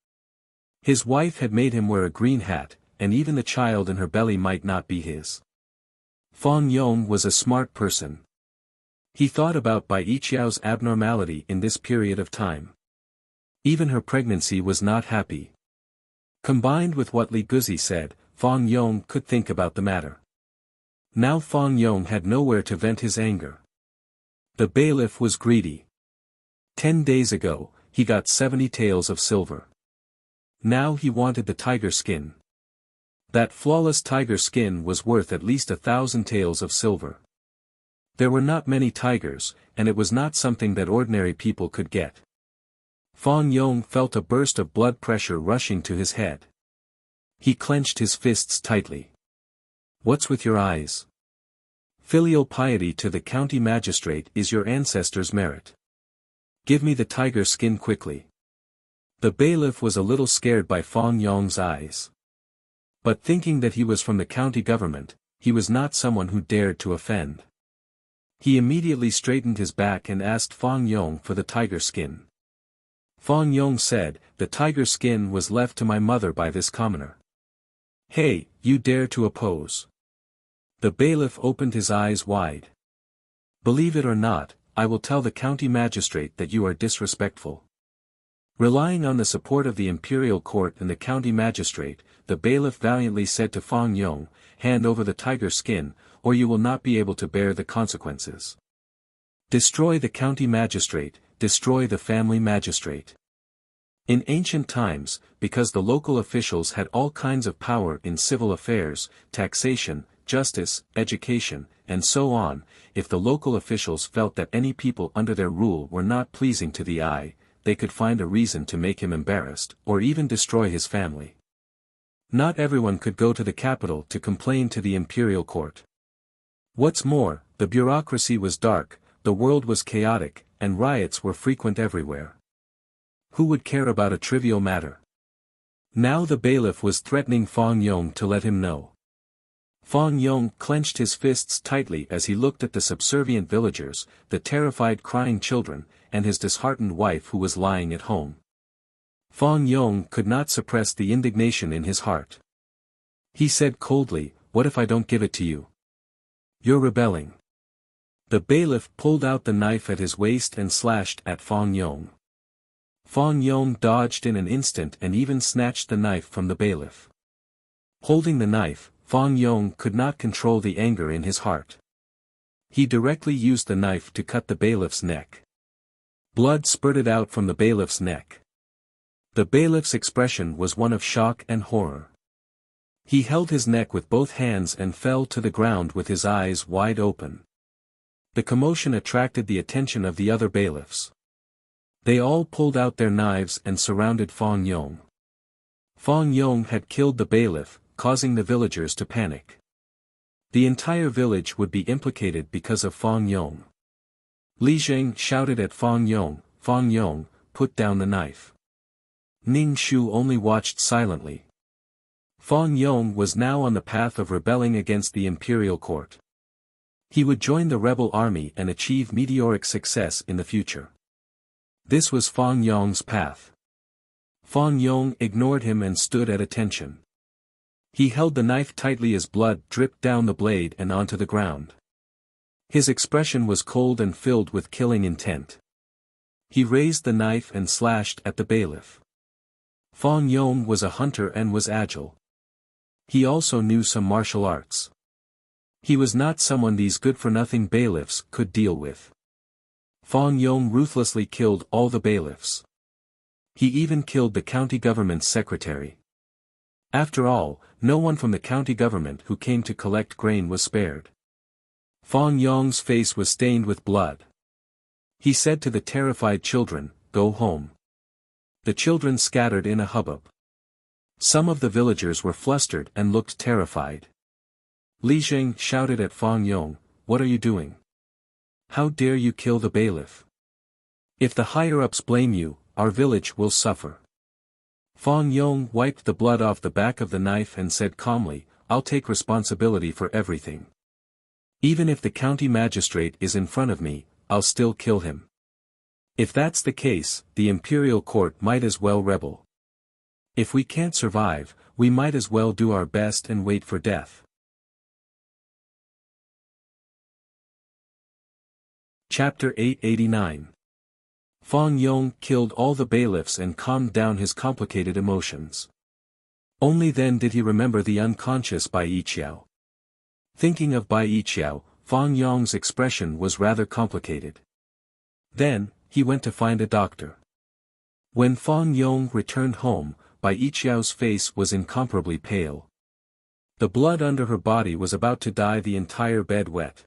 His wife had made him wear a green hat, and even the child in her belly might not be his. Fang Yong was a smart person. He thought about Bai Yiqiao's abnormality in this period of time. Even her pregnancy was not happy. Combined with what Li Guzi said, Fang Yong could think about the matter. Now Fang Yong had nowhere to vent his anger. The bailiff was greedy. 10 days ago, he got 70 taels of silver. Now he wanted the tiger skin. That flawless tiger skin was worth at least 1,000 taels of silver. There were not many tigers, and it was not something that ordinary people could get. Fang Yong felt a burst of blood pressure rushing to his head. He clenched his fists tightly. "What's with your eyes? Filial piety to the county magistrate is your ancestors' merit. Give me the tiger skin quickly." The bailiff was a little scared by Fang Yong's eyes. But thinking that he was from the county government, he was not someone who dared to offend. He immediately straightened his back and asked Fang Yong for the tiger skin. Fang Yong said, "The tiger skin was left to my mother by this commoner." "Hey, you dare to oppose?" The bailiff opened his eyes wide. "Believe it or not, I will tell the county magistrate that you are disrespectful." Relying on the support of the imperial court and the county magistrate, the bailiff valiantly said to Fang Yong, "Hand over the tiger skin, or you will not be able to bear the consequences. Destroy the county magistrate, destroy the family magistrate." In ancient times, because the local officials had all kinds of power in civil affairs, taxation, justice, education, and so on, if the local officials felt that any people under their rule were not pleasing to the eye, they could find a reason to make him embarrassed, or even destroy his family. Not everyone could go to the capital to complain to the imperial court. What's more, the bureaucracy was dark, the world was chaotic, and riots were frequent everywhere. Who would care about a trivial matter? Now the bailiff was threatening Fang Yong to let him know. Fang Yong clenched his fists tightly as he looked at the subservient villagers, the terrified crying children, and his disheartened wife who was lying at home. Fang Yong could not suppress the indignation in his heart. He said coldly, "What if I don't give it to you? You're rebelling." The bailiff pulled out the knife at his waist and slashed at Fang Yong. Fang Yong dodged in an instant and even snatched the knife from the bailiff. Holding the knife, Fang Yong could not control the anger in his heart. He directly used the knife to cut the bailiff's neck. Blood spurted out from the bailiff's neck. The bailiff's expression was one of shock and horror. He held his neck with both hands and fell to the ground with his eyes wide open. The commotion attracted the attention of the other bailiffs. They all pulled out their knives and surrounded Fang Yong. Fang Yong had killed the bailiff, causing the villagers to panic. The entire village would be implicated because of Fang Yong. Li Zheng shouted at Fang Yong, put down the knife. Ning Shu only watched silently. Fang Yong was now on the path of rebelling against the imperial court. He would join the rebel army and achieve meteoric success in the future. This was Fang Yong's path. Fang Yong ignored him and stood at attention. He held the knife tightly as blood dripped down the blade and onto the ground. His expression was cold and filled with killing intent. He raised the knife and slashed at the bailiff. Fong Yong was a hunter and was agile. He also knew some martial arts. He was not someone these good-for-nothing bailiffs could deal with. Fong Yong ruthlessly killed all the bailiffs. He even killed the county government's secretary. After all, no one from the county government who came to collect grain was spared. Fong Yong's face was stained with blood. He said to the terrified children, "Go home." The children scattered in a hubbub. Some of the villagers were flustered and looked terrified. Li Jing shouted at Fong Yong, "What are you doing? How dare you kill the bailiff? If the higher-ups blame you, our village will suffer." Fong Yong wiped the blood off the back of the knife and said calmly, "I'll take responsibility for everything. Even if the county magistrate is in front of me, I'll still kill him. If that's the case, the imperial court might as well rebel. If we can't survive, we might as well do our best and wait for death." Chapter 889. Fong Yong killed all the bailiffs and calmed down his complicated emotions. Only then did he remember the unconscious Bai Yiqiao. Thinking of Bai Yiqiao, Fong Yong's expression was rather complicated. Then, he went to find a doctor. When Fong Yong returned home, Bai Yiqiao's face was incomparably pale. The blood under her body was about to dye the entire bed wet.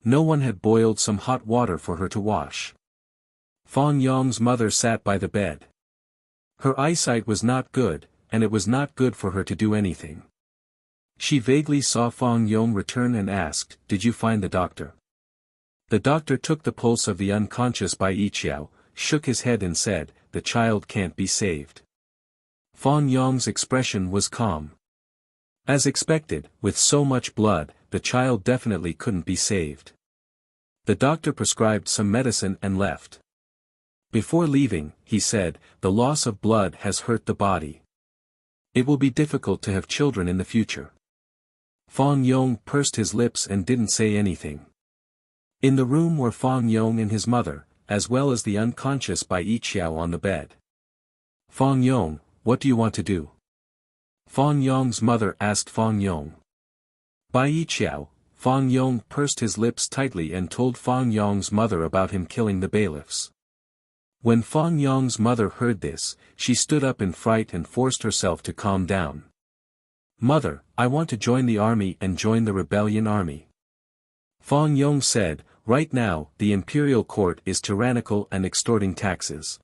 No one had boiled some hot water for her to wash. Fong Yong's mother sat by the bed. Her eyesight was not good, and it was not good for her to do anything. She vaguely saw Fong Yong return and asked, "Did you find the doctor?" The doctor took the pulse of the unconscious Bai Yiqiao, shook his head and said, "The child can't be saved." Fong Yong's expression was calm. As expected, with so much blood, the child definitely couldn't be saved. The doctor prescribed some medicine and left. Before leaving, he said, "The loss of blood has hurt the body. It will be difficult to have children in the future." Fong Yong pursed his lips and didn't say anything. In the room were Fong Yong and his mother, as well as the unconscious Bai Yiqiao on the bed. "Fong Yong, what do you want to do?" Fong Yong's mother asked Fong Yong. "Bai Yiqiao." Fong Yong pursed his lips tightly and told Fong Yong's mother about him killing the bailiffs. When Fong Yong's mother heard this, she stood up in fright and forced herself to calm down. "Mother, I want to join the army and join the rebellion army." Fong Yong said, "Right now, the imperial court is tyrannical and extorting taxes.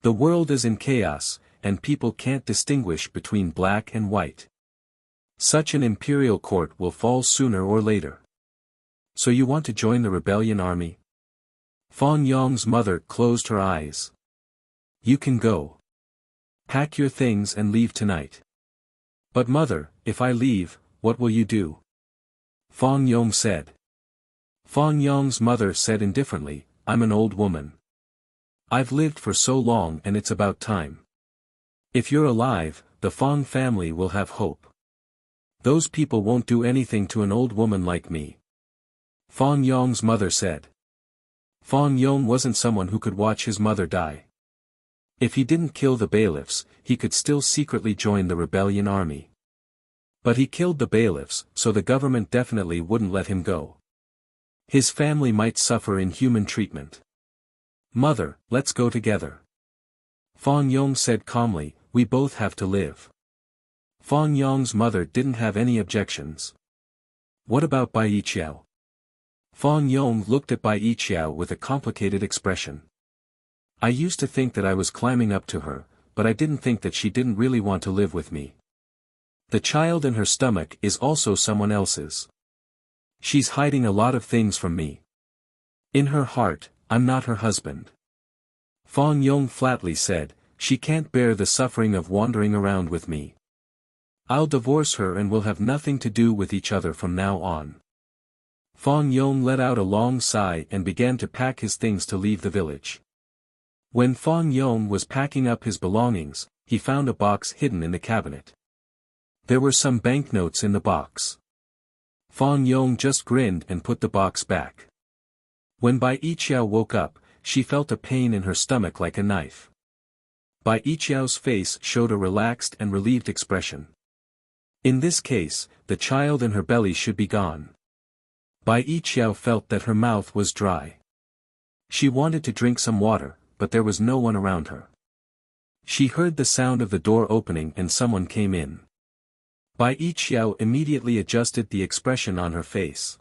The world is in chaos, and people can't distinguish between black and white. Such an imperial court will fall sooner or later. So you want to join the rebellion army?" Fong Yong's mother closed her eyes. "You can go. Pack your things and leave tonight." "But mother, if I leave, what will you do?" Fong Yong said. Fong Yong's mother said indifferently, "I'm an old woman. I've lived for so long and it's about time. If you're alive, the Fong family will have hope. Those people won't do anything to an old woman like me." Fong Yong's mother said. Fong Yong wasn't someone who could watch his mother die. If he didn't kill the bailiffs, he could still secretly join the rebellion army. But he killed the bailiffs, so the government definitely wouldn't let him go. His family might suffer inhuman treatment. "Mother, let's go together." Fong Yong said calmly, "We both have to live." Fong Yong's mother didn't have any objections. "What about Bai Yiqiao?" Fong Yong looked at Bai Yiqiao with a complicated expression. "I used to think that I was climbing up to her, but I didn't think that she didn't really want to live with me. The child in her stomach is also someone else's. She's hiding a lot of things from me. In her heart, I'm not her husband." Fong Yong flatly said, "She can't bear the suffering of wandering around with me. I'll divorce her and we'll have nothing to do with each other from now on." Fong Yong let out a long sigh and began to pack his things to leave the village. When Fong Yong was packing up his belongings, he found a box hidden in the cabinet. There were some banknotes in the box. Fang Yong just grinned and put the box back. When Bai Yiqiao woke up, she felt a pain in her stomach like a knife. Bai Yiqiao's face showed a relaxed and relieved expression. In this case, the child in her belly should be gone. Bai Yiqiao felt that her mouth was dry. She wanted to drink some water, but there was no one around her. She heard the sound of the door opening and someone came in. Bai Yiqiao immediately adjusted the expression on her face.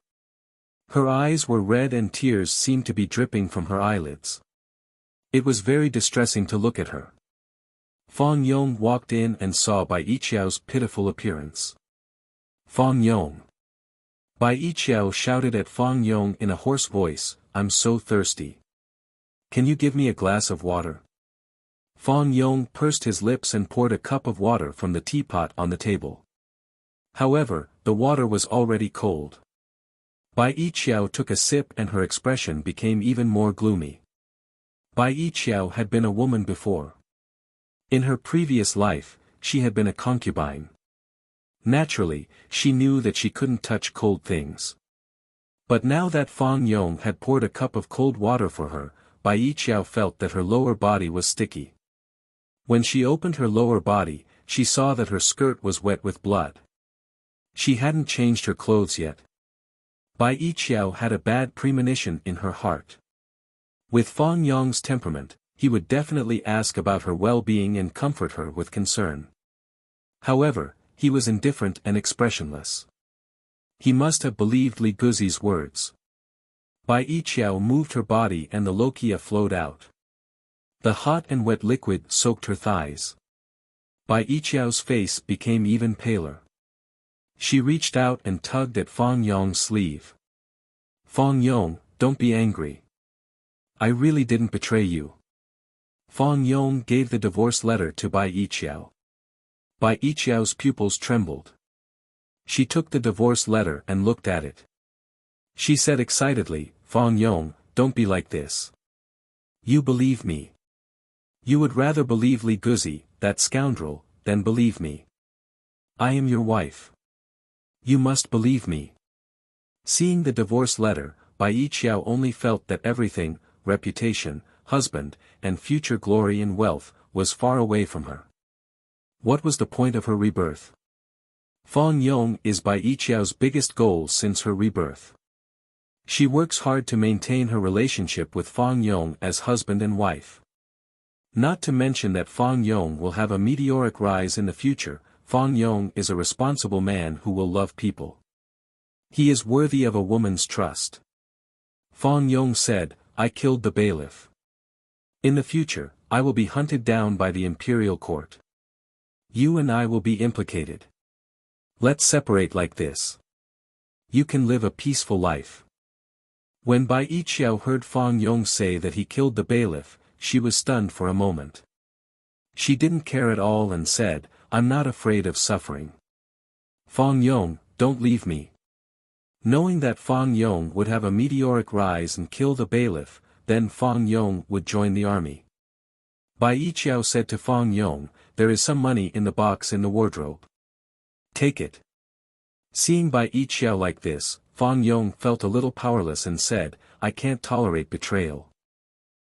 Her eyes were red and tears seemed to be dripping from her eyelids. It was very distressing to look at her. Fang Yong walked in and saw Bai Yiqiao's pitiful appearance. Fang Yong. Bai Yiqiao shouted at Fang Yong in a hoarse voice, "I'm so thirsty. Can you give me a glass of water?" Fang Yong pursed his lips and poured a cup of water from the teapot on the table. However, the water was already cold. Bai Yiqiao took a sip and her expression became even more gloomy. Bai Yiqiao had been a woman before. In her previous life, she had been a concubine. Naturally, she knew that she couldn't touch cold things. But now that Fang Yong had poured a cup of cold water for her, Bai Yiqiao felt that her lower body was sticky. When she opened her lower body, she saw that her skirt was wet with blood. She hadn't changed her clothes yet. Bai Yiqiao had a bad premonition in her heart. With Fang Yong's temperament, he would definitely ask about her well-being and comfort her with concern. However, he was indifferent and expressionless. He must have believed Li Guzi's words. Bai Yiqiao moved her body and the lochia flowed out. The hot and wet liquid soaked her thighs. Bai Yiqiao's face became even paler. She reached out and tugged at Fang Yong's sleeve. "Fang Yong, don't be angry. I really didn't betray you." Fang Yong gave the divorce letter to Bai Yiqiao. Bai Yiqiao's pupils trembled. She took the divorce letter and looked at it. She said excitedly, "Fang Yong, don't be like this. You believe me. You would rather believe Li Guzi, that scoundrel, than believe me. I am your wife. You must believe me." Seeing the divorce letter, Bai Yiqiao only felt that everything, reputation, husband, and future glory and wealth, was far away from her. What was the point of her rebirth? Fang Yong is Bai Yiqiao's biggest goal since her rebirth. She works hard to maintain her relationship with Fang Yong as husband and wife. Not to mention that Fang Yong will have a meteoric rise in the future. Fang Yong is a responsible man who will love people. He is worthy of a woman's trust. Fang Yong said, "I killed the bailiff. In the future, I will be hunted down by the imperial court. You and I will be implicated. Let's separate like this. You can live a peaceful life." When Bai Yiqiao heard Fang Yong say that he killed the bailiff, she was stunned for a moment. She didn't care at all and said, "I'm not afraid of suffering. Fang Yong, don't leave me." Knowing that Fang Yong would have a meteoric rise and kill the bailiff, then Fang Yong would join the army. Bai Yiqiao said to Fang Yong, "There is some money in the box in the wardrobe. Take it." Seeing Bai Yiqiao like this, Fang Yong felt a little powerless and said, "I can't tolerate betrayal."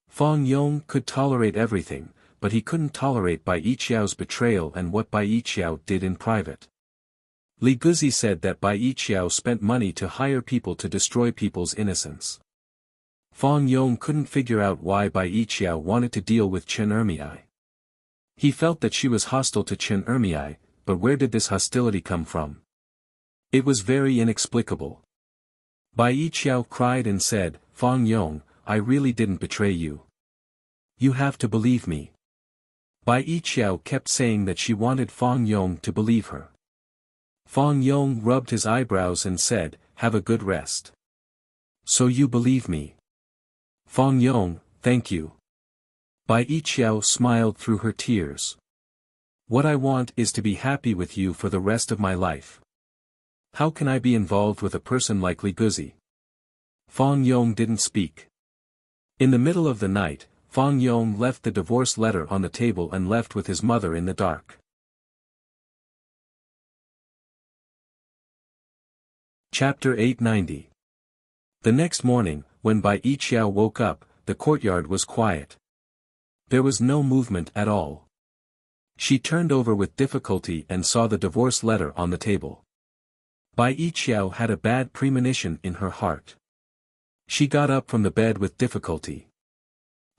Fang Yong could tolerate everything, but he couldn't tolerate Bai Yiqiao's betrayal and what Bai Yiqiao did in private. Li Guzi said that Bai Yiqiao spent money to hire people to destroy people's innocence. Fang Yong couldn't figure out why Bai Yiqiao wanted to deal with Chen Ermiai. He felt that she was hostile to Chen Ermiai, but where did this hostility come from? It was very inexplicable. Bai Yiqiao cried and said, "Fang Yong, I really didn't betray you. You have to believe me." Bai Yiqiao kept saying that she wanted Fang Yong to believe her. Fang Yong rubbed his eyebrows and said, "Have a good rest. So you believe me?" "Fang Yong, thank you." Bai Yiqiao smiled through her tears. "What I want is to be happy with you for the rest of my life. How can I be involved with a person like Li Guzi?" Fang Yong didn't speak. In the middle of the night, Fang Yong left the divorce letter on the table and left with his mother in the dark. Chapter 890. The next morning, when Bai Yiqiao woke up, the courtyard was quiet. There was no movement at all. She turned over with difficulty and saw the divorce letter on the table. Bai Yiqiao had a bad premonition in her heart. She got up from the bed with difficulty.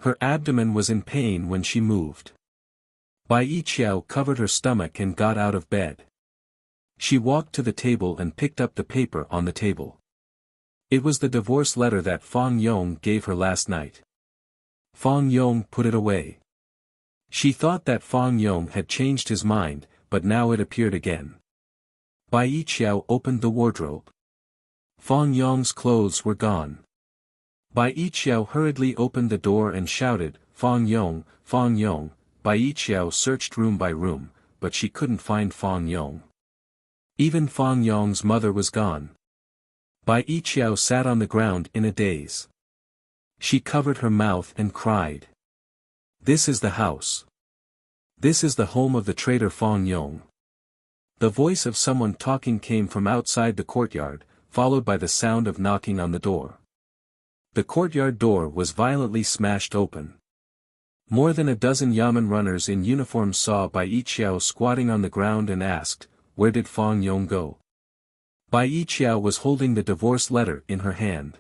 Her abdomen was in pain when she moved. Bai Yiqiao covered her stomach and got out of bed. She walked to the table and picked up the paper on the table. It was the divorce letter that Fang Yong gave her last night. Fang Yong put it away. She thought that Fang Yong had changed his mind, but now it appeared again. Bai Yiqiao opened the wardrobe. Fang Yong's clothes were gone. Bai Yiqiao hurriedly opened the door and shouted, "Fang Yong, Fang Yong." Bai Yiqiao searched room by room, but she couldn't find Fang Yong. Even Fang Yong's mother was gone. Bai Yiqiao sat on the ground in a daze. She covered her mouth and cried. This is the house. This is the home of the traitor Fang Yong. The voice of someone talking came from outside the courtyard, followed by the sound of knocking on the door. The courtyard door was violently smashed open. More than a dozen yamen runners in uniform saw Bai Yiqiao squatting on the ground and asked, "Where did Fang Yong go?" Bai Yiqiao was holding the divorce letter in her hand.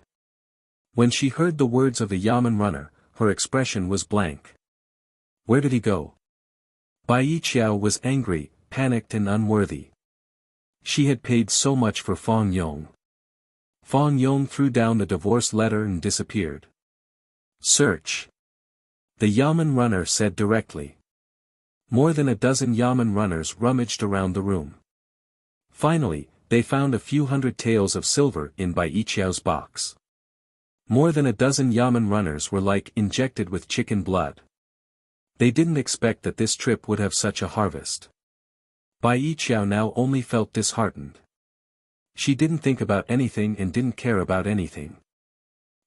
When she heard the words of the yamen runner, her expression was blank. Where did he go? Bai Yiqiao was angry, panicked and unworthy. She had paid so much for Fang Yong. Fang Yong threw down the divorce letter and disappeared. Search. The yamen runner said directly. More than a dozen yamen runners rummaged around the room. Finally, they found a few hundred taels of silver in Bai Yiqiao's box. More than a dozen yamen runners were like injected with chicken blood. They didn't expect that this trip would have such a harvest. Bai Yiqiao now only felt disheartened. She didn't think about anything and didn't care about anything.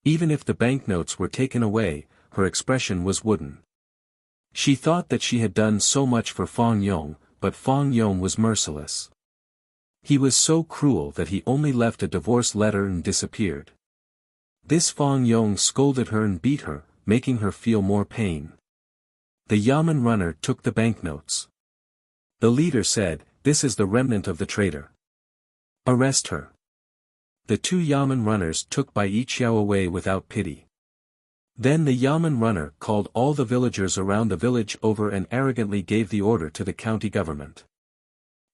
Even if the banknotes were taken away, her expression was wooden. She thought that she had done so much for Fang Yong, but Fang Yong was merciless. He was so cruel that he only left a divorce letter and disappeared. This Fang Yong scolded her and beat her, making her feel more pain. The yamen runner took the banknotes. The leader said, "This is the remnant of the traitor. Arrest her." The two yamen runners took Bai Yiqiao away without pity. Then the yamen runner called all the villagers around the village over and arrogantly gave the order to the county government.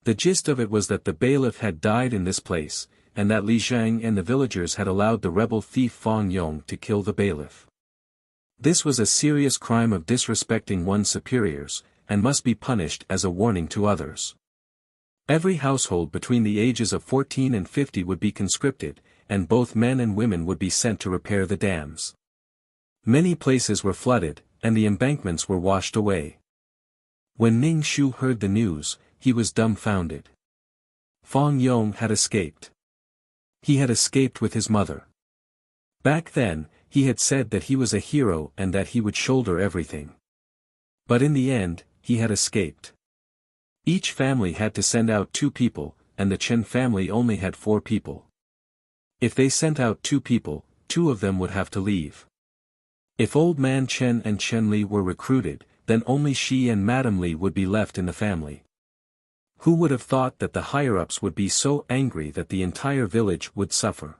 The gist of it was that the bailiff had died in this place, and that Li Zhang and the villagers had allowed the rebel thief Fang Yong to kill the bailiff. This was a serious crime of disrespecting one's superiors, and must be punished as a warning to others. Every household between the ages of 14 and 50 would be conscripted, and both men and women would be sent to repair the dams. Many places were flooded, and the embankments were washed away. When Ning Shu heard the news, he was dumbfounded. Fang Yong had escaped. He had escaped with his mother. Back then, he had said that he was a hero and that he would shoulder everything. But in the end, he had escaped. Each family had to send out 2 people, and the Chen family only had 4 people. If they sent out 2 people, 2 of them would have to leave. If Old Man Chen and Chen Li were recruited, then only she and Madame Li would be left in the family. Who would have thought that the higher-ups would be so angry that the entire village would suffer?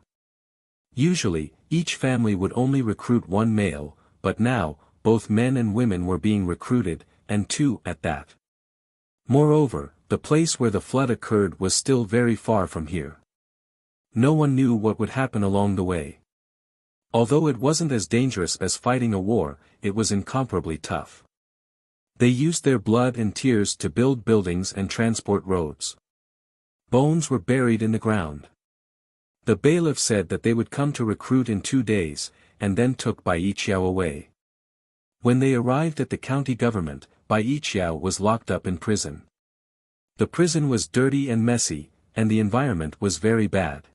Usually, each family would only recruit 1 male, but now, both men and women were being recruited, and 2 at that. Moreover, the place where the flood occurred was still very far from here. No one knew what would happen along the way. Although it wasn't as dangerous as fighting a war, it was incomparably tough. They used their blood and tears to build buildings and transport roads. Bones were buried in the ground. The bailiff said that they would come to recruit in 2 days, and then took Bai Yiqiao away. When they arrived at the county government, Bai Yiqiao was locked up in prison. The prison was dirty and messy, and the environment was very bad.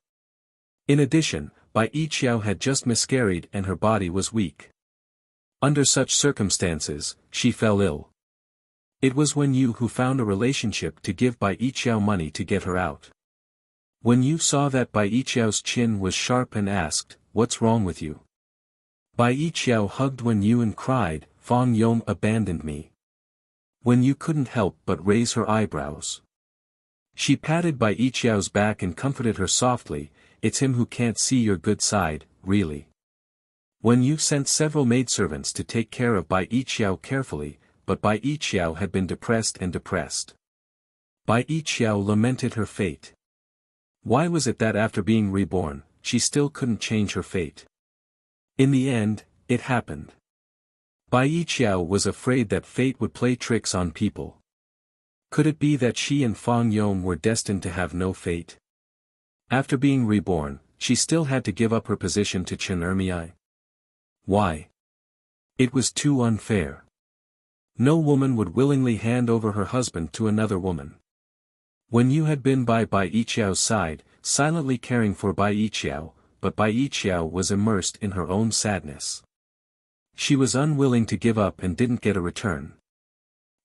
In addition, Bai Yiqiao had just miscarried and her body was weak. Under such circumstances, she fell ill. It was Wen Yu who found a relationship to give Bai Yiqiao money to get her out. When Yu saw that Bai Yiqiao's chin was sharp and asked, "What's wrong with you?" Bai Yiqiao hugged Wen Yu and cried, "Fang Yong abandoned me." Wen Yu couldn't help but raise her eyebrows. She patted Bai Yiqiao's back and comforted her softly, "It's him who can't see your good side, really." Wen Yu sent several maidservants to take care of Bai Yiqiao carefully, but Bai Yiqiao had been depressed and depressed. Bai Yiqiao lamented her fate. Why was it that after being reborn, she still couldn't change her fate? In the end, it happened. Bai Yiqiao was afraid that fate would play tricks on people. Could it be that she and Fang Yong were destined to have no fate? After being reborn, she still had to give up her position to Chen Ermiai. Why? It was too unfair. No woman would willingly hand over her husband to another woman. Wen Yu had been by Bai Yiqiao's side, silently caring for Bai Yiqiao, but Bai Yiqiao was immersed in her own sadness. She was unwilling to give up and didn't get a return.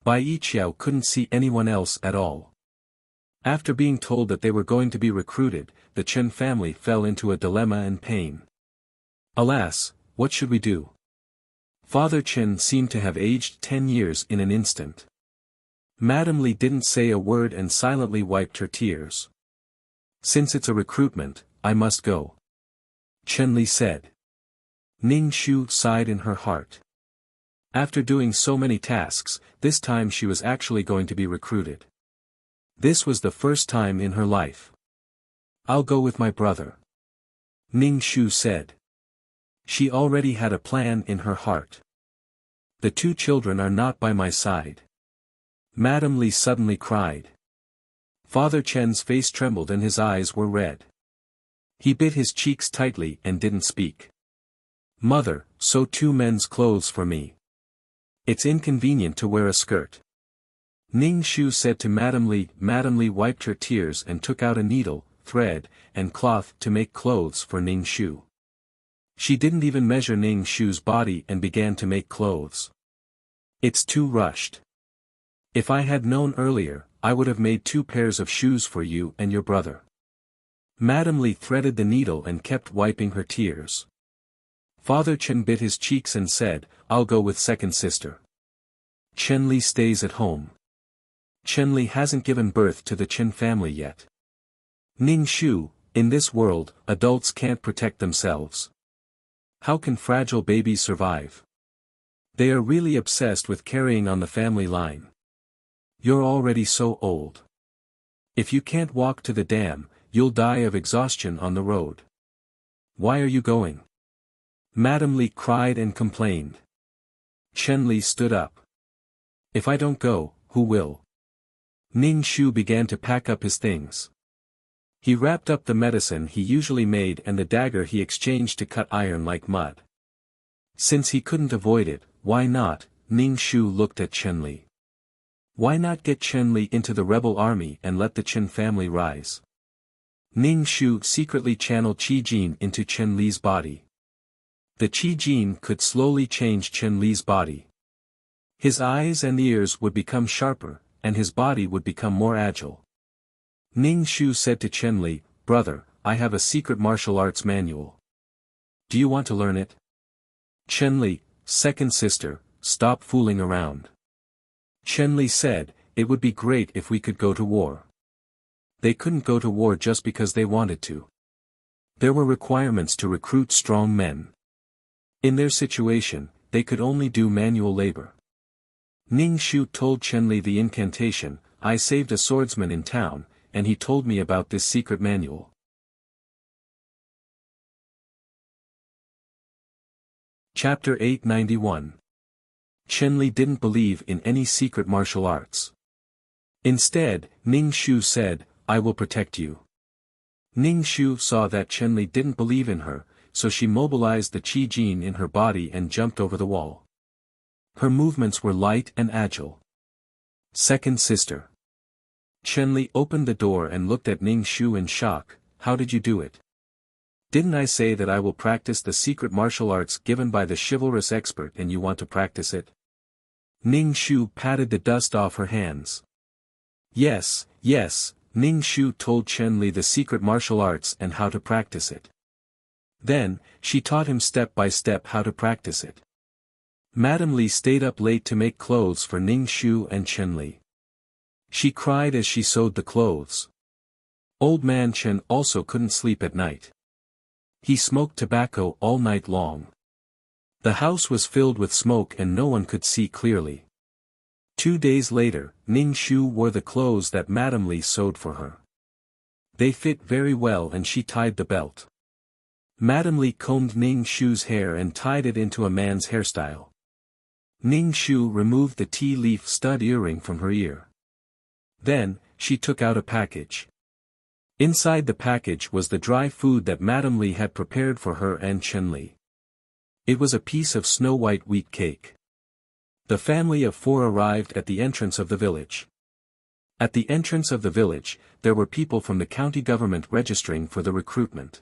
Bai Yiqiao couldn't see anyone else at all. After being told that they were going to be recruited, the Chen family fell into a dilemma and pain. Alas, what should we do? Father Chen seemed to have aged 10 years in an instant. Madame Li didn't say a word and silently wiped her tears. "Since it's a recruitment, I must go," Chen Li said. Ning Shu sighed in her heart. After doing so many tasks, this time she was actually going to be recruited. This was the first time in her life. "I'll go with my brother," Ning Shu said. She already had a plan in her heart. "The two children are not by my side." Madame Li suddenly cried. Father Chen's face trembled and his eyes were red. He bit his cheeks tightly and didn't speak. "Mother, sew 2 men's clothes for me. It's inconvenient to wear a skirt." Ning Shu said to Madame Li. Madame Li wiped her tears and took out a needle, thread, and cloth to make clothes for Ning Shu. She didn't even measure Ning Shu's body and began to make clothes. "It's too rushed. If I had known earlier, I would have made 2 pairs of shoes for you and your brother." Madame Li threaded the needle and kept wiping her tears. Father Chen bit his cheeks and said, "I'll go with second sister. Chen Li stays at home. Chen Li hasn't given birth to the Chen family yet." Ning Shu, in this world, adults can't protect themselves. How can fragile babies survive? They are really obsessed with carrying on the family line. You're already so old. If you can't walk to the dam, you'll die of exhaustion on the road. Why are you going? Madame Li cried and complained. Chen Li stood up. "If I don't go, who will?" Ning Shu began to pack up his things. He wrapped up the medicine he usually made and the dagger he exchanged to cut iron like mud. Since he couldn't avoid it, why not? Ning Shu looked at Chen Li. Why not get Chen Li into the rebel army and let the Chen family rise? Ning Shu secretly channeled Qi Jin into Chen Li's body. The Qi Jin could slowly change Chen Li's body. His eyes and ears would become sharper, and his body would become more agile. Ning Shu said to Chen Li, "Brother, I have a secret martial arts manual. Do you want to learn it?" Chen Li, "Second sister, stop fooling around." Chen Li said, "It would be great if we could go to war." They couldn't go to war just because they wanted to. There were requirements to recruit strong men. In their situation, they could only do manual labor. Ning Shu told Chen Li the incantation, "I saved a swordsman in town, and he told me about this secret manual." Chapter 891. Chen Li didn't believe in any secret martial arts. Instead, Ning Shu said, "I will protect you." Ning Shu saw that Chen Li didn't believe in her, so she mobilized the Qi Jin in her body and jumped over the wall. Her movements were light and agile. Second sister. Chen Li opened the door and looked at Ning Shu in shock. "How did you do it? Didn't I say that I will practice the secret martial arts given by the chivalrous expert and you want to practice it?" Ning Shu patted the dust off her hands. Yes, Ning Shu told Chen Li the secret martial arts and how to practice it. Then, she taught him step by step how to practice it. Madame Li stayed up late to make clothes for Ning Shu and Chen Li. She cried as she sewed the clothes. Old man Chen also couldn't sleep at night. He smoked tobacco all night long. The house was filled with smoke and no one could see clearly. 2 days later, Ning Shu wore the clothes that Madame Li sewed for her. They fit very well and she tied the belt. Madame Li combed Ning Shu's hair and tied it into a man's hairstyle. Ning Shu removed the tea leaf stud earring from her ear. Then, she took out a package. Inside the package was the dry food that Madame Li had prepared for her and Chen Li. It was a piece of snow-white wheat cake. The family of 4 arrived at the entrance of the village. At the entrance of the village, there were people from the county government registering for the recruitment.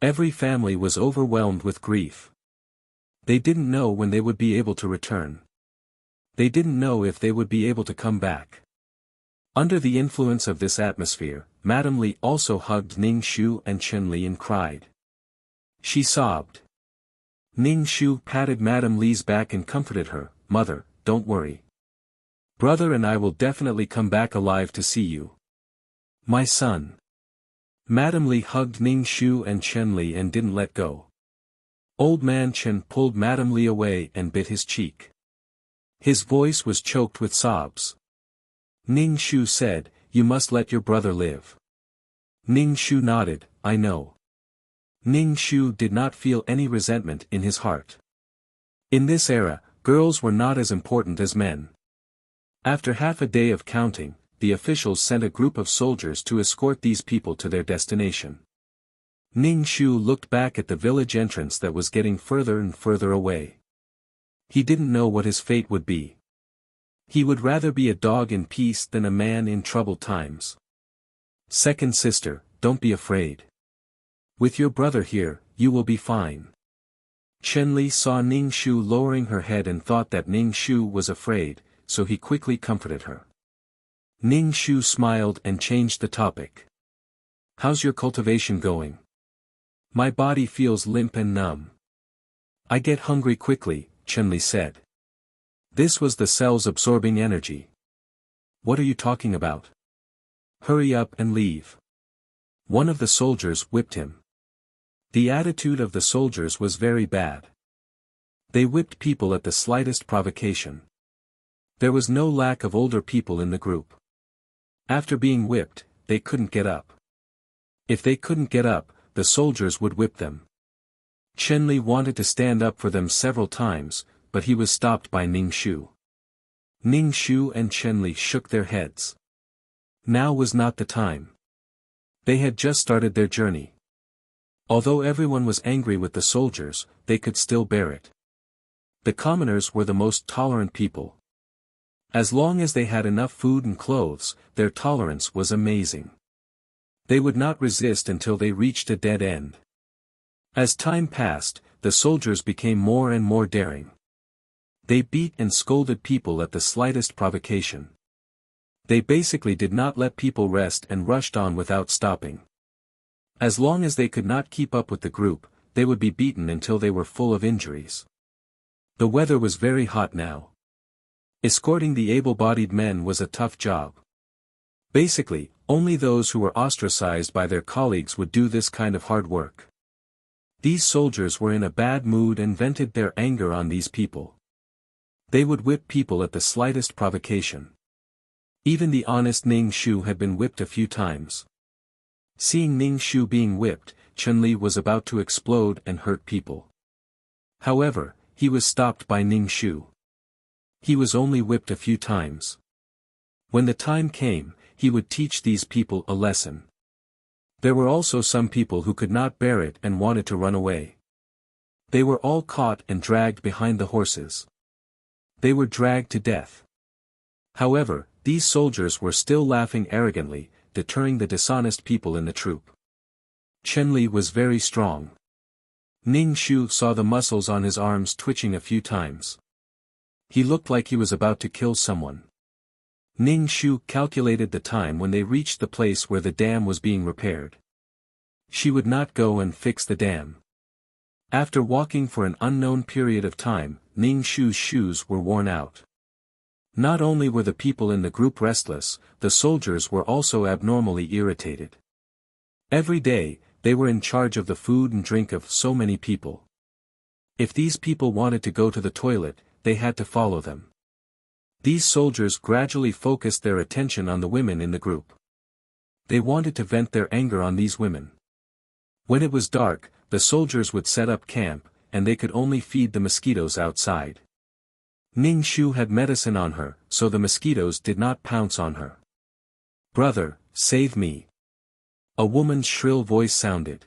Every family was overwhelmed with grief. They didn't know when they would be able to return. They didn't know if they would be able to come back. Under the influence of this atmosphere, Madame Li also hugged Ning Shu and Chen Li and cried. She sobbed. Ning Shu patted Madame Li's back and comforted her, "Mother, don't worry. Brother and I will definitely come back alive to see you. My son." Madame Li hugged Ning Shu and Chen Li and didn't let go. Old man Chen pulled Madame Li away and bit his cheek. His voice was choked with sobs. Ning Shu said, "You must let your brother live." Ning Shu nodded, "I know." Ning Shu did not feel any resentment in his heart. In this era, girls were not as important as men. After half a day of counting, the officials sent a group of soldiers to escort these people to their destination. Ning Shu looked back at the village entrance that was getting further and further away. He didn't know what his fate would be. He would rather be a dog in peace than a man in troubled times. "Second sister, don't be afraid. With your brother here, you will be fine." Chen Li saw Ning Shu lowering her head and thought that Ning Shu was afraid, so he quickly comforted her. Ning Shu smiled and changed the topic. "How's your cultivation going?" "My body feels limp and numb. I get hungry quickly," Chen Li said. This was the cells absorbing energy. "What are you talking about? Hurry up and leave." One of the soldiers whipped him. The attitude of the soldiers was very bad. They whipped people at the slightest provocation. There was no lack of older people in the group. After being whipped, they couldn't get up. If they couldn't get up, the soldiers would whip them. Chen Li wanted to stand up for them several times, but he was stopped by Ning Shu. Ning Shu and Chen Li shook their heads. Now was not the time. They had just started their journey. Although everyone was angry with the soldiers, they could still bear it. The commoners were the most tolerant people. As long as they had enough food and clothes, their tolerance was amazing. They would not resist until they reached a dead end. As time passed, the soldiers became more and more daring. They beat and scolded people at the slightest provocation. They basically did not let people rest and rushed on without stopping. As long as they could not keep up with the group, they would be beaten until they were full of injuries. The weather was very hot now. Escorting the able-bodied men was a tough job. Basically, only those who were ostracized by their colleagues would do this kind of hard work. These soldiers were in a bad mood and vented their anger on these people. They would whip people at the slightest provocation. Even the honest Ning Shu had been whipped a few times. Seeing Ning Shu being whipped, Chen Li was about to explode and hurt people. However, he was stopped by Ning Shu. He was only whipped a few times. When the time came, he would teach these people a lesson. There were also some people who could not bear it and wanted to run away. They were all caught and dragged behind the horses. They were dragged to death. However, these soldiers were still laughing arrogantly, deterring the dishonest people in the troop. Chen Li was very strong. Ning Shu saw the muscles on his arms twitching a few times. He looked like he was about to kill someone. Ning Shu calculated the time when they reached the place where the dam was being repaired. She would not go and fix the dam. After walking for an unknown period of time, Ning Shu's shoes were worn out. Not only were the people in the group restless, the soldiers were also abnormally irritated. Every day, they were in charge of the food and drink of so many people. If these people wanted to go to the toilet, they had to follow them. These soldiers gradually focused their attention on the women in the group. They wanted to vent their anger on these women. When it was dark, the soldiers would set up camp, and they could only feed the mosquitoes outside. Ning Shu had medicine on her, so the mosquitoes did not pounce on her. "Brother, save me!" A woman's shrill voice sounded.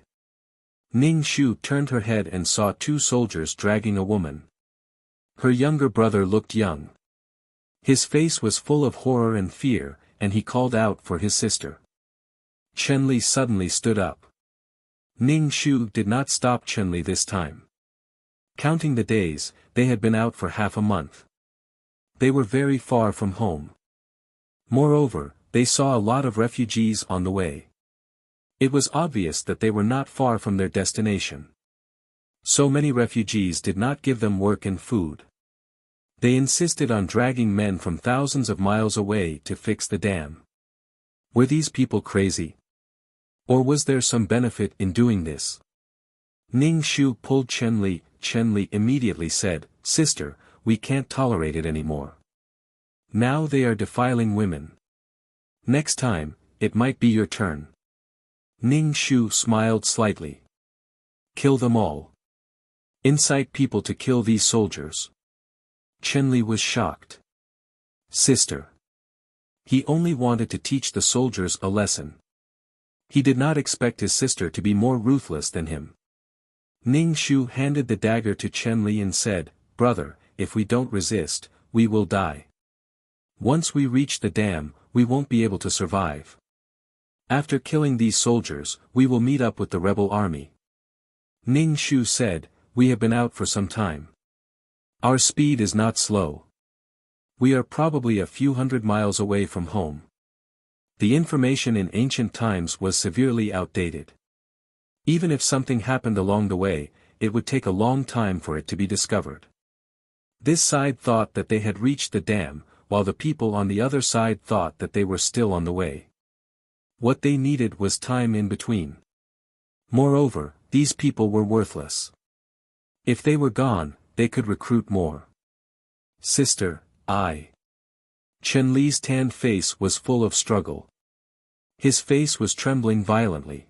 Ning Shu turned her head and saw two soldiers dragging a woman. Her younger brother looked young. His face was full of horror and fear, and he called out for his sister. Chenli suddenly stood up. Ning Shu did not stop Chenli this time. Counting the days, they had been out for half a month. They were very far from home. Moreover, they saw a lot of refugees on the way. It was obvious that they were not far from their destination. So many refugees did not give them work and food. They insisted on dragging men from thousands of miles away to fix the dam. Were these people crazy? Or was there some benefit in doing this? Ning Shu pulled Chenli. Chenli immediately said, "Sister, we can't tolerate it anymore. Now they are defiling women. Next time, it might be your turn." Ning Shu smiled slightly. "Kill them all. Incite people to kill these soldiers." Chenli was shocked. "Sister." He only wanted to teach the soldiers a lesson. He did not expect his sister to be more ruthless than him. Ning Shu handed the dagger to Chenli and said, "Brother, if we don't resist, we will die. Once we reach the dam, we won't be able to survive. After killing these soldiers, we will meet up with the rebel army." Ning Shu said, "We have been out for some time. Our speed is not slow. We are probably a few hundred miles away from home." The information in ancient times was severely outdated. Even if something happened along the way, it would take a long time for it to be discovered. This side thought that they had reached the dam, while the people on the other side thought that they were still on the way. What they needed was time in between. Moreover, these people were worthless. If they were gone, they could recruit more. "Sister, I." Chenli's tanned face was full of struggle. His face was trembling violently.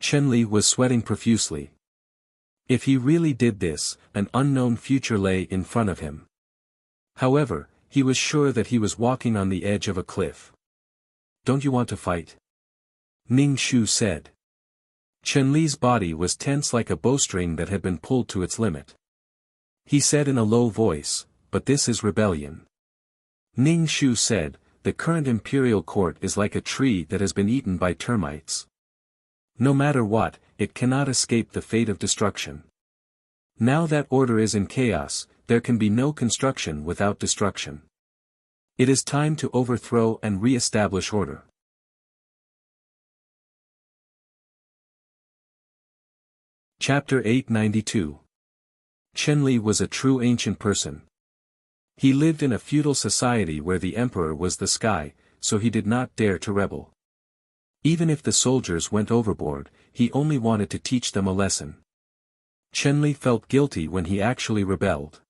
Chenli was sweating profusely. If he really did this, an unknown future lay in front of him. However, he was sure that he was walking on the edge of a cliff. "Don't you want to fight?" Ning Shu said. Chenli's body was tense like a bowstring that had been pulled to its limit. He said in a low voice, "But this is rebellion." Ning Shu said, "The current imperial court is like a tree that has been eaten by termites. No matter what, it cannot escape the fate of destruction. Now that order is in chaos, there can be no construction without destruction. It is time to overthrow and re-establish order." Chapter 892. Chenli was a true ancient person. He lived in a feudal society where the emperor was the sky, so he did not dare to rebel. Even if the soldiers went overboard, he only wanted to teach them a lesson. Chenli felt guilty when he actually rebelled.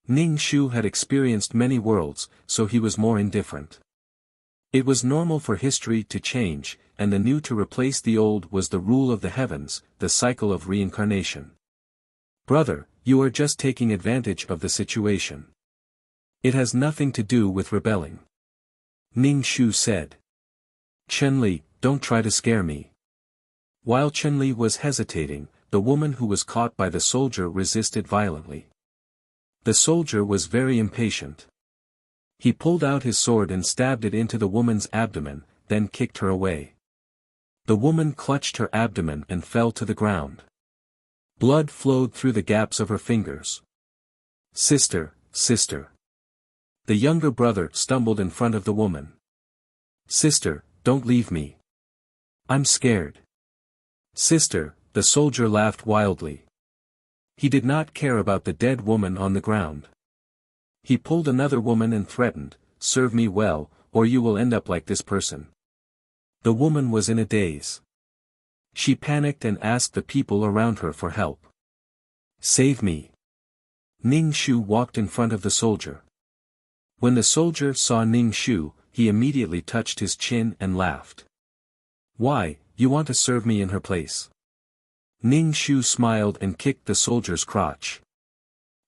Ning Shu had experienced many worlds, so he was more indifferent. It was normal for history to change, and the new to replace the old was the rule of the heavens, the cycle of reincarnation. "Brother, you are just taking advantage of the situation. It has nothing to do with rebelling," Ning Shu said. "Chenli, don't try to scare me." While Chenli was hesitating, the woman who was caught by the soldier resisted violently. The soldier was very impatient. He pulled out his sword and stabbed it into the woman's abdomen, then kicked her away. The woman clutched her abdomen and fell to the ground. Blood flowed through the gaps of her fingers. "Sister, sister." The younger brother stumbled in front of the woman. "Sister, don't leave me. I'm scared." "Sister," the soldier laughed wildly. He did not care about the dead woman on the ground. He pulled another woman and threatened, "Serve me well, or you will end up like this person." The woman was in a daze. She panicked and asked the people around her for help. "Save me." Ning Shu walked in front of the soldier. When the soldier saw Ning Shu, he immediately touched his chin and laughed. "Why, you want to serve me in her place?" Ning Shu smiled and kicked the soldier's crotch.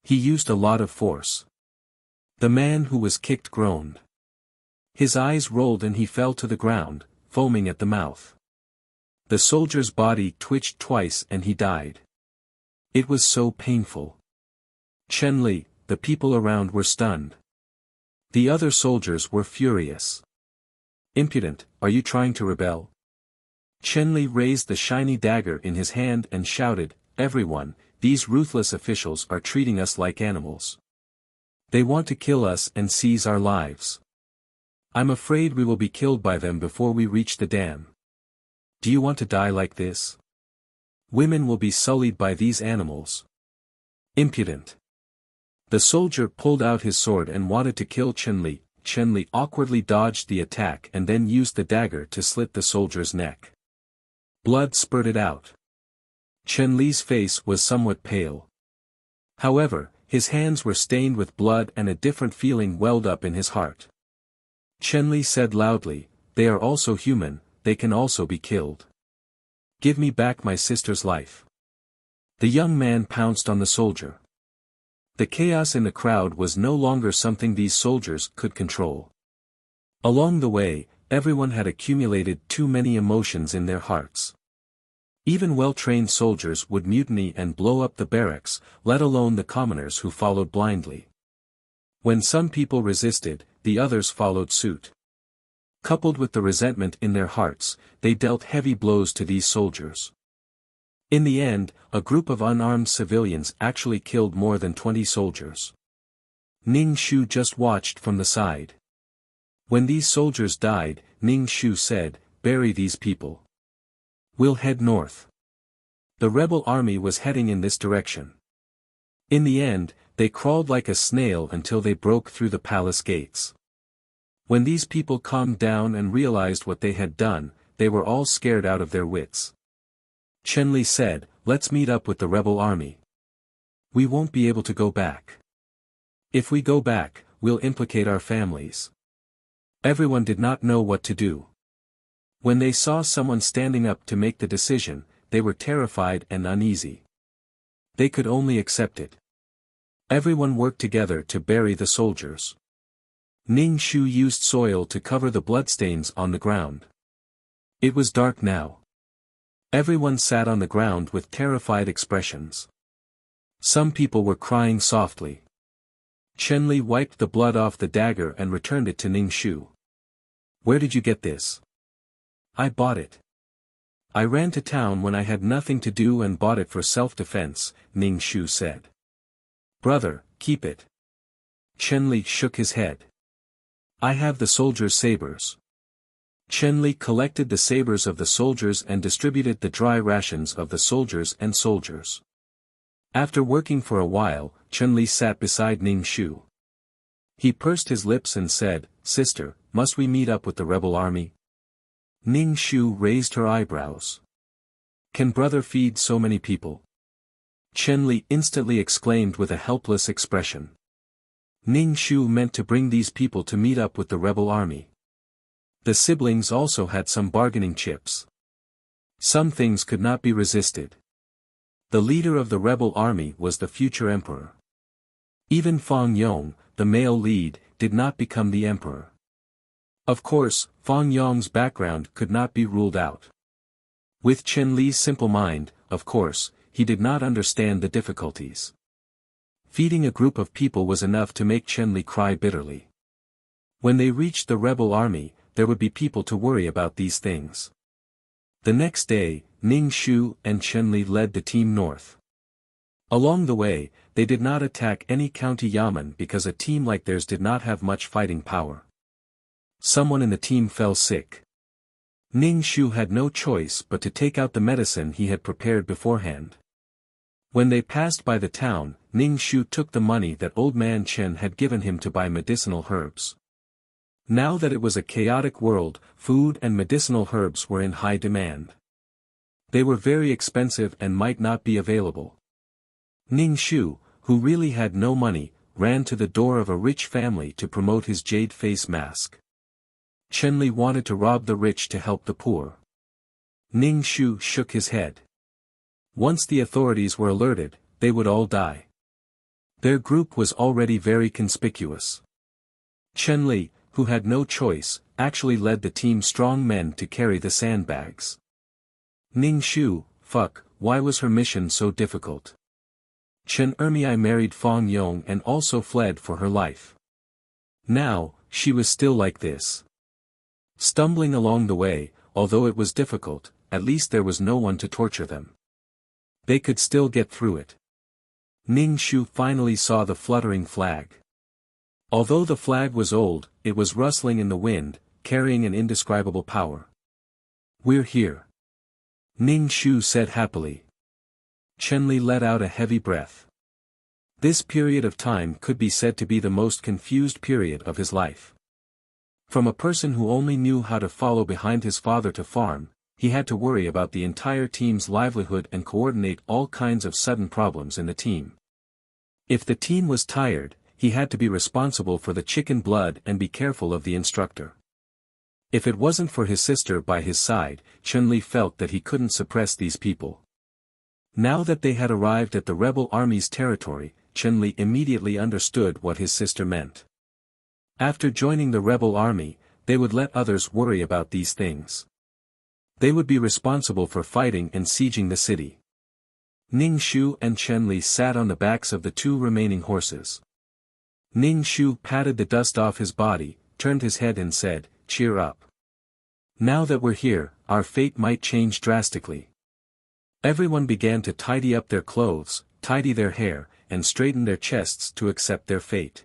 He used a lot of force. The man who was kicked groaned. His eyes rolled and he fell to the ground, foaming at the mouth. The soldier's body twitched twice and he died. It was so painful. Chen-Li, the people around were stunned. The other soldiers were furious. "Impudent, are you trying to rebel?" Chen-Li raised the shiny dagger in his hand and shouted, "Everyone, these ruthless officials are treating us like animals. They want to kill us and seize our lives. I'm afraid we will be killed by them before we reach the dam. Do you want to die like this? Women will be sullied by these animals. Impudent." The soldier pulled out his sword and wanted to kill Chen-Li. Chen-Li awkwardly dodged the attack and then used the dagger to slit the soldier's neck. Blood spurted out. Chen-Li's face was somewhat pale. However, his hands were stained with blood and a different feeling welled up in his heart. Chen-Li said loudly, "They are also human, they can also be killed. Give me back my sister's life." The young man pounced on the soldier. The chaos in the crowd was no longer something these soldiers could control. Along the way, everyone had accumulated too many emotions in their hearts. Even well-trained soldiers would mutiny and blow up the barracks, let alone the commoners who followed blindly. When some people resisted, the others followed suit. Coupled with the resentment in their hearts, they dealt heavy blows to these soldiers. In the end, a group of unarmed civilians actually killed more than 20 soldiers. Ning Shu just watched from the side. When these soldiers died, Ning Shu said, "Bury these people. We'll head north." The rebel army was heading in this direction. In the end, they crawled like a snail until they broke through the palace gates. When these people calmed down and realized what they had done, they were all scared out of their wits. Chen-Li said, "Let's meet up with the rebel army. We won't be able to go back. If we go back, we'll implicate our families." Everyone did not know what to do. When they saw someone standing up to make the decision, they were terrified and uneasy. They could only accept it. Everyone worked together to bury the soldiers. Ning Shu used soil to cover the bloodstains on the ground. It was dark now. Everyone sat on the ground with terrified expressions. Some people were crying softly. Chen-Li wiped the blood off the dagger and returned it to Ning Shu. "Where did you get this?" "I bought it. I ran to town when I had nothing to do and bought it for self-defense," Ning Shu said. "Brother, keep it." Chen-Li shook his head. "I have the soldiers' sabers." Chen-Li collected the sabers of the soldiers and distributed the dry rations of the soldiers and soldiers. After working for a while, Chen-Li sat beside Ning Shu. He pursed his lips and said, "Sister, must we meet up with the rebel army?" Ning Shu raised her eyebrows. "Can brother feed so many people?" Chen-Li instantly exclaimed with a helpless expression. Ning Shu meant to bring these people to meet up with the rebel army. The siblings also had some bargaining chips. Some things could not be resisted. The leader of the rebel army was the future emperor. Even Fang Yong, the male lead, did not become the emperor. Of course, Fang Yong's background could not be ruled out. With Chen-Li's simple mind, of course, he did not understand the difficulties. Feeding a group of people was enough to make Chen-Li cry bitterly. When they reached the rebel army, there would be people to worry about these things. The next day, Ning Shu and Chen-Li led the team north. Along the way, they did not attack any county yamen because a team like theirs did not have much fighting power. Someone in the team fell sick. Ning Shu had no choice but to take out the medicine he had prepared beforehand. When they passed by the town, Ning Shu took the money that old man Chen had given him to buy medicinal herbs. Now that it was a chaotic world, food and medicinal herbs were in high demand. They were very expensive and might not be available. Ning Shu, who really had no money, ran to the door of a rich family to promote his jade face mask. Chen Li wanted to rob the rich to help the poor. Ning Shu shook his head. Once the authorities were alerted, they would all die. Their group was already very conspicuous. Chen Li, who had no choice, actually led the team's strong men to carry the sandbags. Ning Shu, fuck, why was her mission so difficult? Chen Ermei married Fong Yong and also fled for her life. Now, she was still like this. Stumbling along the way, although it was difficult, at least there was no one to torture them. They could still get through it. Ning Shu finally saw the fluttering flag. Although the flag was old, it was rustling in the wind, carrying an indescribable power. We're here. Ning Shu said happily. Chen Li let out a heavy breath. This period of time could be said to be the most confused period of his life. From a person who only knew how to follow behind his father to farm, he had to worry about the entire team's livelihood and coordinate all kinds of sudden problems in the team. If the team was tired, he had to be responsible for the chicken blood and be careful of the instructor. If it wasn't for his sister by his side, Chen Li felt that he couldn't suppress these people. Now that they had arrived at the rebel army's territory, Chen Li immediately understood what his sister meant. After joining the rebel army, they would let others worry about these things. They would be responsible for fighting and sieging the city. Ning Shu and Chen Li sat on the backs of the two remaining horses. Ning Shu patted the dust off his body, turned his head and said, "Cheer up. Now that we're here, our fate might change drastically." Everyone began to tidy up their clothes, tidy their hair, and straighten their chests to accept their fate.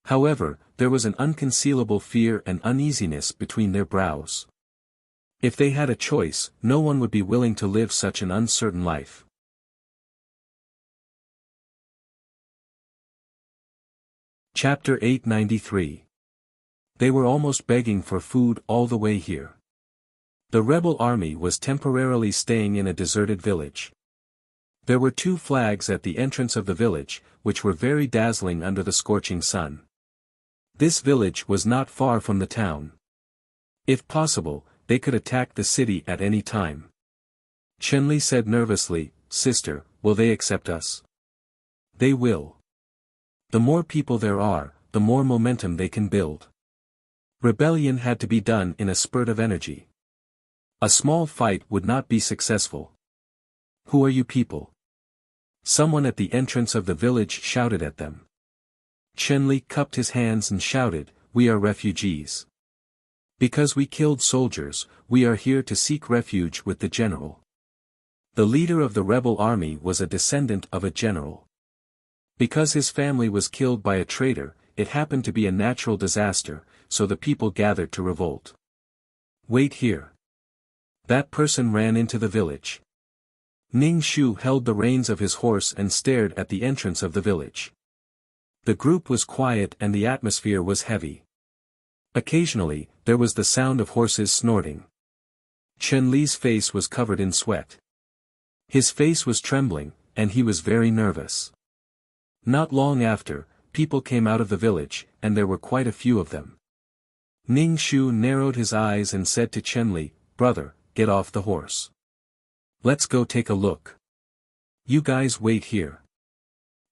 However, there was an unconcealable fear and uneasiness between their brows. If they had a choice, no one would be willing to live such an uncertain life. Chapter 893. They were almost begging for food all the way here. The rebel army was temporarily staying in a deserted village. There were two flags at the entrance of the village, which were very dazzling under the scorching sun. This village was not far from the town. If possible, they could attack the city at any time. Chen Li said nervously, "Sister, will they accept us?" "They will. The more people there are, the more momentum they can build." Rebellion had to be done in a spurt of energy. A small fight would not be successful. "Who are you people?" Someone at the entrance of the village shouted at them. Chen Li cupped his hands and shouted, "We are refugees. Because we killed soldiers, we are here to seek refuge with the general." The leader of the rebel army was a descendant of a general. Because his family was killed by a traitor, it happened to be a natural disaster, so the people gathered to revolt. "Wait here." That person ran into the village. Ning Shu held the reins of his horse and stared at the entrance of the village. The group was quiet and the atmosphere was heavy. Occasionally, there was the sound of horses snorting. Chen Li's face was covered in sweat. His face was trembling, and he was very nervous. Not long after, people came out of the village, and there were quite a few of them. Ning Shu narrowed his eyes and said to Chen Li, "Brother, get off the horse. Let's go take a look. You guys wait here.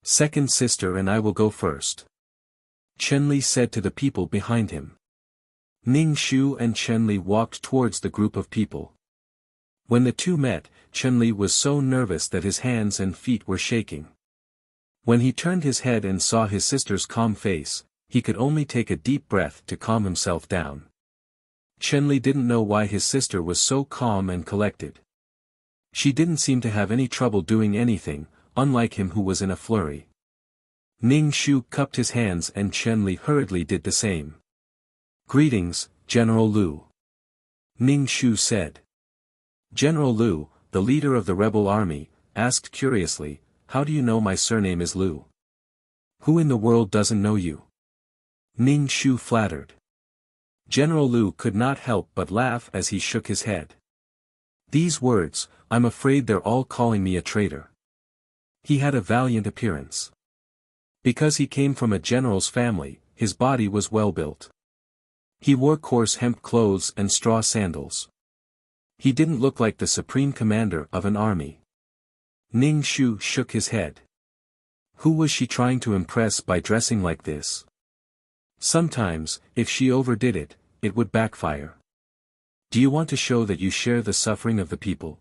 Second sister and I will go first." Chen Li said to the people behind him. Ning Shu and Chen Li walked towards the group of people. When the two met, Chen Li was so nervous that his hands and feet were shaking. When he turned his head and saw his sister's calm face, he could only take a deep breath to calm himself down. Chen Li didn't know why his sister was so calm and collected. She didn't seem to have any trouble doing anything, unlike him who was in a flurry. Ning Shu cupped his hands and Chen Li hurriedly did the same. "Greetings, General Liu," Ning Shu said. General Liu, the leader of the rebel army, asked curiously, "How do you know my surname is Liu? Who in the world doesn't know you?" Ning Shu flattered. General Liu could not help but laugh as he shook his head. "These words, I'm afraid they're all calling me a traitor." He had a valiant appearance. Because he came from a general's family, his body was well built. He wore coarse hemp clothes and straw sandals. He didn't look like the supreme commander of an army. Ning Shu shook his head. Who was she trying to impress by dressing like this? Sometimes, if she overdid it, it would backfire. Do you want to show that you share the suffering of the people?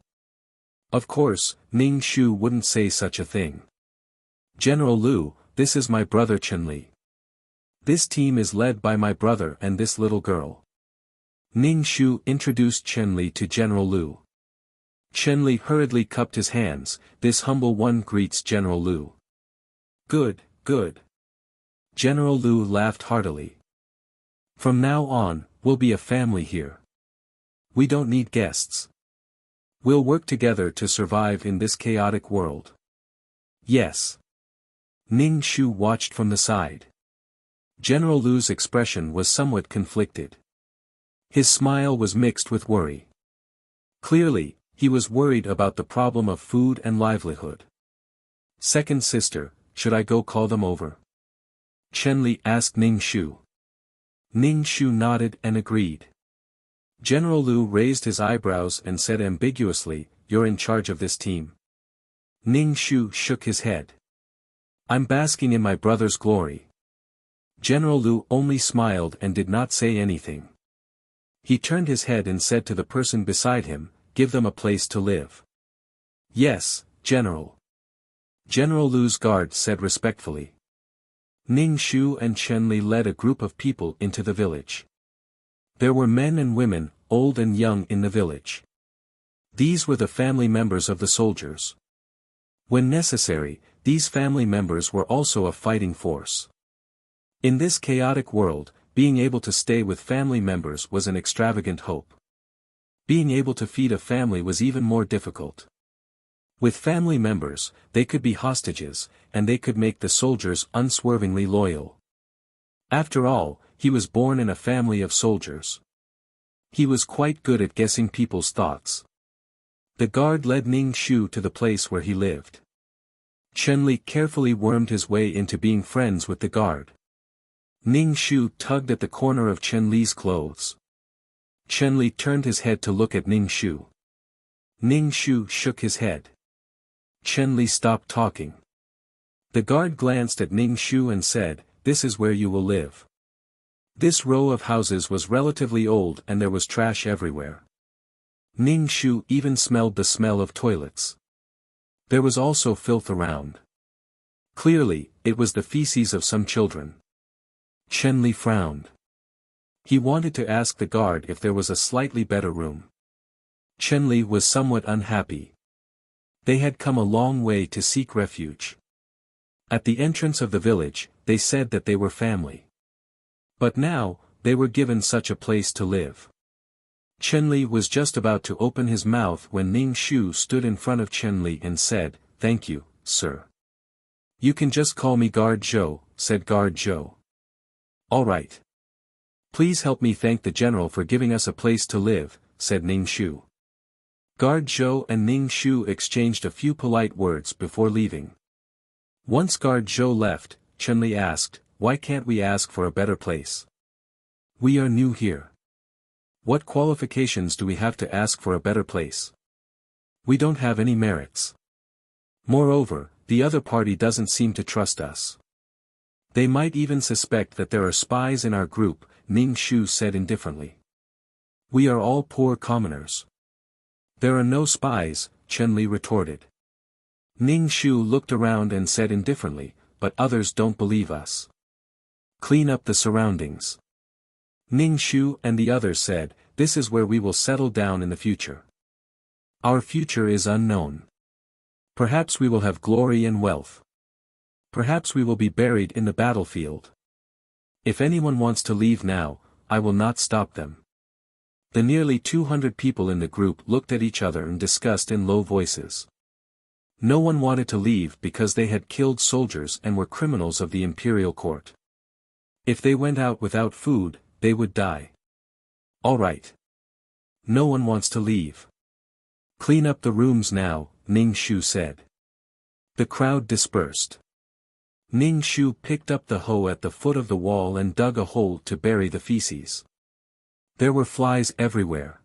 Of course, Ning Shu wouldn't say such a thing. General Liu, this is my brother Chen Li. This team is led by my brother and this little girl. Ning Shu introduced Chen Li to General Liu. Chen Li hurriedly cupped his hands. "This humble one greets General Liu." "Good, good." General Liu laughed heartily. "From now on, we'll be a family here. We don't need guests. We'll work together to survive in this chaotic world." "Yes." Ning Shu watched from the side. General Liu's expression was somewhat conflicted. His smile was mixed with worry. Clearly, he was worried about the problem of food and livelihood. "Second sister, should I go call them over?" Chen Li asked Ning Shu. Ning Shu nodded and agreed. General Liu raised his eyebrows and said ambiguously, "You're in charge of this team?" Ning Shu shook his head. "I'm basking in my brother's glory." General Liu only smiled and did not say anything. He turned his head and said to the person beside him, "Give them a place to live." "Yes, General." General Liu's guard said respectfully. Ning Shu and Chen Li led a group of people into the village. There were men and women, old and young in the village. These were the family members of the soldiers. When necessary, these family members were also a fighting force. In this chaotic world, being able to stay with family members was an extravagant hope. Being able to feed a family was even more difficult. With family members, they could be hostages, and they could make the soldiers unswervingly loyal. After all, he was born in a family of soldiers. He was quite good at guessing people's thoughts. The guard led Ning Shu to the place where he lived. Chen Li carefully wormed his way into being friends with the guard. Ning Shu tugged at the corner of Chen Li's clothes. Chen Li turned his head to look at Ning Shu. Ning Shu shook his head. Chen Li stopped talking. The guard glanced at Ning Shu and said, "This is where you will live." This row of houses was relatively old and there was trash everywhere. Ning Shu even smelled the smell of toilets. There was also filth around. Clearly, it was the feces of some children. Chen Li frowned. He wanted to ask the guard if there was a slightly better room. Chen Li was somewhat unhappy. They had come a long way to seek refuge. At the entrance of the village, they said that they were family. But now, they were given such a place to live. Chen Li was just about to open his mouth when Ning Shu stood in front of Chen Li and said, "Thank you, sir." "You can just call me Guard Zhou," said Guard Zhou. "All right. Please help me thank the general for giving us a place to live," said Ning Shu. Guard Zhou and Ning Shu exchanged a few polite words before leaving. Once Guard Zhou left, Chen Li asked, "Why can't we ask for a better place? We are new here. What qualifications do we have to ask for a better place? We don't have any merits. Moreover, the other party doesn't seem to trust us. They might even suspect that there are spies in our group," Ning Shu said indifferently. "We are all poor commoners." "There are no spies," Chen Li retorted. Ning Shu looked around and said indifferently, "But others don't believe us. Clean up the surroundings." Ning Shu and the others said, "This is where we will settle down in the future. Our future is unknown. Perhaps we will have glory and wealth. Perhaps we will be buried in the battlefield. If anyone wants to leave now, I will not stop them. The nearly 200 people in the group looked at each other and discussed in low voices. No one wanted to leave because they had killed soldiers and were criminals of the imperial court. If they went out without food, they would die. All right. No one wants to leave. Clean up the rooms now, Ning Shu said. The crowd dispersed. Ning Shu picked up the hoe at the foot of the wall and dug a hole to bury the feces. There were flies everywhere.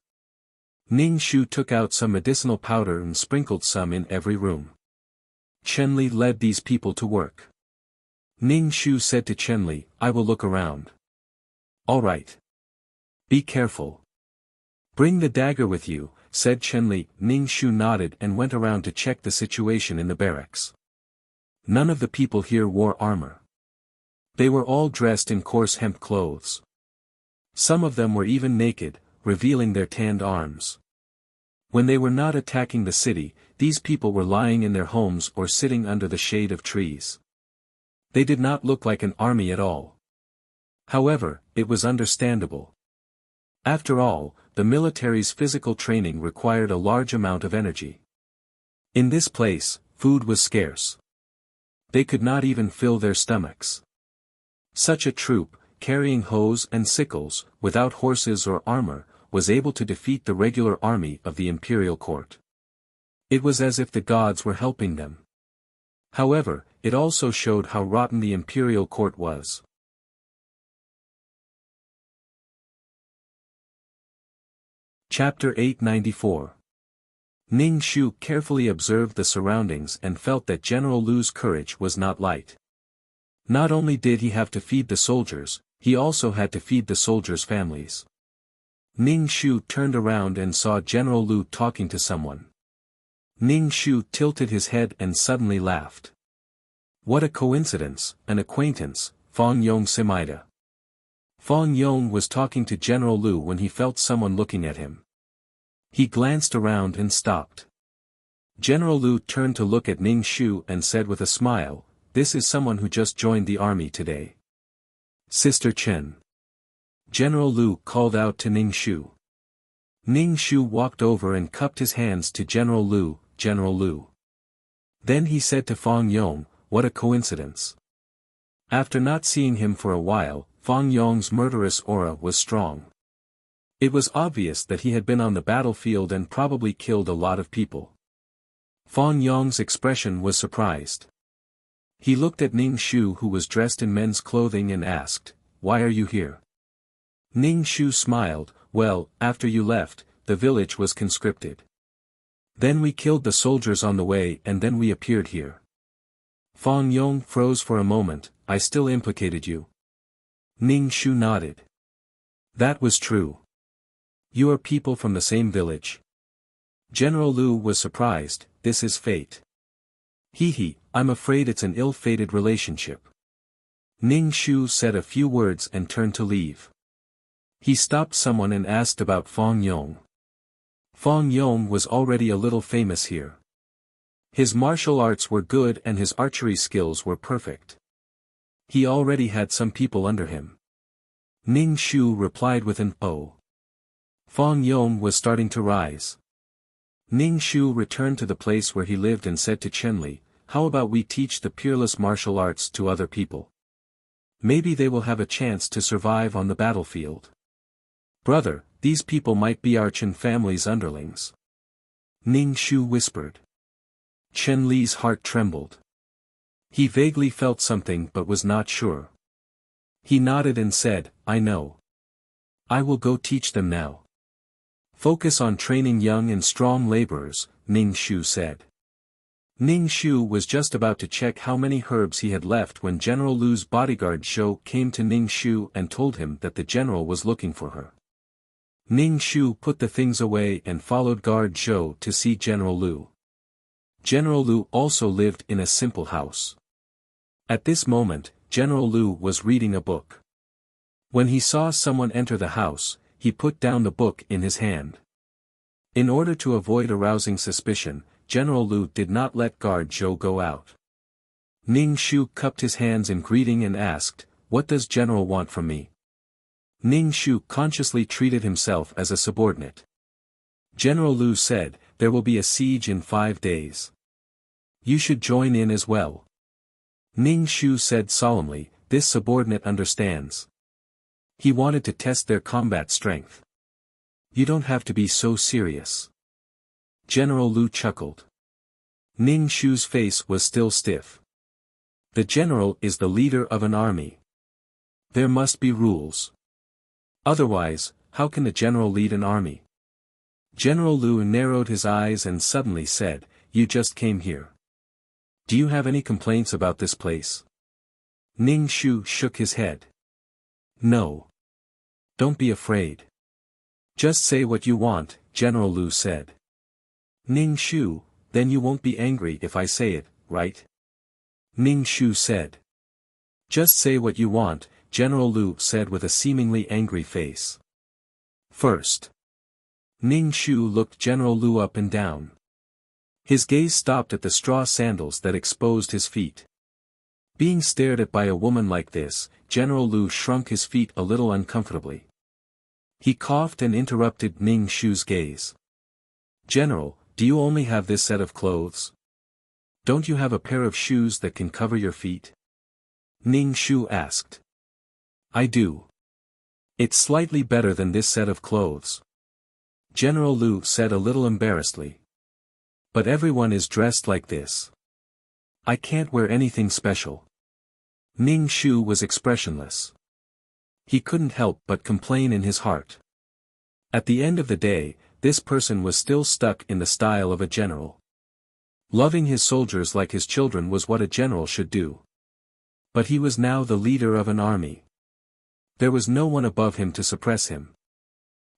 Ning Shu took out some medicinal powder and sprinkled some in every room. Chen Li led these people to work. Ning Shu said to Chen Li, I will look around. All right. Be careful. Bring the dagger with you, said Chen Li. Ning Shu nodded and went around to check the situation in the barracks. None of the people here wore armor. They were all dressed in coarse hemp clothes. Some of them were even naked, revealing their tanned arms. When they were not attacking the city, these people were lying in their homes or sitting under the shade of trees. They did not look like an army at all. However, it was understandable. After all, the military's physical training required a large amount of energy. In this place, food was scarce. They could not even fill their stomachs. Such a troop, carrying hoes and sickles, without horses or armor, was able to defeat the regular army of the imperial court. It was as if the gods were helping them. However, it also showed how rotten the imperial court was. Chapter 894. Ning Shu carefully observed the surroundings and felt that General Lu's courage was not light. Not only did he have to feed the soldiers, he also had to feed the soldiers' families. Ning Shu turned around and saw General Lu talking to someone. Ning Shu tilted his head and suddenly laughed. What a coincidence, an acquaintance, Fong Yong Simida. Fong Yong was talking to General Lu when he felt someone looking at him. He glanced around and stopped. General Lu turned to look at Ning Shu and said with a smile, this is someone who just joined the army today. Sister Chen. General Lu called out to Ning Shu. Ning Shu walked over and cupped his hands to General Lu, General Lu. Then he said to Fong Yong, what a coincidence. After not seeing him for a while, Fong Yong's murderous aura was strong. It was obvious that he had been on the battlefield and probably killed a lot of people. Fong Yong's expression was surprised. He looked at Ning Shu who was dressed in men's clothing and asked, why are you here? Ning Shu smiled, well, after you left, the village was conscripted. Then we killed the soldiers on the way and then we appeared here. Fong Yong froze for a moment, I still implicated you. Ning Shu nodded. That was true. You are people from the same village. General Lu was surprised, this is fate. Hee, I'm afraid it's an ill-fated relationship. Ning Shu said a few words and turned to leave. He stopped someone and asked about Fong Yong. Fong Yong was already a little famous here. His martial arts were good and his archery skills were perfect. He already had some people under him. Ning Shu replied with an "Oh." Fong Yong was starting to rise. Ning Shu returned to the place where he lived and said to Chen Li, how about we teach the peerless martial arts to other people? Maybe they will have a chance to survive on the battlefield. Brother, these people might be our Chen family's underlings. Ning Shu whispered. Chen Li's heart trembled. He vaguely felt something but was not sure. He nodded and said, I know. I will go teach them now. Focus on training young and strong laborers, Ning Shu said. Ning Shu was just about to check how many herbs he had left when General Lu's bodyguard Zhou came to Ning Shu and told him that the general was looking for her. Ning Shu put the things away and followed guard Zhou to see General Lu. General Lu also lived in a simple house. At this moment, General Lu was reading a book. When he saw someone enter the house, he put down the book in his hand. In order to avoid arousing suspicion, General Lu did not let guard Zhou go out. Ning Shu cupped his hands in greeting and asked, "What does General want from me?" Ning Shu consciously treated himself as a subordinate. General Lu said, "There will be a siege in 5 days. You should join in as well." Ning Shu said solemnly, "This subordinate understands." He wanted to test their combat strength. "You don't have to be so serious." General Lu chuckled. Ning Shu's face was still stiff. The general is the leader of an army. There must be rules. Otherwise, how can the general lead an army? General Lu narrowed his eyes and suddenly said, "You just came here. Do you have any complaints about this place?" Ning Shu shook his head. "No. Don't be afraid. Just say what you want," General Lu said. "Ning Shu, then you won't be angry if I say it, right?" Ning Shu said. "Just say what you want," General Lu said with a seemingly angry face. First. Ning Shu looked General Lu up and down. His gaze stopped at the straw sandals that exposed his feet. Being stared at by a woman like this, General Lu shrunk his feet a little uncomfortably. He coughed and interrupted Ning Shu's gaze. "General, do you only have this set of clothes? Don't you have a pair of shoes that can cover your feet?" Ning Shu asked. "I do. It's slightly better than this set of clothes," General Lu said a little embarrassedly. "But everyone is dressed like this. I can't wear anything special." Ning Shu was expressionless. He couldn't help but complain in his heart. At the end of the day, this person was still stuck in the style of a general. Loving his soldiers like his children was what a general should do. But he was now the leader of an army. There was no one above him to suppress him.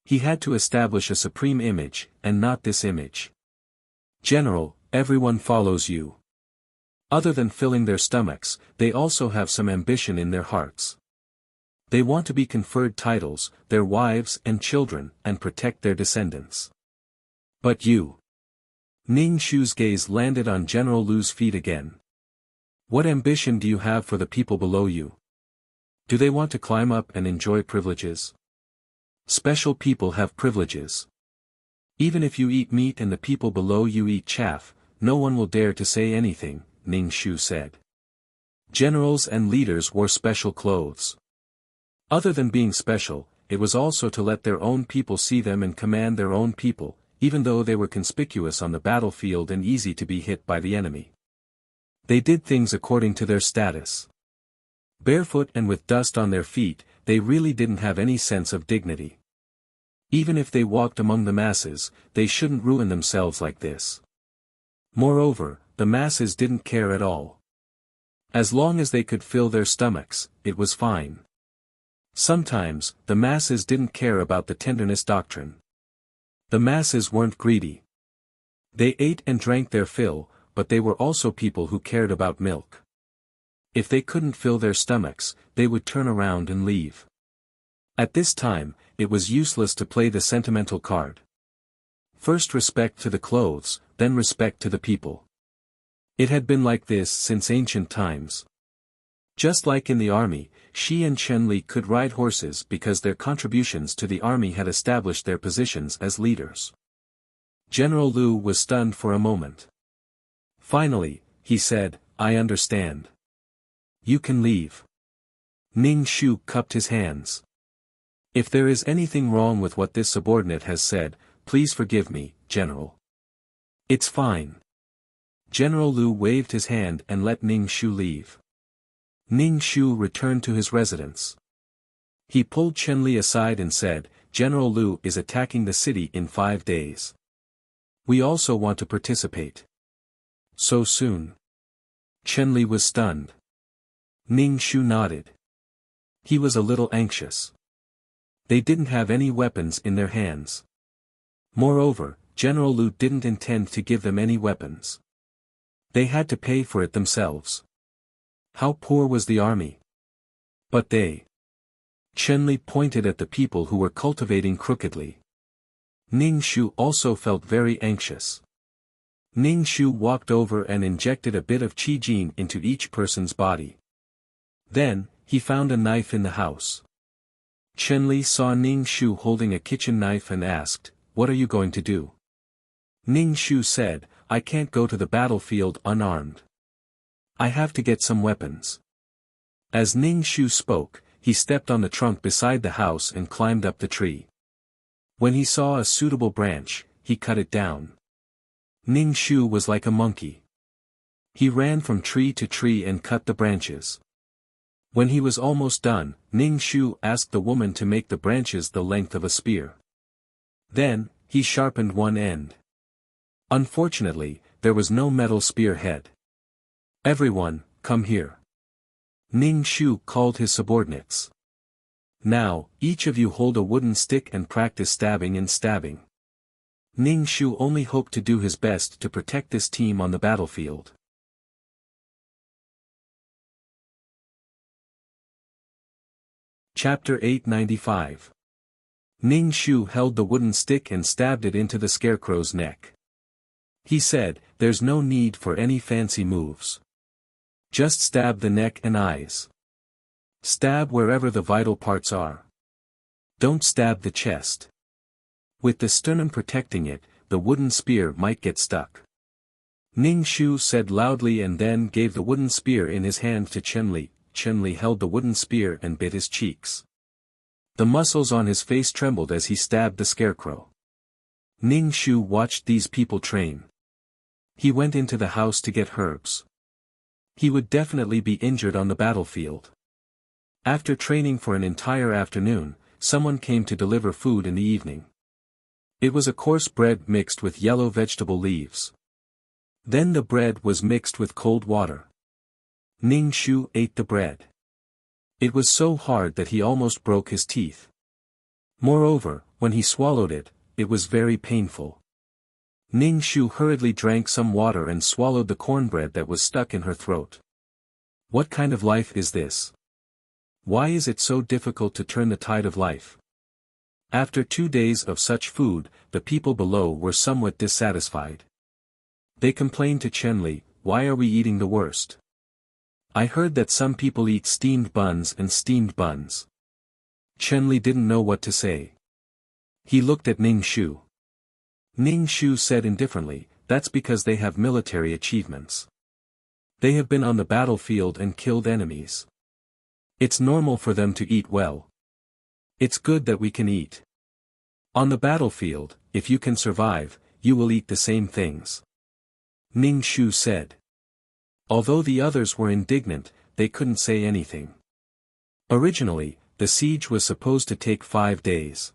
He had to establish a supreme image, and not this image. "General, everyone follows you. Other than filling their stomachs, they also have some ambition in their hearts. They want to be conferred titles, their wives and children, and protect their descendants. But you." Ning Shu's gaze landed on General Lu's feet again. "What ambition do you have for the people below you? Do they want to climb up and enjoy privileges? Special people have privileges. Even if you eat meat and the people below you eat chaff, no one will dare to say anything," Ning Shu said. Generals and leaders wore special clothes. Other than being special, it was also to let their own people see them and command their own people, even though they were conspicuous on the battlefield and easy to be hit by the enemy. They did things according to their status. Barefoot and with dust on their feet, they really didn't have any sense of dignity. Even if they walked among the masses, they shouldn't ruin themselves like this. Moreover, the masses didn't care at all. As long as they could fill their stomachs, it was fine. Sometimes, the masses didn't care about the tenderness doctrine. The masses weren't greedy. They ate and drank their fill, but they were also people who cared about milk. If they couldn't fill their stomachs, they would turn around and leave. At this time, it was useless to play the sentimental card. First respect to the clothes, then respect to the people. It had been like this since ancient times. Just like in the army, Shi and Chen Li could ride horses because their contributions to the army had established their positions as leaders. General Lu was stunned for a moment. Finally, he said, "I understand. You can leave." Ning Shu cupped his hands. "If there is anything wrong with what this subordinate has said, please forgive me, General. It's fine." General Lu waved his hand and let Ning Shu leave. Ning Shu returned to his residence. He pulled Chen Li aside and said, "General Lu is attacking the city in 5 days. We also want to participate." "So soon?" Chen Li was stunned. Ning Shu nodded. He was a little anxious. They didn't have any weapons in their hands. Moreover, General Lu didn't intend to give them any weapons. They had to pay for it themselves. How poor was the army? But they. Chen Li pointed at the people who were cultivating crookedly. Ning Shu also felt very anxious. Ning Shu walked over and injected a bit of qi jin into each person's body. Then, he found a knife in the house. Chen Li saw Ning Shu holding a kitchen knife and asked, "What are you going to do?" Ning Shu said, "I can't go to the battlefield unarmed. I have to get some weapons." As Ning Shu spoke, he stepped on the trunk beside the house and climbed up the tree. When he saw a suitable branch, he cut it down. Ning Shu was like a monkey. He ran from tree to tree and cut the branches. When he was almost done, Ning Shu asked the woman to make the branches the length of a spear. Then, he sharpened one end. Unfortunately, there was no metal spear head. "Everyone, come here." Ning Shu called his subordinates. "Now, each of you hold a wooden stick and practice stabbing and stabbing." Ning Shu only hoped to do his best to protect this team on the battlefield. Chapter 895. Ning Shu held the wooden stick and stabbed it into the scarecrow's neck. He said, "There's no need for any fancy moves. Just stab the neck and eyes. Stab wherever the vital parts are. Don't stab the chest. With the sternum protecting it, the wooden spear might get stuck." Ning Shu said loudly and then gave the wooden spear in his hand to Chen Li. Chen Li held the wooden spear and bit his cheeks. The muscles on his face trembled as he stabbed the scarecrow. Ning Shu watched these people train. He went into the house to get herbs. He would definitely be injured on the battlefield. After training for an entire afternoon, someone came to deliver food in the evening. It was a coarse bread mixed with yellow vegetable leaves. Then the bread was mixed with cold water. Ning Shu ate the bread. It was so hard that he almost broke his teeth. Moreover, when he swallowed it, it was very painful. Ning Shu hurriedly drank some water and swallowed the cornbread that was stuck in her throat. What kind of life is this? Why is it so difficult to turn the tide of life? After 2 days of such food, the people below were somewhat dissatisfied. They complained to Chen Li, "Why are we eating the worst? I heard that some people eat steamed buns and steamed buns." Chen Li didn't know what to say. He looked at Ning Shu. Ning Shu said indifferently, "That's because they have military achievements. They have been on the battlefield and killed enemies. It's normal for them to eat well. It's good that we can eat. On the battlefield, if you can survive, you will eat the same things." Ning Shu said. Although the others were indignant, they couldn't say anything. Originally, the siege was supposed to take 5 days.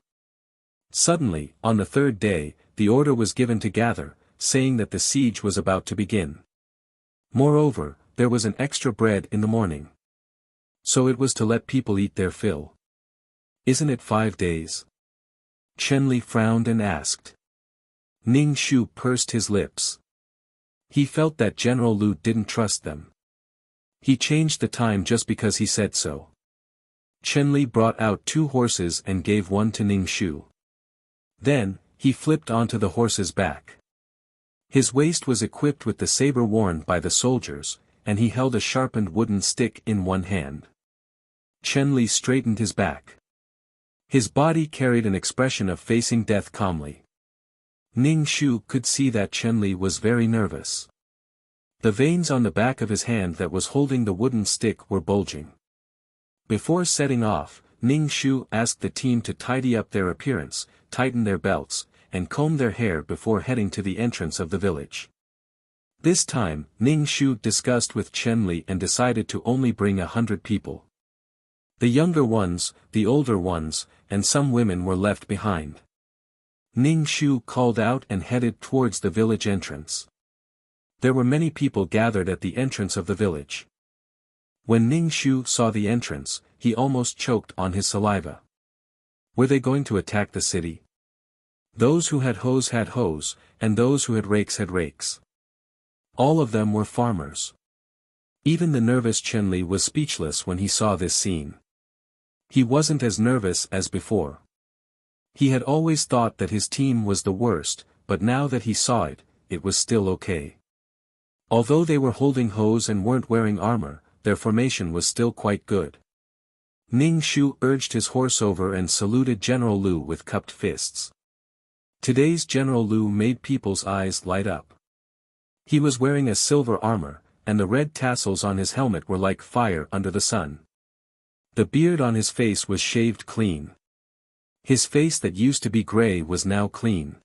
Suddenly, on the 3rd day, the order was given to gather, saying that the siege was about to begin. Moreover, there was an extra bread in the morning. So it was to let people eat their fill. "Isn't it 5 days?" Chen Li frowned and asked. Ning Shu pursed his lips. He felt that General Lu didn't trust them. He changed the time just because he said so. Chen Li brought out 2 horses and gave one to Ning Shu. Then, he flipped onto the horse's back. His waist was equipped with the saber worn by the soldiers, and he held a sharpened wooden stick in one hand. Chen Li straightened his back. His body carried an expression of facing death calmly. Ning Shu could see that Chen Li was very nervous. The veins on the back of his hand that was holding the wooden stick were bulging. Before setting off, Ning Shu asked the team to tidy up their appearance, tighten their belts, and comb their hair before heading to the entrance of the village. This time, Ning Shu discussed with Chen Li and decided to only bring 100 people. The younger ones, the older ones, and some women were left behind. Ning Shu called out and headed towards the village entrance. There were many people gathered at the entrance of the village. When Ning Shu saw the entrance, he almost choked on his saliva. Were they going to attack the city? Those who had hoes, and those who had rakes. All of them were farmers. Even the nervous Chen Li was speechless when he saw this scene. He wasn't as nervous as before. He had always thought that his team was the worst, but now that he saw it, it was still okay. Although they were holding hoes and weren't wearing armor, their formation was still quite good. Ning Shu urged his horse over and saluted General Lu with cupped fists. Today's General Lu made people's eyes light up. He was wearing a silver armor, and the red tassels on his helmet were like fire under the sun. The beard on his face was shaved clean. His face that used to be gray was now clean.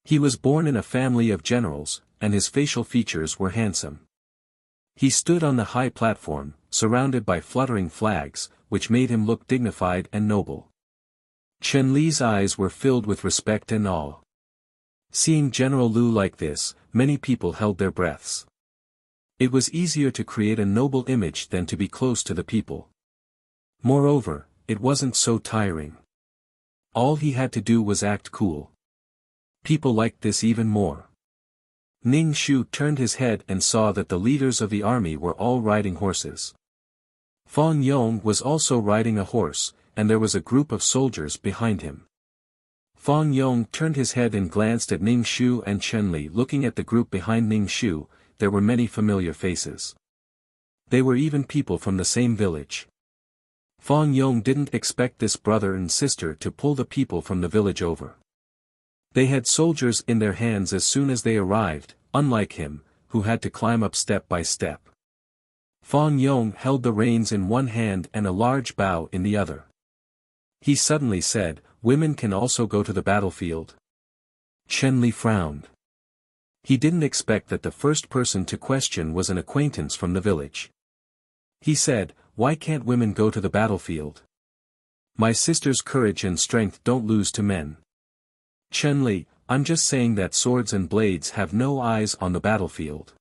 He was born in a family of generals, and his facial features were handsome. He stood on the high platform, surrounded by fluttering flags, which made him look dignified and noble. Chen Li's eyes were filled with respect and awe. Seeing General Lu like this, many people held their breaths. It was easier to create a noble image than to be close to the people. Moreover, it wasn't so tiring. All he had to do was act cool. People liked this even more. Ning Shu turned his head and saw that the leaders of the army were all riding horses. Fang Yong was also riding a horse, and there was a group of soldiers behind him. Fang Yong turned his head and glanced at Ning Shu and Chen Li. Looking at the group behind Ning Shu, there were many familiar faces. They were even people from the same village. Fang Yong didn't expect this brother and sister to pull the people from the village over. They had soldiers in their hands as soon as they arrived, unlike him, who had to climb up step by step. Fang Yong held the reins in one hand and a large bow in the other. He suddenly said, "Women can also go to the battlefield." Chen Li frowned. He didn't expect that the first person to question was an acquaintance from the village. He said, "Why can't women go to the battlefield? My sister's courage and strength don't lose to men." Chen Li, "I'm just saying that swords and blades have no eyes on the battlefield.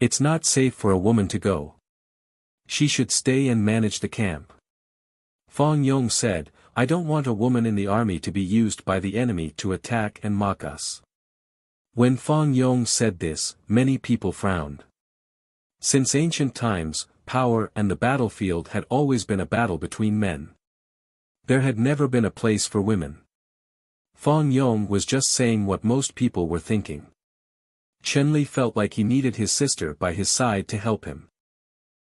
It's not safe for a woman to go. She should stay and manage the camp." Fang Yong said, "I don't want a woman in the army to be used by the enemy to attack and mock us." When Fang Yong said this, many people frowned. Since ancient times, power and the battlefield had always been a battle between men. There had never been a place for women. Fang Yong was just saying what most people were thinking. Chen Li felt like he needed his sister by his side to help him.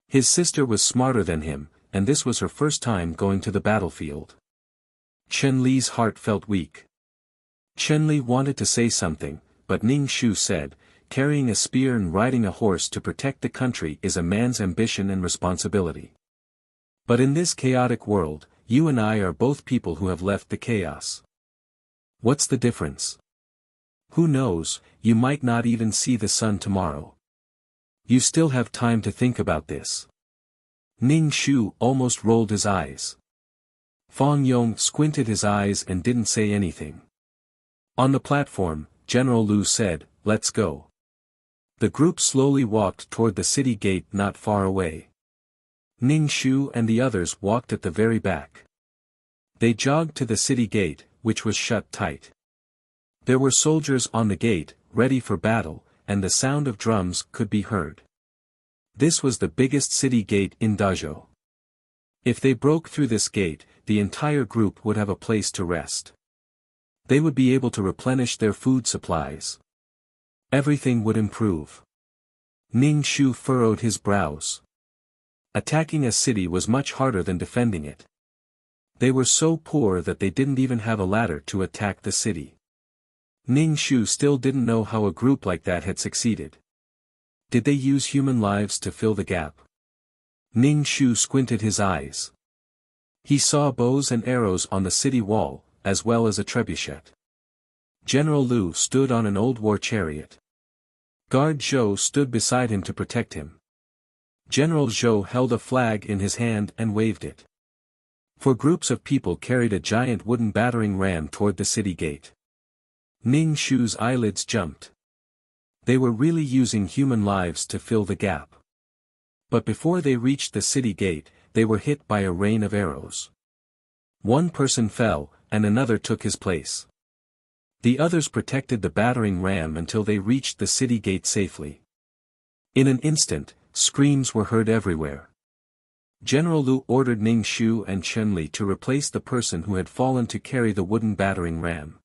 His sister was smarter than him, and this was her first time going to the battlefield. Chen Li's heart felt weak. Chen Li wanted to say something, but Ning Shu said, "Carrying a spear and riding a horse to protect the country is a man's ambition and responsibility. But in this chaotic world, you and I are both people who have left the chaos. What's the difference? Who knows, you might not even see the sun tomorrow. You still have time to think about this." Ning Shu almost rolled his eyes. Fang Yong squinted his eyes and didn't say anything. On the platform, General Lu said, "Let's go." The group slowly walked toward the city gate not far away. Ning Shu and the others walked at the very back. They jogged to the city gate, which was shut tight. There were soldiers on the gate, ready for battle, and the sound of drums could be heard. This was the biggest city gate in Dazhou. If they broke through this gate, the entire group would have a place to rest. They would be able to replenish their food supplies. Everything would improve. Ning Shu furrowed his brows. Attacking a city was much harder than defending it. They were so poor that they didn't even have a ladder to attack the city. Ning Shu still didn't know how a group like that had succeeded. Did they use human lives to fill the gap? Ning Shu squinted his eyes. He saw bows and arrows on the city wall, as well as a trebuchet. General Lu stood on an old war chariot. Guard Zhou stood beside him to protect him. General Zhou held a flag in his hand and waved it. Four groups of people carried a giant wooden battering ram toward the city gate. Ning Shu's eyelids jumped. They were really using human lives to fill the gap. But before they reached the city gate, they were hit by a rain of arrows. One person fell, and another took his place. The others protected the battering ram until they reached the city gate safely. In an instant, screams were heard everywhere. General Lu ordered Ning Shu and Chen Li to replace the person who had fallen to carry the wooden battering ram.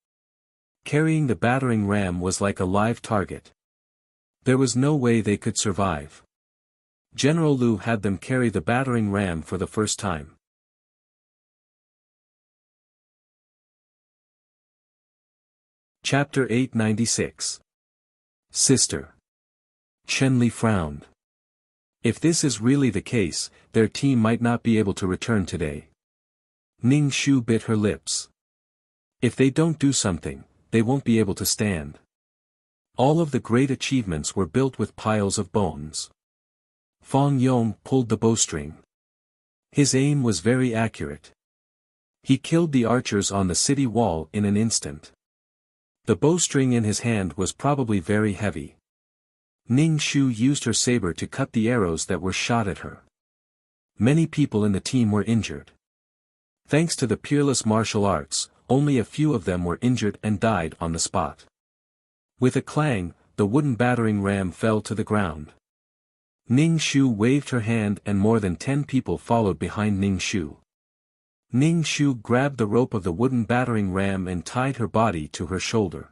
Carrying the battering ram was like a live target. There was no way they could survive. General Lu had them carry the battering ram for the first time. Chapter 896. Sister. Shenli frowned. If this is really the case, their team might not be able to return today. Ning Shu bit her lips. If they don't do something, they won't be able to stand. All of the great achievements were built with piles of bones. Fang Yong pulled the bowstring. His aim was very accurate. He killed the archers on the city wall in an instant. The bowstring in his hand was probably very heavy. Ning Shu used her saber to cut the arrows that were shot at her. Many people in the team were injured. Thanks to the peerless martial arts, only a few of them were injured and died on the spot. With a clang, the wooden battering ram fell to the ground. Ning Shu waved her hand and more than 10 people followed behind Ning Shu. Ning Shu grabbed the rope of the wooden battering ram and tied her body to her shoulder.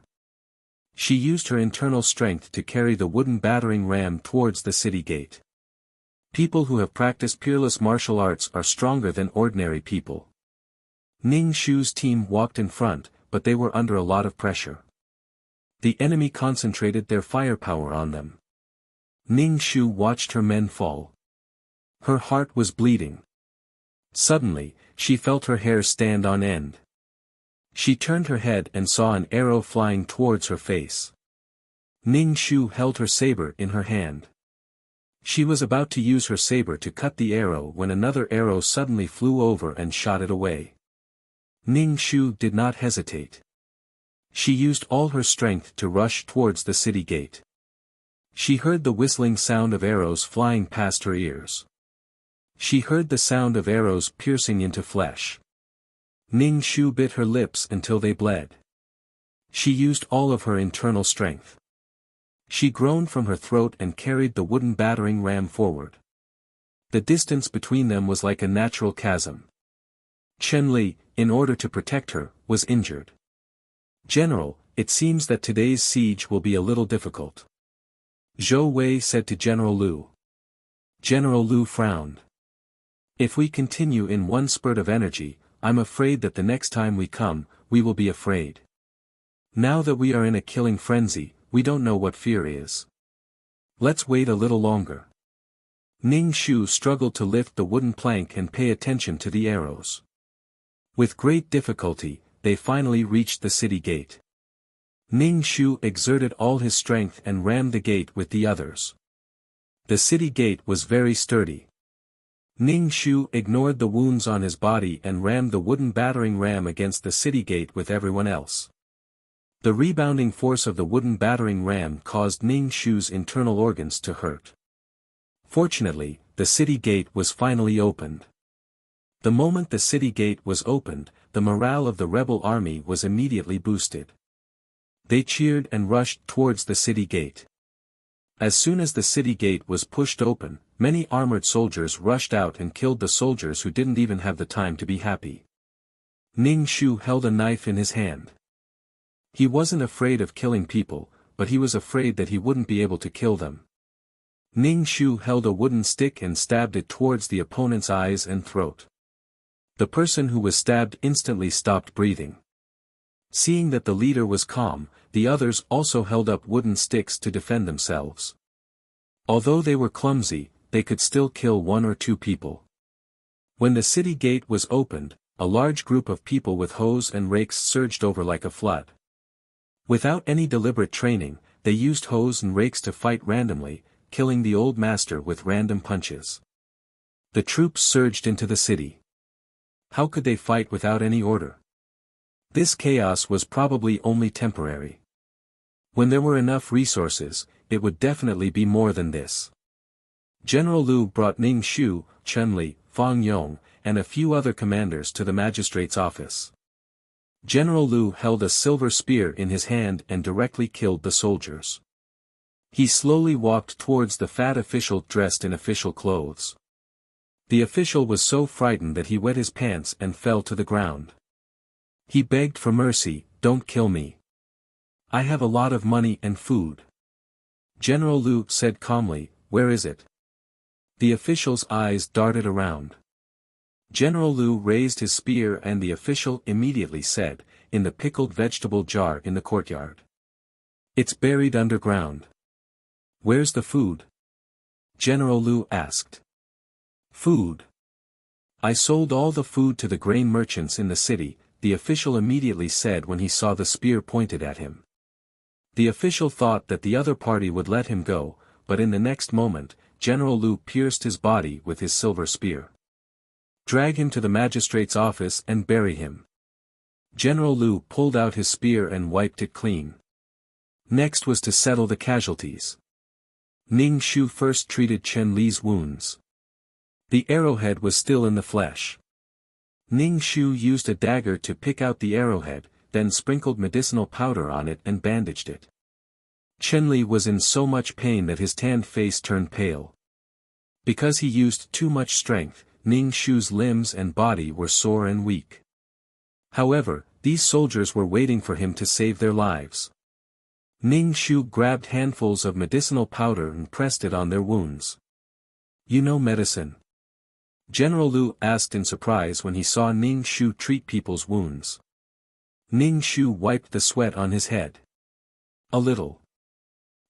She used her internal strength to carry the wooden battering ram towards the city gate. People who have practiced peerless martial arts are stronger than ordinary people. Ning Shu's team walked in front, but they were under a lot of pressure. The enemy concentrated their firepower on them. Ning Shu watched her men fall. Her heart was bleeding. Suddenly, she felt her hair stand on end. She turned her head and saw an arrow flying towards her face. Ning Shu held her saber in her hand. She was about to use her saber to cut the arrow when another arrow suddenly flew over and shot it away. Ning Shu did not hesitate. She used all her strength to rush towards the city gate. She heard the whistling sound of arrows flying past her ears. She heard the sound of arrows piercing into flesh. Ning Shu bit her lips until they bled. She used all of her internal strength. She groaned from her throat and carried the wooden battering ram forward. The distance between them was like a natural chasm. Chen Li, in order to protect her, was injured. General, it seems that today's siege will be a little difficult. Zhou Wei said to General Lu. General Lu frowned. If we continue in one spurt of energy, I'm afraid that the next time we come, we will be afraid. Now that we are in a killing frenzy, we don't know what fear is. Let's wait a little longer. Ning Shu struggled to lift the wooden plank and pay attention to the arrows. With great difficulty, they finally reached the city gate. Ning Shu exerted all his strength and rammed the gate with the others. The city gate was very sturdy. Ning Shu ignored the wounds on his body and rammed the wooden battering ram against the city gate with everyone else. The rebounding force of the wooden battering ram caused Ning Shu's internal organs to hurt. Fortunately, the city gate was finally opened. The moment the city gate was opened, the morale of the rebel army was immediately boosted. They cheered and rushed towards the city gate. As soon as the city gate was pushed open, many armored soldiers rushed out and killed the soldiers who didn't even have the time to be happy. Ning Shu held a knife in his hand. He wasn't afraid of killing people, but he was afraid that he wouldn't be able to kill them. Ning Shu held a wooden stick and stabbed it towards the opponent's eyes and throat. The person who was stabbed instantly stopped breathing. Seeing that the leader was calm, the others also held up wooden sticks to defend themselves. Although they were clumsy, they could still kill 1 or 2 people. When the city gate was opened, a large group of people with hoes and rakes surged over like a flood. Without any deliberate training, they used hoes and rakes to fight randomly, killing the old master with random punches. The troops surged into the city. How could they fight without any order? This chaos was probably only temporary. When there were enough resources, it would definitely be more than this. General Lu brought Ning Shu, Chen Li, Fang Yong, and a few other commanders to the magistrate's office. General Lu held a silver spear in his hand and directly killed the soldiers. He slowly walked towards the fat official dressed in official clothes. The official was so frightened that he wet his pants and fell to the ground. He begged for mercy, "Don't kill me. I have a lot of money and food. General Lu said calmly, where is it? The official's eyes darted around. General Lu raised his spear and the official immediately said, in the pickled vegetable jar in the courtyard. It's buried underground. Where's the food? General Lu asked. Food. I sold all the food to the grain merchants in the city, the official immediately said when he saw the spear pointed at him. The official thought that the other party would let him go, but in the next moment, General Lu pierced his body with his silver spear. Drag him to the magistrate's office and bury him. General Lu pulled out his spear and wiped it clean. Next was to settle the casualties. Ning Shu first treated Chen Li's wounds. The arrowhead was still in the flesh. Ning Shu used a dagger to pick out the arrowhead, then sprinkled medicinal powder on it and bandaged it. Chen Li was in so much pain that his tanned face turned pale. Because he used too much strength, Ning Shu's limbs and body were sore and weak. However, these soldiers were waiting for him to save their lives. Ning Shu grabbed handfuls of medicinal powder and pressed it on their wounds. You know medicine? General Lu asked in surprise when he saw Ning Shu treat people's wounds. Ning Shu wiped the sweat on his head. A little.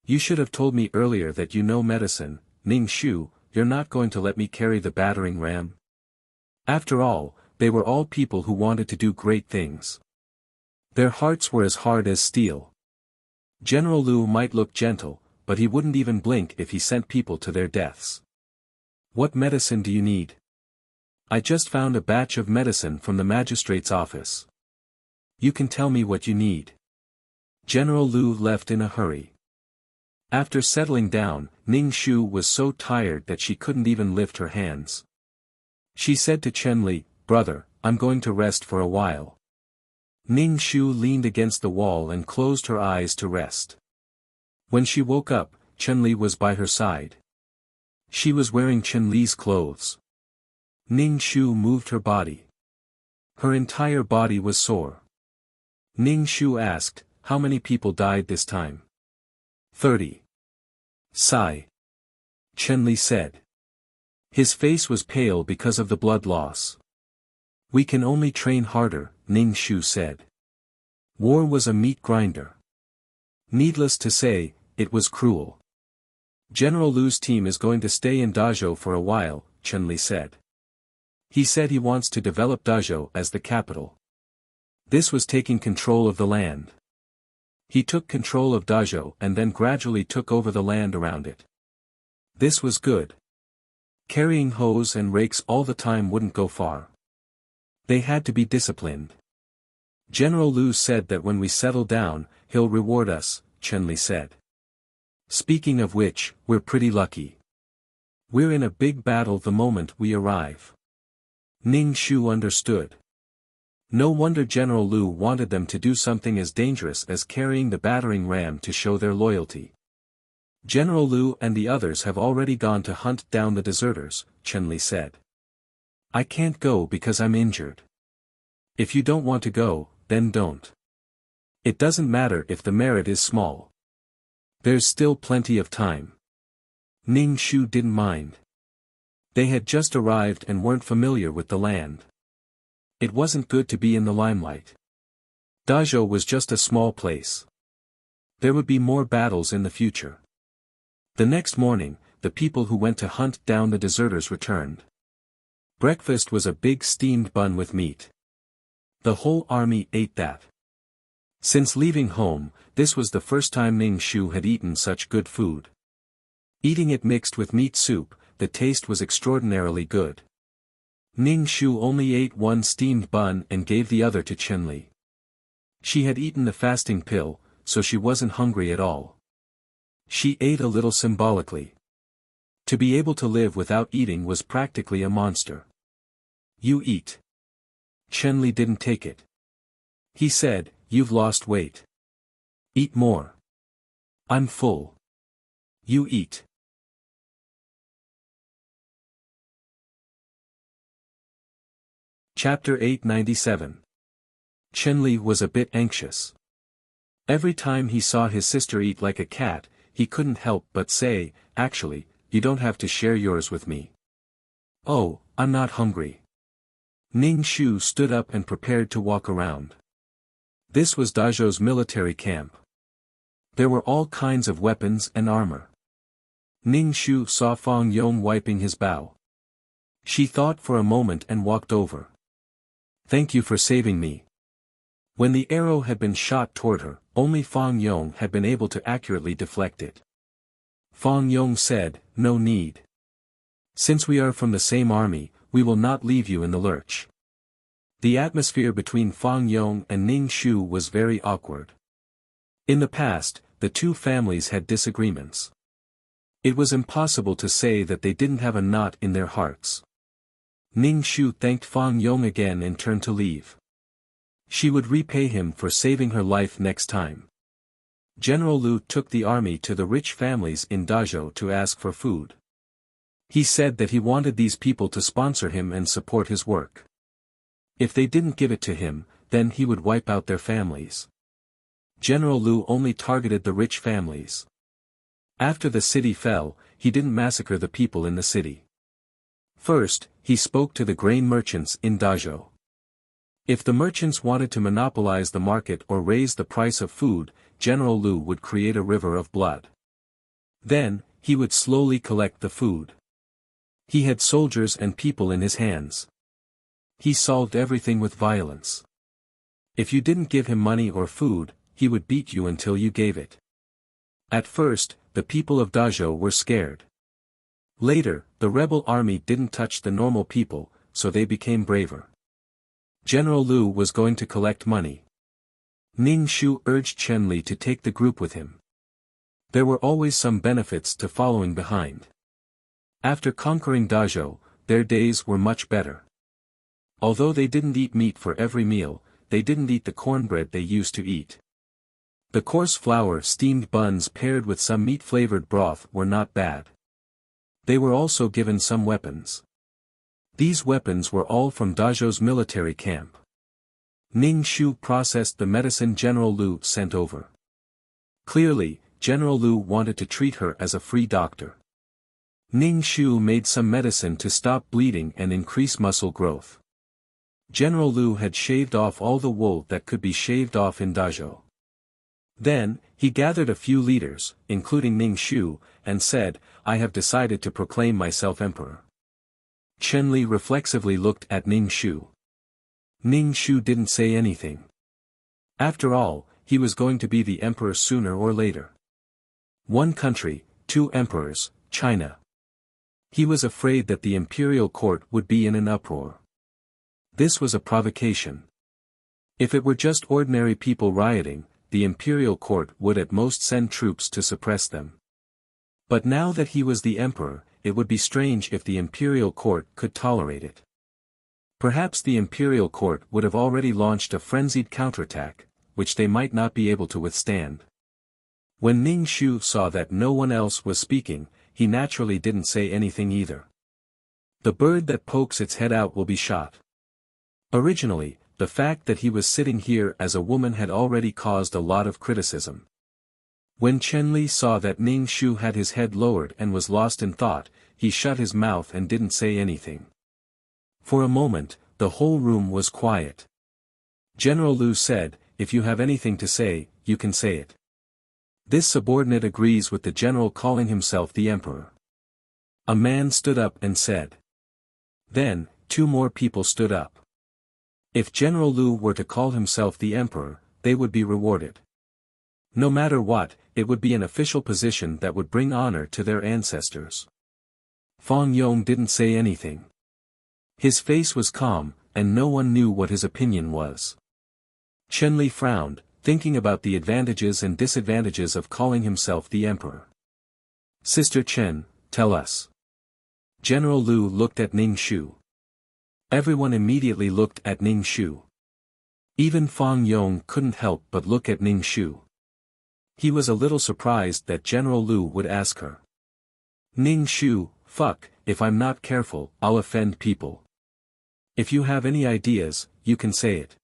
You should have told me earlier that you know medicine, Ning Shu. You're not going to let me carry the battering ram? After all, they were all people who wanted to do great things. Their hearts were as hard as steel. General Lu might look gentle, but he wouldn't even blink if he sent people to their deaths. What medicine do you need? I just found a batch of medicine from the magistrate's office. You can tell me what you need. General Lu left in a hurry. After settling down, Ning Shu was so tired that she couldn't even lift her hands. She said to Chen Li, brother, I'm going to rest for a while. Ning Shu leaned against the wall and closed her eyes to rest. When she woke up, Chen Li was by her side. She was wearing Chen Li's clothes. Ning Shu moved her body. Her entire body was sore. Ning Shu asked, how many people died this time? 30. Sigh. Chen Li said. His face was pale because of the blood loss. We can only train harder, Ning Shu said. War was a meat grinder. Needless to say, it was cruel. General Lu's team is going to stay in Dazhou for a while, Chen Li said. He said he wants to develop Dazhou as the capital. This was taking control of the land. He took control of Dazhou and then gradually took over the land around it. This was good. Carrying hoes and rakes all the time wouldn't go far. They had to be disciplined. General Lu said that when we settle down, he'll reward us, Chen Li said. Speaking of which, we're pretty lucky. We're in a big battle the moment we arrive. Ning Shu understood. No wonder General Lu wanted them to do something as dangerous as carrying the battering ram to show their loyalty. General Lu and the others have already gone to hunt down the deserters, Chen Li said. I can't go because I'm injured. If you don't want to go, then don't. It doesn't matter if the merit is small. There's still plenty of time. Ning Shu didn't mind. They had just arrived and weren't familiar with the land. It wasn't good to be in the limelight. Dazhou was just a small place. There would be more battles in the future. The next morning, the people who went to hunt down the deserters returned. Breakfast was a big steamed bun with meat. The whole army ate that. Since leaving home, this was the first time Ning Shu had eaten such good food. Eating it mixed with meat soup, the taste was extraordinarily good. Ning Shu only ate one steamed bun and gave the other to Chen Li. She had eaten the fasting pill, so she wasn't hungry at all. She ate a little symbolically. To be able to live without eating was practically a monster. You eat. Chen Li didn't take it. He said, you've lost weight. Eat more. I'm full. You eat. Chapter 897. Chen Li was a bit anxious. Every time he saw his sister eat like a cat, he couldn't help but say, "Actually, you don't have to share yours with me." "Oh, I'm not hungry." Ning Shu stood up and prepared to walk around. This was Dazhou's military camp. There were all kinds of weapons and armor. Ning Shu saw Fang Yong wiping his bow. She thought for a moment and walked over. "Thank you for saving me." When the arrow had been shot toward her, only Fang Yong had been able to accurately deflect it. Fang Yong said, "No need. Since we are from the same army, we will not leave you in the lurch." The atmosphere between Fang Yong and Ning Shu was very awkward. In the past, the two families had disagreements. It was impossible to say that they didn't have a knot in their hearts. Ning Shu thanked Fang Yong again and turned to leave. She would repay him for saving her life next time. General Lu took the army to the rich families in Dazhou to ask for food. He said that he wanted these people to sponsor him and support his work. If they didn't give it to him, then he would wipe out their families. General Lu only targeted the rich families. After the city fell, he didn't massacre the people in the city. First, he spoke to the grain merchants in Dazhou. If the merchants wanted to monopolize the market or raise the price of food, General Lu would create a river of blood. Then, he would slowly collect the food. He had soldiers and people in his hands. He solved everything with violence. If you didn't give him money or food, he would beat you until you gave it. At first, the people of Dazhou were scared. Later, the rebel army didn't touch the normal people, so they became braver. General Lu was going to collect money. Ning Shu urged Chen Li to take the group with him. There were always some benefits to following behind. After conquering Dazhou, their days were much better. Although they didn't eat meat for every meal, they didn't eat the cornbread they used to eat. The coarse flour steamed buns paired with some meat-flavored broth were not bad. They were also given some weapons. These weapons were all from Dazhou's military camp. Ning Shu processed the medicine General Lu sent over. Clearly, General Lu wanted to treat her as a free doctor. Ning Shu made some medicine to stop bleeding and increase muscle growth. General Lu had shaved off all the wool that could be shaved off in Dazhou. Then, he gathered a few leaders, including Ning Shu, and said, "I have decided to proclaim myself emperor." Chen Li reflexively looked at Ning Shu. Ning Shu didn't say anything. After all, he was going to be the emperor sooner or later. One country, two emperors, China. He was afraid that the imperial court would be in an uproar. This was a provocation. If it were just ordinary people rioting, the imperial court would at most send troops to suppress them. But now that he was the emperor, it would be strange if the imperial court could tolerate it. Perhaps the imperial court would have already launched a frenzied counterattack, which they might not be able to withstand. When Ning Shu saw that no one else was speaking, he naturally didn't say anything either. The bird that pokes its head out will be shot. Originally, the fact that he was sitting here as a woman had already caused a lot of criticism. When Chen Li saw that Ning Shu had his head lowered and was lost in thought, he shut his mouth and didn't say anything. For a moment, the whole room was quiet. General Lu said, "If you have anything to say, you can say it." This subordinate agrees with the general calling himself the emperor. A man stood up and said. Then, two more people stood up. If General Lu were to call himself the emperor, they would be rewarded. No matter what, it would be an official position that would bring honor to their ancestors. Fang Yong didn't say anything. His face was calm, and no one knew what his opinion was. Chen Li frowned, thinking about the advantages and disadvantages of calling himself the emperor. "Sister Chen, tell us." General Lu looked at Ning Shu. Everyone immediately looked at Ning Shu. Even Fang Yong couldn't help but look at Ning Shu. He was a little surprised that General Lu would ask her. "Ning Shu, fuck, if I'm not careful, I'll offend people. If you have any ideas, you can say it.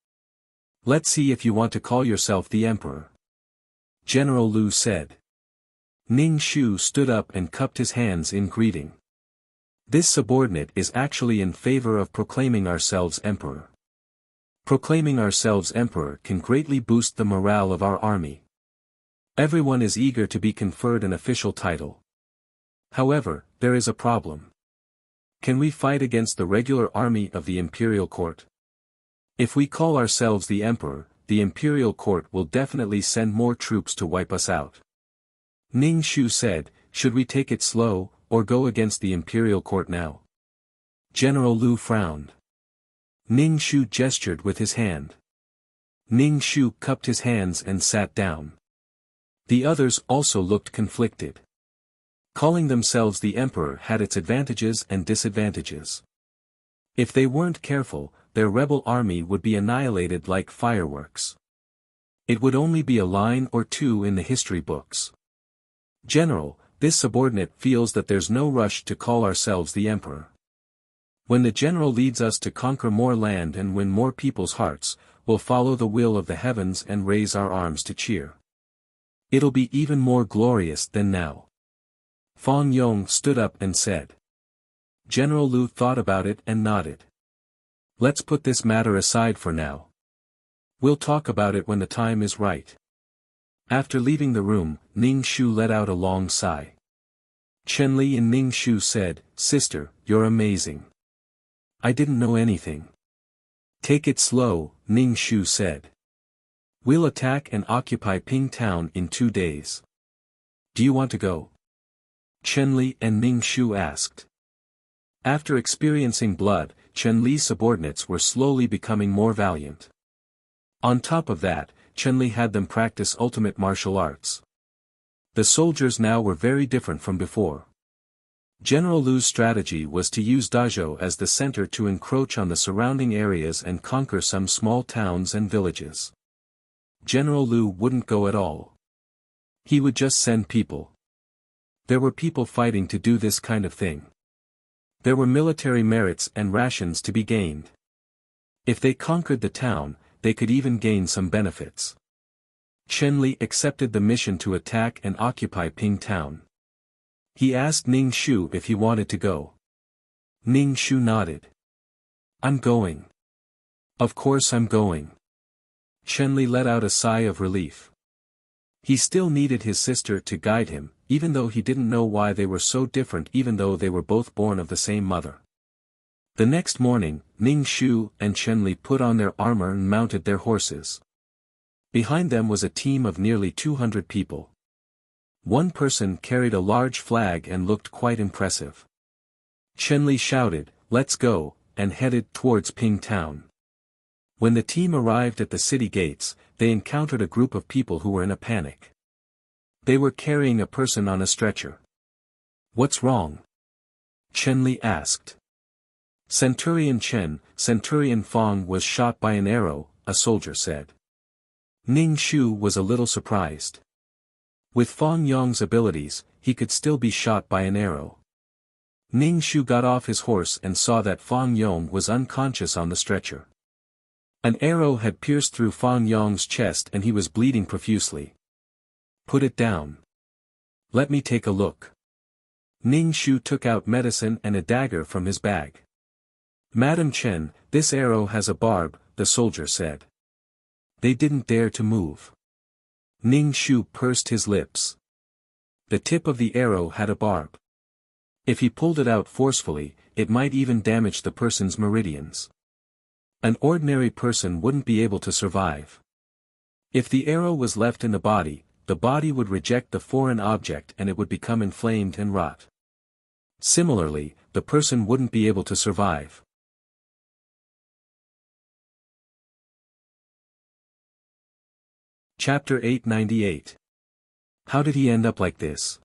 Let's see if you want to call yourself the emperor." General Lu said. Ning Shu stood up and cupped his hands in greeting. This subordinate is actually in favor of proclaiming ourselves emperor. Proclaiming ourselves emperor can greatly boost the morale of our army. Everyone is eager to be conferred an official title. However, there is a problem. Can we fight against the regular army of the imperial court? If we call ourselves the emperor, the imperial court will definitely send more troops to wipe us out. Ning Shu said, should we take it slow, or go against the imperial court now? General Lu frowned. Ning Shu gestured with his hand. Ning Shu cupped his hands and sat down. The others also looked conflicted. Calling themselves the emperor had its advantages and disadvantages. If they weren't careful, their rebel army would be annihilated like fireworks. It would only be a line or two in the history books. General, this subordinate feels that there's no rush to call ourselves the emperor. When the general leads us to conquer more land and win more people's hearts, we'll follow the will of the heavens and raise our arms to cheer. It'll be even more glorious than now. Fang Yong stood up and said. General Lu thought about it and nodded. Let's put this matter aside for now. We'll talk about it when the time is right. After leaving the room, Ning Shu let out a long sigh. Chen Li and Ning Shu said, Sister, you're amazing. I didn't know anything. Take it slow, Ning Shu said. We'll attack and occupy Ping Town in 2 days. Do you want to go? Chen Li and Ning Shu asked. After experiencing blood, Chen Li's subordinates were slowly becoming more valiant. On top of that, Chen Li had them practice ultimate martial arts. The soldiers now were very different from before. General Lu's strategy was to use Dazhou as the center to encroach on the surrounding areas and conquer some small towns and villages. General Lu wouldn't go at all. He would just send people. There were people fighting to do this kind of thing. There were military merits and rations to be gained. If they conquered the town, they could even gain some benefits. Chen Li accepted the mission to attack and occupy Ping Town. He asked Ning Shu if he wanted to go. Ning Shu nodded. I'm going. Of course I'm going. Chen Li let out a sigh of relief. He still needed his sister to guide him, even though he didn't know why they were so different even though they were both born of the same mother. The next morning, Ning Shu and Chen Li put on their armor and mounted their horses. Behind them was a team of nearly 200 people. One person carried a large flag and looked quite impressive. Chen Li shouted, "Let's go," and headed towards Ping Town. When the team arrived at the city gates, they encountered a group of people who were in a panic. They were carrying a person on a stretcher. What's wrong? Chen Li asked. Centurion Fang was shot by an arrow, a soldier said. Ning Shu was a little surprised. With Fang Yong's abilities, he could still be shot by an arrow. Ning Shu got off his horse and saw that Fang Yong was unconscious on the stretcher. An arrow had pierced through Fang Yong's chest and he was bleeding profusely. Put it down. Let me take a look. Ning Shu took out medicine and a dagger from his bag. Madam Chen, this arrow has a barb, the soldier said. They didn't dare to move. Ning Shu pursed his lips. The tip of the arrow had a barb. If he pulled it out forcefully, it might even damage the person's meridians. An ordinary person wouldn't be able to survive. If the arrow was left in the body would reject the foreign object and it would become inflamed and rot. Similarly, the person wouldn't be able to survive. Chapter 898. How did he end up like this?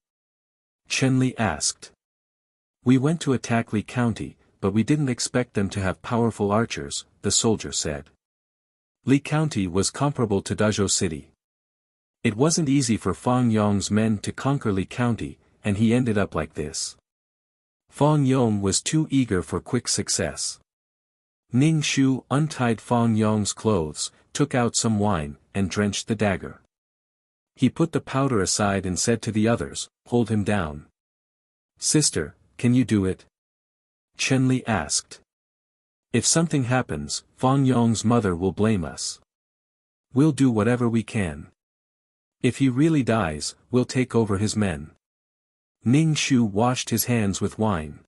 Chen Li asked. We went to attack Li County, but we didn't expect them to have powerful archers, the soldier said. Li County was comparable to Dazhou City. It wasn't easy for Fang Yong's men to conquer Li County, and he ended up like this. Fang Yong was too eager for quick success. Ning Shu untied Fang Yong's clothes, took out some wine, and drenched the dagger. He put the powder aside and said to the others, "Hold him down." "Sister, can you do it?" Chenli asked. "If something happens, Fang Yong's mother will blame us. We'll do whatever we can. If he really dies, we'll take over his men." Ning Shu washed his hands with wine.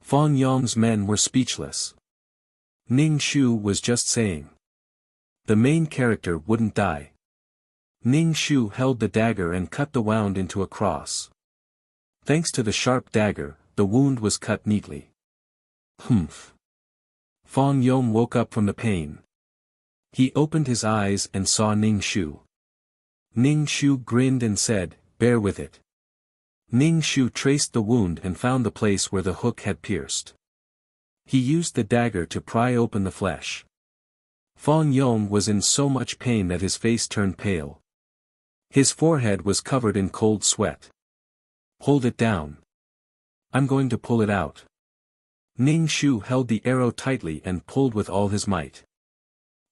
Fang Yong's men were speechless. Ning Shu was just saying. The main character wouldn't die. Ning Shu held the dagger and cut the wound into a cross. Thanks to the sharp dagger, the wound was cut neatly. Humph. Fang Yong woke up from the pain. He opened his eyes and saw Ning Shu. Ning Shu grinned and said, "Bear with it." Ning Shu traced the wound and found the place where the hook had pierced. He used the dagger to pry open the flesh. Fang Yong was in so much pain that his face turned pale. His forehead was covered in cold sweat. "Hold it down. I'm going to pull it out." Ning Shu held the arrow tightly and pulled with all his might.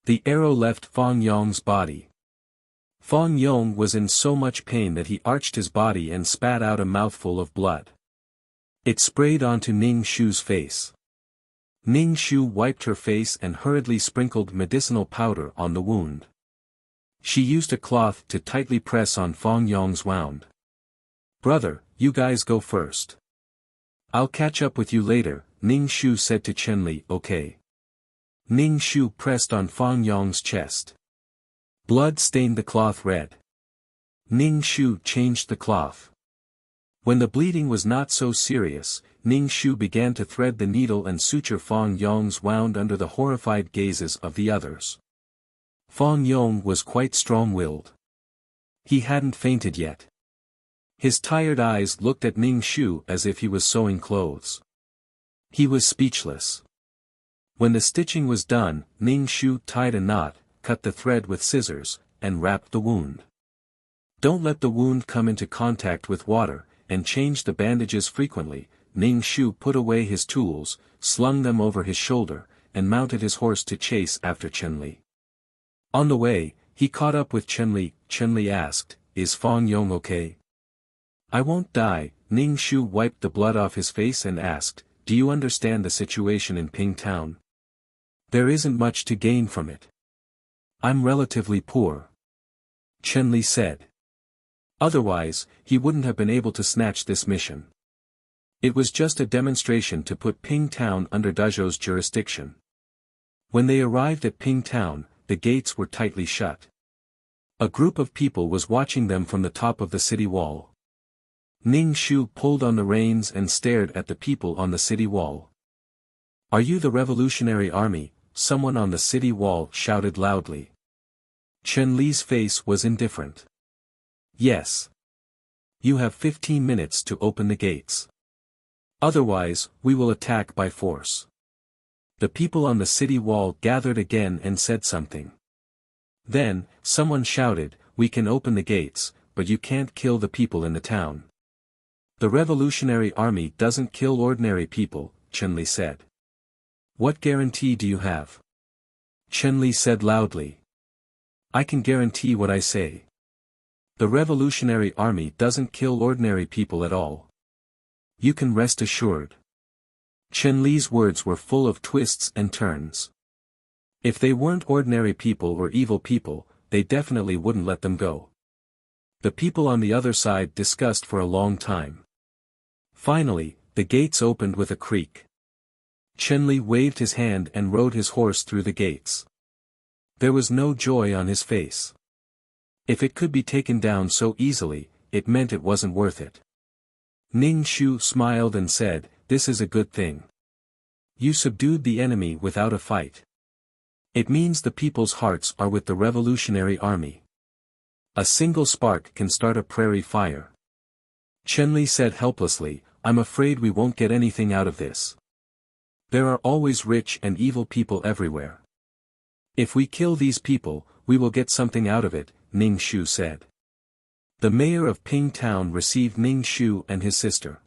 The arrow left Fang Yong's body. Fang Yong was in so much pain that he arched his body and spat out a mouthful of blood. It sprayed onto Ning Shu's face. Ning Shu wiped her face and hurriedly sprinkled medicinal powder on the wound. She used a cloth to tightly press on Fang Yong's wound. "Brother, you guys go first. I'll catch up with you later," Ning Shu said to Chenli. "Okay." Ning Shu pressed on Fang Yong's chest. Blood stained the cloth red. Ning Shu changed the cloth. When the bleeding was not so serious, Ning Shu began to thread the needle and suture Fang Yong's wound under the horrified gazes of the others. Fang Yong was quite strong-willed. He hadn't fainted yet. His tired eyes looked at Ning Shu as if he was sewing clothes. He was speechless. When the stitching was done, Ning Shu tied a knot, cut the thread with scissors, and wrapped the wound. "Don't let the wound come into contact with water, and change the bandages frequently." Ning Shu put away his tools, slung them over his shoulder, and mounted his horse to chase after Chenli. On the way, he caught up with Chenli. Chenli asked, "Is Fang Yong okay?" "I won't die." Ning Shu wiped the blood off his face and asked, "Do you understand the situation in Ping Town? There isn't much to gain from it. I'm relatively poor." Chenli said. Otherwise, he wouldn't have been able to snatch this mission. It was just a demonstration to put Ping Town under Dazhou's jurisdiction. When they arrived at Ping Town, the gates were tightly shut. A group of people was watching them from the top of the city wall. Ning Shu pulled on the reins and stared at the people on the city wall. "Are you the Revolutionary Army?" someone on the city wall shouted loudly. Chen Li's face was indifferent. "Yes. You have 15 minutes to open the gates. Otherwise, we will attack by force." The people on the city wall gathered again and said something. Then, someone shouted, "We can open the gates, but you can't kill the people in the town." "The Revolutionary Army doesn't kill ordinary people," Chen Li said. "What guarantee do you have?" Chen Li said loudly. "I can guarantee what I say. The Revolutionary Army doesn't kill ordinary people at all. You can rest assured." Chen Li's words were full of twists and turns. If they weren't ordinary people or evil people, they definitely wouldn't let them go. The people on the other side discussed for a long time. Finally, the gates opened with a creak. Chen Li waved his hand and rode his horse through the gates. There was no joy on his face. If it could be taken down so easily, it meant it wasn't worth it. Ning Shu smiled and said, "This is a good thing. You subdued the enemy without a fight. It means the people's hearts are with the Revolutionary Army. A single spark can start a prairie fire." Chen Li said helplessly, "I'm afraid we won't get anything out of this. There are always rich and evil people everywhere. If we kill these people, we will get something out of it," Ning Shu said. The mayor of Ping Town received Ning Shu and his sister.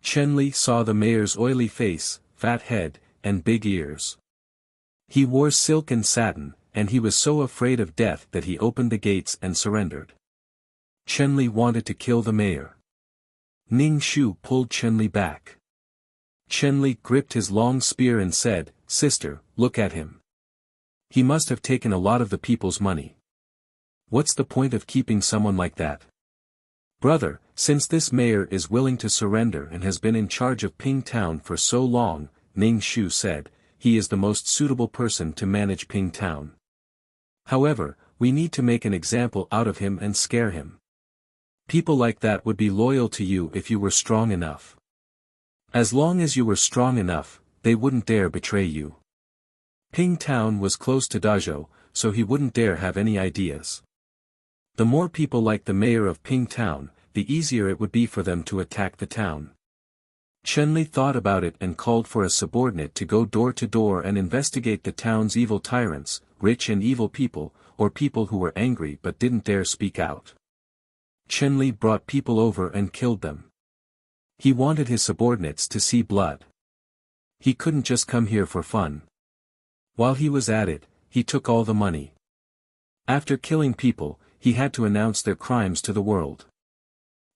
Chen Li saw the mayor's oily face, fat head, and big ears. He wore silk and satin, and he was so afraid of death that he opened the gates and surrendered. Chenli wanted to kill the mayor. Ning Shu pulled Chenli back. Chenli gripped his long spear and said, "Sister, look at him. He must have taken a lot of the people's money. What's the point of keeping someone like that?" "Brother, since this mayor is willing to surrender and has been in charge of Ping Town for so long," Ning Shu said, "he is the most suitable person to manage Ping Town. However, we need to make an example out of him and scare him. People like that would be loyal to you if you were strong enough. As long as you were strong enough, they wouldn't dare betray you." Ping Town was close to Dazhou, so he wouldn't dare have any ideas. The more people like the mayor of Ping Town, the easier it would be for them to attack the town. Chenli thought about it and called for a subordinate to go door to door and investigate the town's evil tyrants, rich and evil people, or people who were angry but didn't dare speak out. Chenli brought people over and killed them. He wanted his subordinates to see blood. He couldn't just come here for fun. While he was at it, he took all the money. After killing people, he had to announce their crimes to the world.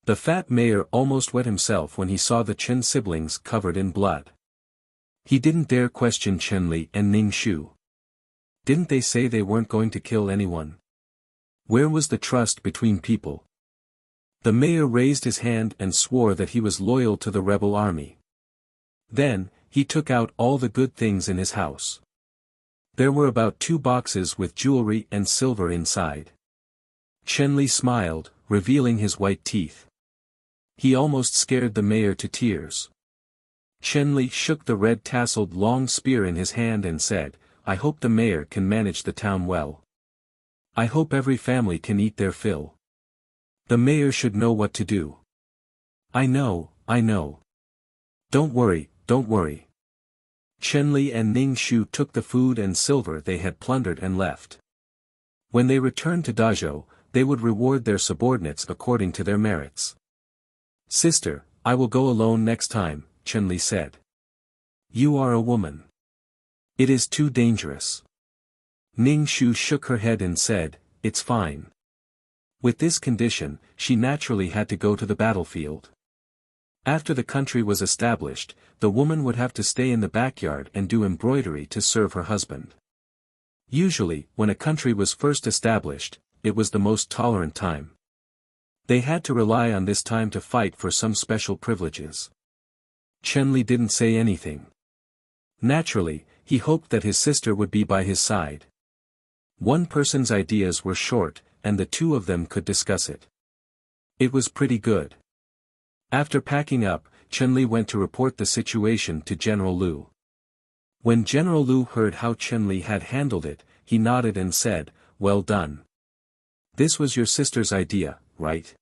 The fat mayor almost wet himself when he saw the Chen siblings covered in blood. He didn't dare question Chenli and Ning Shu. Didn't they say they weren't going to kill anyone? Where was the trust between people? The mayor raised his hand and swore that he was loyal to the rebel army. Then, he took out all the good things in his house. There were about 2 boxes with jewelry and silver inside. Chenli smiled, revealing his white teeth. He almost scared the mayor to tears. Chenli shook the red tasseled long spear in his hand and said, "I hope the mayor can manage the town well. I hope every family can eat their fill. The mayor should know what to do." I know. Don't worry. Chenli and Ning Shu took the food and silver they had plundered and left. When they returned to Dazhou, they would reward their subordinates according to their merits. "Sister, I will go alone next time," Chenli said. "You are a woman. It is too dangerous." Ning Shu shook her head and said, "It's fine." With this condition, she naturally had to go to the battlefield. After the country was established, the woman would have to stay in the backyard and do embroidery to serve her husband. Usually, when a country was first established, it was the most tolerant time. They had to rely on this time to fight for some special privileges. Chenli didn't say anything. Naturally, he hoped that his sister would be by his side. One person's ideas were short, and the two of them could discuss it. It was pretty good. After packing up, Chenli went to report the situation to General Liu. When General Liu heard how Chenli had handled it, he nodded and said, "Well done. This was your sister's idea, right?"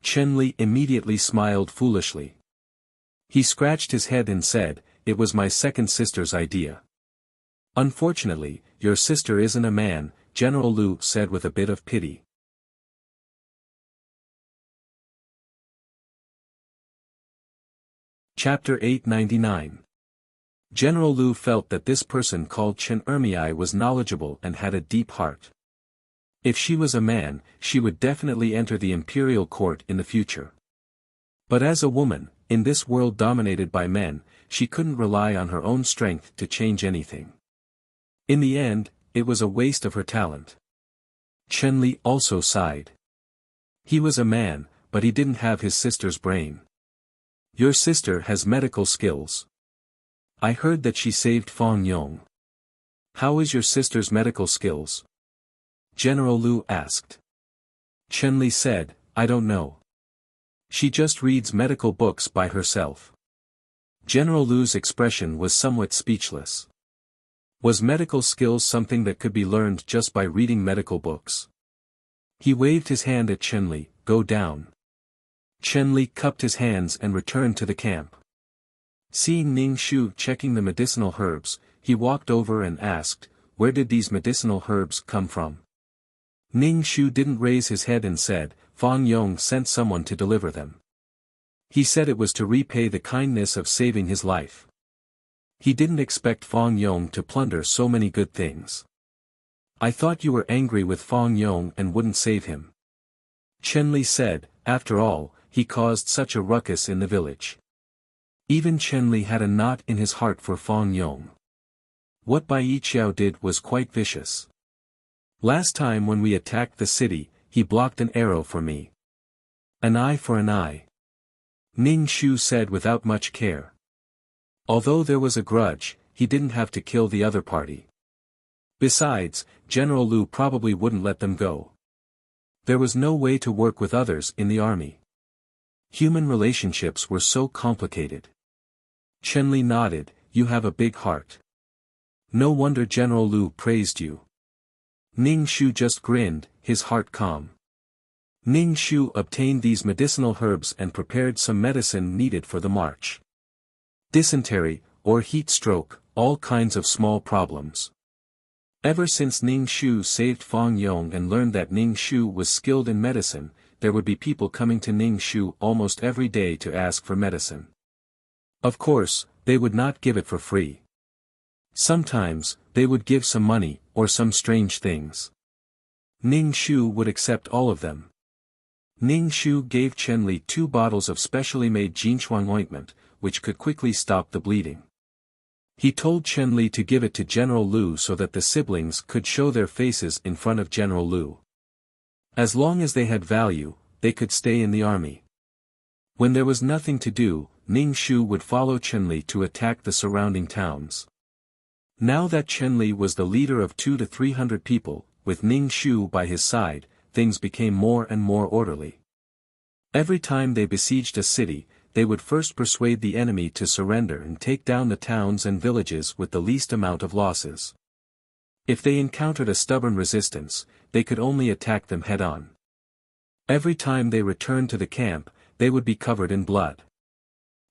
Chenli immediately smiled foolishly. He scratched his head and said, "It was my second sister's idea." "Unfortunately, your sister isn't a man," General Liu said with a bit of pity. Chapter 899. General Liu felt that this person called Chen Ermiai was knowledgeable and had a deep heart. If she was a man, she would definitely enter the imperial court in the future. But as a woman, in this world dominated by men, she couldn't rely on her own strength to change anything. In the end, it was a waste of her talent. Chenli also sighed. He was a man, but he didn't have his sister's brain. "Your sister has medical skills. I heard that she saved Fang Yong. How is your sister's medical skills?" General Liu asked. Chenli said, "I don't know. She just reads medical books by herself." General Liu's expression was somewhat speechless. Was medical skills something that could be learned just by reading medical books? He waved his hand at Chenli, "Go down." Chenli cupped his hands and returned to the camp. Seeing Ning Shu checking the medicinal herbs, he walked over and asked, "Where did these medicinal herbs come from?" Ning Shu didn't raise his head and said, "Fang Yong sent someone to deliver them. He said it was to repay the kindness of saving his life." He didn't expect Fang Yong to plunder so many good things. "I thought you were angry with Fang Yong and wouldn't save him." Chen Li said, after all, he caused such a ruckus in the village. Even Chen Li had a knot in his heart for Fang Yong. What Bai Yiqiao did was quite vicious. Last time when we attacked the city, he blocked an arrow for me. An eye for an eye. Ning Shu said without much care. Although there was a grudge, he didn't have to kill the other party. Besides, General Lu probably wouldn't let them go. There was no way to work with others in the army. Human relationships were so complicated. Chen Li nodded, you have a big heart. No wonder General Lu praised you. Ning Shu just grinned, his heart calm. Ning Shu obtained these medicinal herbs and prepared some medicine needed for the march. Dysentery, or heat stroke, all kinds of small problems. Ever since Ning Shu saved Fang Yong and learned that Ning Shu was skilled in medicine, there would be people coming to Ning Shu almost every day to ask for medicine. Of course, they would not give it for free. Sometimes, they would give some money, or some strange things. Ning Shu would accept all of them. Ning Shu gave Chen Li 2 bottles of specially made Jinchuang ointment, which could quickly stop the bleeding. He told Chen Li to give it to General Lu so that the siblings could show their faces in front of General Lu. As long as they had value, they could stay in the army. When there was nothing to do, Ning Shu would follow Chen Li to attack the surrounding towns. Now that Chen Li was the leader of 200 to 300 people, with Ning Shu by his side, things became more and more orderly. Every time they besieged a city, they would first persuade the enemy to surrender and take down the towns and villages with the least amount of losses. If they encountered a stubborn resistance, they could only attack them head-on. Every time they returned to the camp, they would be covered in blood.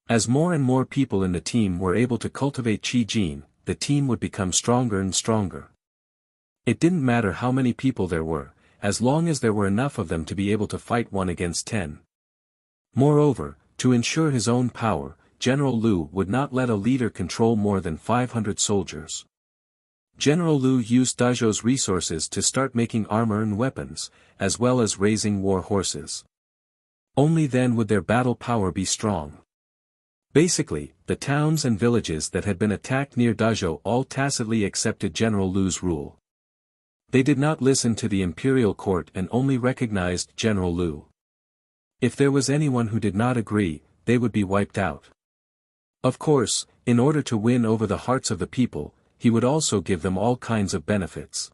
As more and more people in the team were able to cultivate Qi Jin, the team would become stronger and stronger. It didn't matter how many people there were, as long as there were enough of them to be able to fight 1 against 10. Moreover, to ensure his own power, General Lu would not let a leader control more than 500 soldiers. General Lu used Dazhou's resources to start making armor and weapons, as well as raising war horses. Only then would their battle power be strong. Basically, the towns and villages that had been attacked near Dazhou all tacitly accepted General Lu's rule. They did not listen to the imperial court and only recognized General Lu. If there was anyone who did not agree, they would be wiped out. Of course, in order to win over the hearts of the people, he would also give them all kinds of benefits.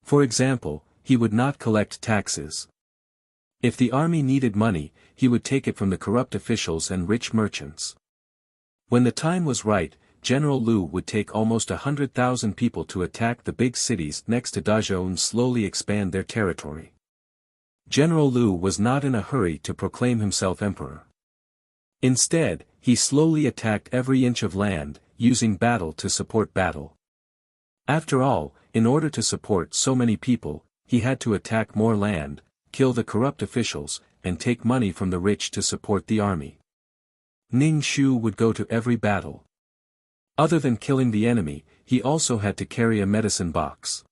For example, he would not collect taxes. If the army needed money, he would take it from the corrupt officials and rich merchants. When the time was right, General Lu would take almost 100,000 people to attack the big cities next to Dazhou and slowly expand their territory. General Lu was not in a hurry to proclaim himself emperor. Instead, he slowly attacked every inch of land, using battle to support battle. After all, in order to support so many people, he had to attack more land, kill the corrupt officials, and take money from the rich to support the army. Ning Shu would go to every battle. Other than killing the enemy, he also had to carry a medicine box.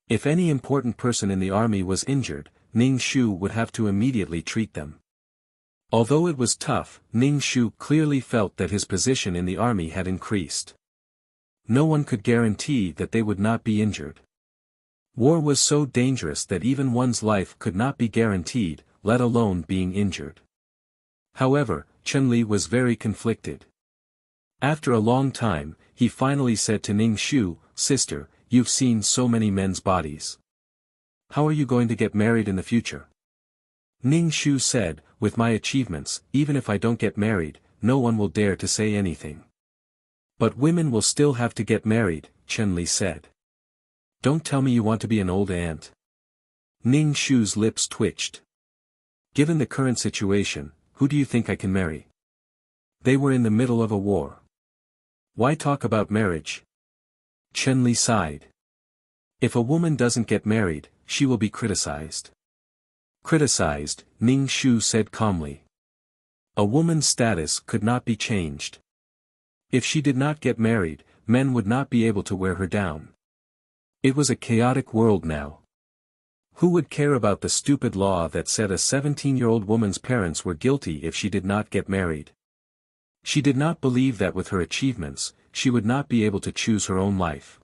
If any important person in the army was injured, Ning Shu would have to immediately treat them. Although it was tough, Ning Shu clearly felt that his position in the army had increased. No one could guarantee that they would not be injured. War was so dangerous that even one's life could not be guaranteed, let alone being injured. However, Chen Li was very conflicted. After a long time, he finally said to Ning Shu, "Sister, you've seen so many men's bodies. How are you going to get married in the future?" Ning Shu said, "With my achievements, even if I don't get married, no one will dare to say anything." "But women will still have to get married," Chen Li said. "Don't tell me you want to be an old aunt." Ning Shu's lips twitched. "Given the current situation, who do you think I can marry?" They were in the middle of a war. Why talk about marriage? Chen Li sighed. If a woman doesn't get married, she will be criticized. Criticized, Ning Shu said calmly. A woman's status could not be changed. If she did not get married, men would not be able to wear her down. It was a chaotic world now. Who would care about the stupid law that said a 17-year-old woman's parents were guilty if she did not get married? She did not believe that with her achievements, she would not be able to choose her own life.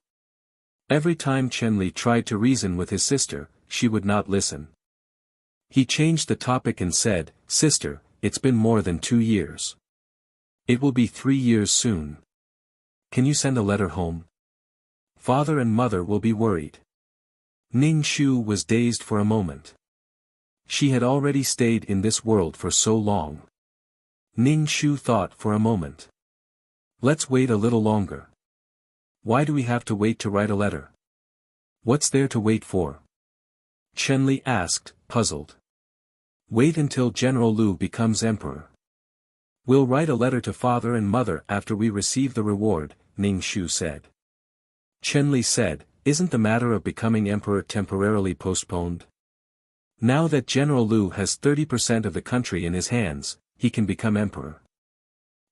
Every time Chen Li tried to reason with his sister, she would not listen. He changed the topic and said, "Sister, it's been more than 2 years. It will be 3 years soon. Can you send a letter home? Father and mother will be worried." Ning Shu was dazed for a moment. She had already stayed in this world for so long. Ning Shu thought for a moment. Let's wait a little longer. Why do we have to wait to write a letter? What's there to wait for? Chen Li asked, puzzled. Wait until General Lu becomes emperor. We'll write a letter to father and mother after we receive the reward, Ning Shu said. Chen Li said, isn't the matter of becoming emperor temporarily postponed? Now that General Lu has 30% of the country in his hands, he can become emperor.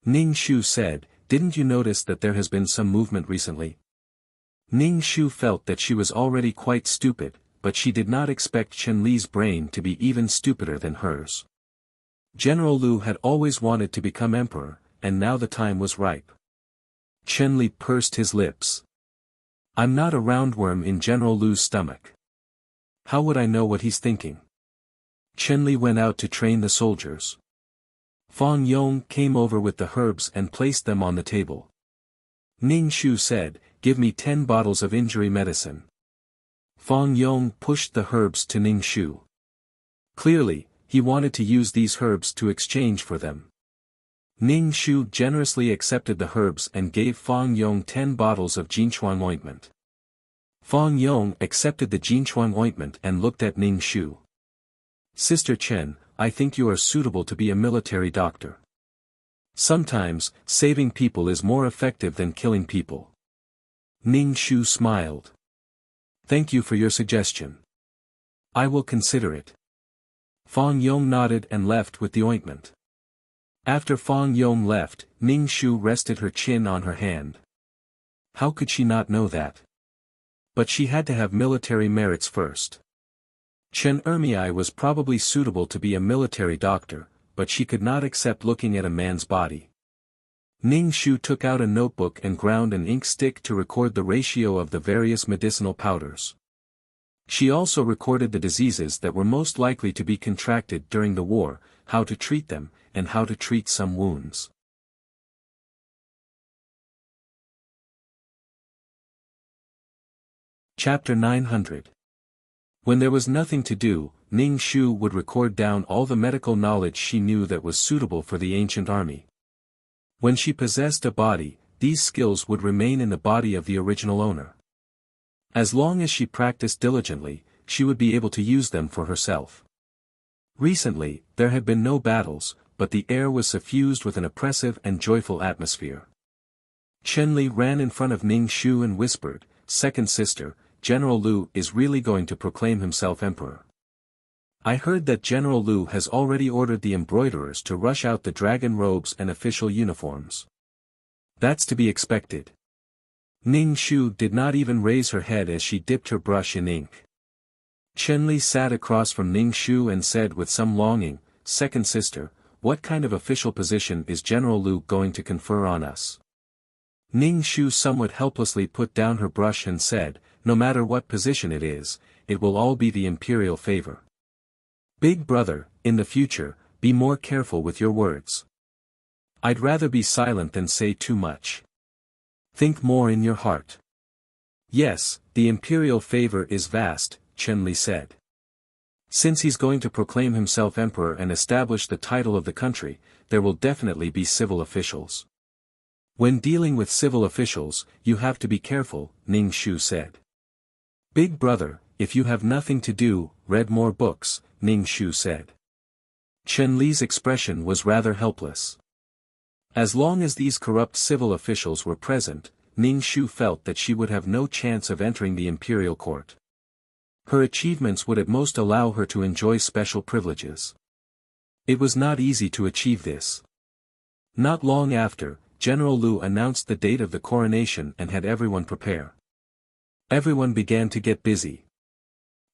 Ning Shu said, didn't you notice that there has been some movement recently? Ning Shu felt that she was already quite stupid, but she did not expect Chen Li's brain to be even stupider than hers. General Lu had always wanted to become emperor, and now the time was ripe. Chen Li pursed his lips. I'm not a roundworm in General Lu's stomach. How would I know what he's thinking? Chen Li went out to train the soldiers. Fang Yong came over with the herbs and placed them on the table. Ning Shu said, give me 10 bottles of injury medicine. Fang Yong pushed the herbs to Ning Shu. Clearly, he wanted to use these herbs to exchange for them. Ning Shu generously accepted the herbs and gave Fang Yong 10 bottles of Jinchuan ointment. Fang Yong accepted the Jinchuan ointment and looked at Ning Shu. Sister Chen, I think you are suitable to be a military doctor. Sometimes, saving people is more effective than killing people. Ning Shu smiled. Thank you for your suggestion. I will consider it. Fang Yong nodded and left with the ointment. After Fang Yong left, Ning Shu rested her chin on her hand. How could she not know that? But she had to have military merits first. Chen Ermei was probably suitable to be a military doctor, but she could not accept looking at a man's body. Ning Shu took out a notebook and ground an ink stick to record the ratio of the various medicinal powders. She also recorded the diseases that were most likely to be contracted during the war, how to treat them, and how to treat some wounds. Chapter 900. When there was nothing to do, Ning Shu would record down all the medical knowledge she knew that was suitable for the ancient army. When she possessed a body, these skills would remain in the body of the original owner. As long as she practiced diligently, she would be able to use them for herself. Recently, there had been no battles, but the air was suffused with an oppressive and joyful atmosphere. Chen Li ran in front of Ning Shu and whispered, Second sister, General Lu is really going to proclaim himself emperor. I heard that General Lu has already ordered the embroiderers to rush out the dragon robes and official uniforms. That's to be expected. Ning Shu did not even raise her head as she dipped her brush in ink. Chen Li sat across from Ning Shu and said with some longing, Second sister, what kind of official position is General Lu going to confer on us? Ning Shu somewhat helplessly put down her brush and said, no matter what position it is, it will all be the imperial favor. Big brother, in the future, be more careful with your words. I'd rather be silent than say too much. Think more in your heart. Yes, the imperial favor is vast, Chen Li said. Since he's going to proclaim himself emperor and establish the title of the country, there will definitely be civil officials. When dealing with civil officials, you have to be careful, Ning Shu said. Big brother, if you have nothing to do, read more books, Ning Shu said. Chen Li's expression was rather helpless. As long as these corrupt civil officials were present, Ning Shu felt that she would have no chance of entering the imperial court. Her achievements would at most allow her to enjoy special privileges. It was not easy to achieve this. Not long after, General Lu announced the date of the coronation and had everyone prepare. Everyone began to get busy.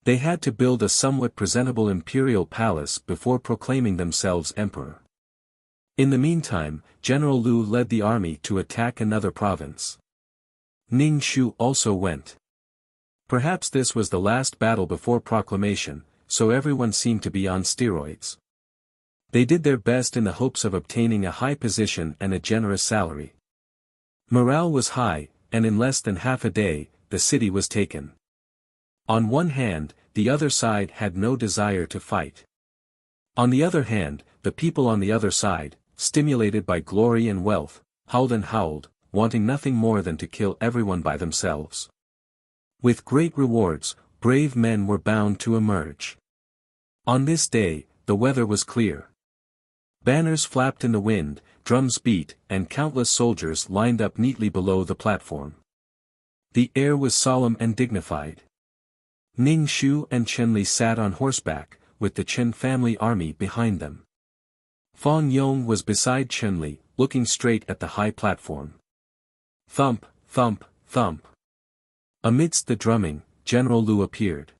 They had to build a somewhat presentable imperial palace before proclaiming themselves emperor. In the meantime, General Lu led the army to attack another province. Ning Shu also went. Perhaps this was the last battle before proclamation, so everyone seemed to be on steroids. They did their best in the hopes of obtaining a high position and a generous salary. Morale was high, and in less than half a day, the city was taken. On one hand, the other side had no desire to fight. On the other hand, the people on the other side, stimulated by glory and wealth, howled and howled, wanting nothing more than to kill everyone by themselves. With great rewards, brave men were bound to emerge. On this day, the weather was clear. Banners flapped in the wind, drums beat, and countless soldiers lined up neatly below the platform. The air was solemn and dignified. Ning Shu and Chen Li sat on horseback, with the Chen family army behind them. Fang Yong was beside Chen Li, looking straight at the high platform. Thump, thump, thump. Amidst the drumming, General Lu appeared.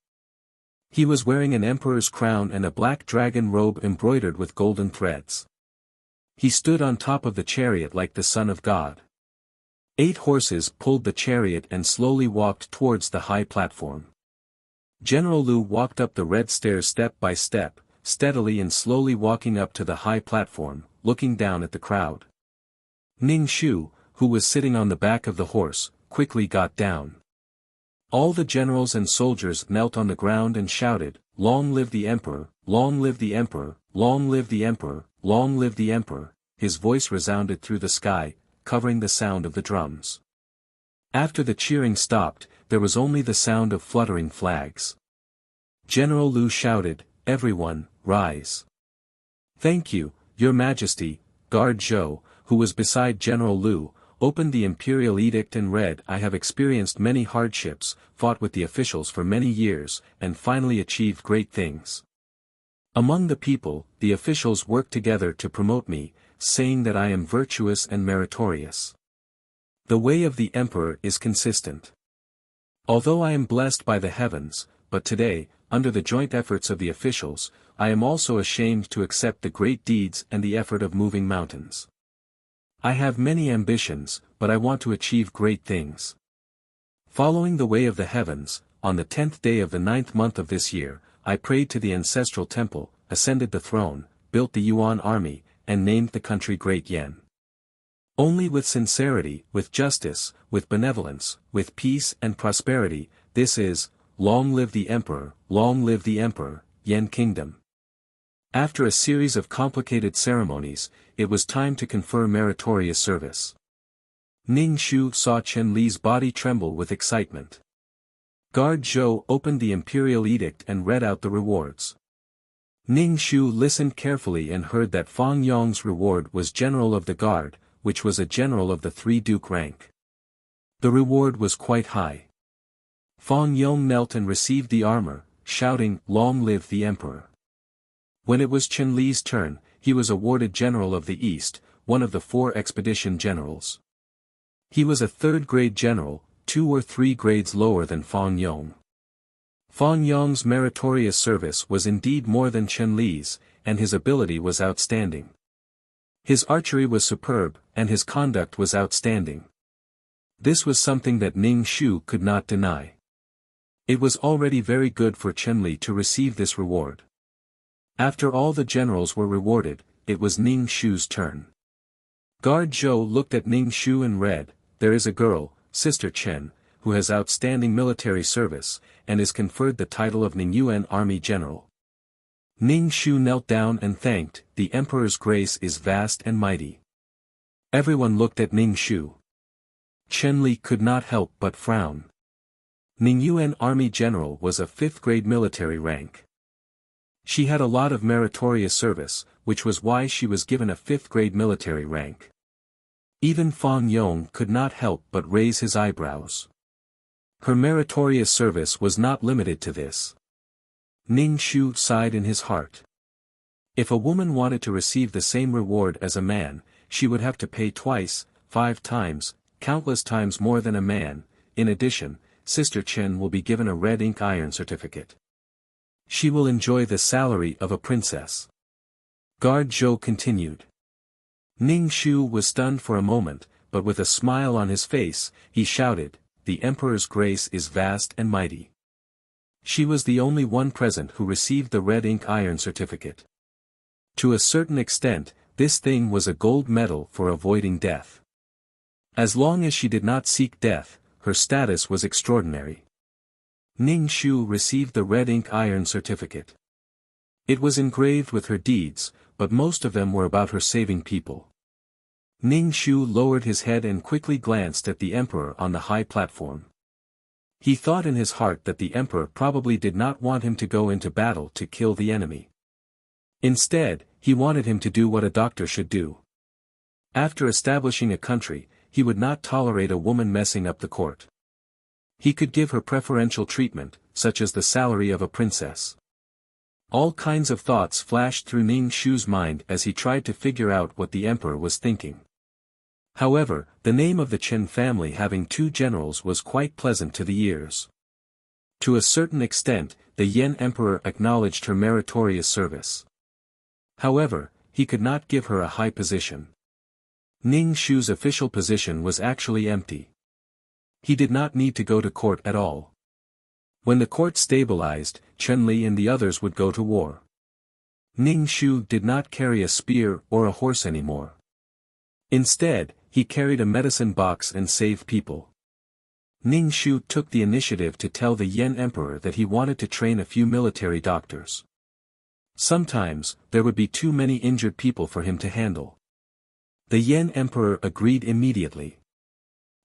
He was wearing an emperor's crown and a black dragon robe embroidered with golden threads. He stood on top of the chariot like the Son of God. 8 horses pulled the chariot and slowly walked towards the high platform. General Lu walked up the red stairs step by step, steadily and slowly walking up to the high platform, looking down at the crowd. Ning Shu, who was sitting on the back of the horse, quickly got down. All the generals and soldiers knelt on the ground and shouted, "Long live the Emperor, long live the Emperor, long live the Emperor, long live the Emperor." His voice resounded through the sky, covering the sound of the drums. After the cheering stopped, there was only the sound of fluttering flags. General Lu shouted, "Everyone, rise." "Thank you, Your Majesty." Guard Zhou, who was beside General Lu, opened the imperial edict and read, "I have experienced many hardships, fought with the officials for many years, and finally achieved great things. Among the people, the officials work together to promote me, saying that I am virtuous and meritorious. The way of the emperor is consistent. Although I am blessed by the heavens, but today, under the joint efforts of the officials, I am also ashamed to accept the great deeds and the effort of moving mountains. I have many ambitions, but I want to achieve great things. Following the way of the heavens, on the 10th day of the 9th month of this year, I prayed to the ancestral temple, ascended the throne, built the Yuan army, and named the country Great Yan. Only with sincerity, with justice, with benevolence, with peace and prosperity, this is, long live the Emperor, Yan Kingdom." After a series of complicated ceremonies, it was time to confer meritorious service. Ning Shu saw Chen Li's body tremble with excitement. Guard Zhou opened the imperial edict and read out the rewards. Ning Shu listened carefully and heard that Fang Yong's reward was General of the Guard, which was a general of the 3 duke rank. The reward was quite high. Fang Yong knelt and received the armor, shouting, "Long live the Emperor." When it was Chen Li's turn, he was awarded General of the East, one of the 4 expedition generals. He was a 3rd-grade general, 2 or 3 grades lower than Fang Yong. Fang Yong's meritorious service was indeed more than Chen Li's, and his ability was outstanding. His archery was superb, and his conduct was outstanding. This was something that Ning Shu could not deny. It was already very good for Chen Li to receive this reward. After all the generals were rewarded, it was Ning Shu's turn. Guard Zhou looked at Ning Shu and read, "There is a girl, Sister Chen, who has outstanding military service, and is conferred the title of Ningyuan Army General." Ning Shu knelt down and thanked, "The Emperor's grace is vast and mighty." Everyone looked at Ning Shu. Chen Li could not help but frown. Ningyuan Army General was a 5th-grade military rank. She had a lot of meritorious service, which was why she was given a 5th-grade military rank. Even Fang Yong could not help but raise his eyebrows. Her meritorious service was not limited to this. Ning Shu sighed in his heart. If a woman wanted to receive the same reward as a man, she would have to pay twice, 5 times, countless times more than a man. In addition, Sister Chen will be given a red ink iron certificate. She will enjoy the salary of a princess. Guard Zhou continued. Ning Shu was stunned for a moment, but with a smile on his face, he shouted, "The Emperor's grace is vast and mighty." She was the only one present who received the red ink iron certificate. To a certain extent, this thing was a gold medal for avoiding death. As long as she did not seek death, her status was extraordinary. Ning Shu received the red ink iron certificate. It was engraved with her deeds, but most of them were about her saving people. Ning Shu lowered his head and quickly glanced at the emperor on the high platform. He thought in his heart that the emperor probably did not want him to go into battle to kill the enemy. Instead, he wanted him to do what a doctor should do. After establishing a country, he would not tolerate a woman messing up the court. He could give her preferential treatment, such as the salary of a princess. All kinds of thoughts flashed through Ning Shu's mind as he tried to figure out what the emperor was thinking. However, the name of the Chen family having two generals was quite pleasant to the ears. To a certain extent, the Yan emperor acknowledged her meritorious service. However, he could not give her a high position. Ning Shu's official position was actually empty. He did not need to go to court at all. When the court stabilized, Chen Li and the others would go to war. Ning Shu did not carry a spear or a horse anymore. Instead, he carried a medicine box and saved people. Ning Shu took the initiative to tell the Yan emperor that he wanted to train a few military doctors. Sometimes, there would be too many injured people for him to handle. The Yan emperor agreed immediately.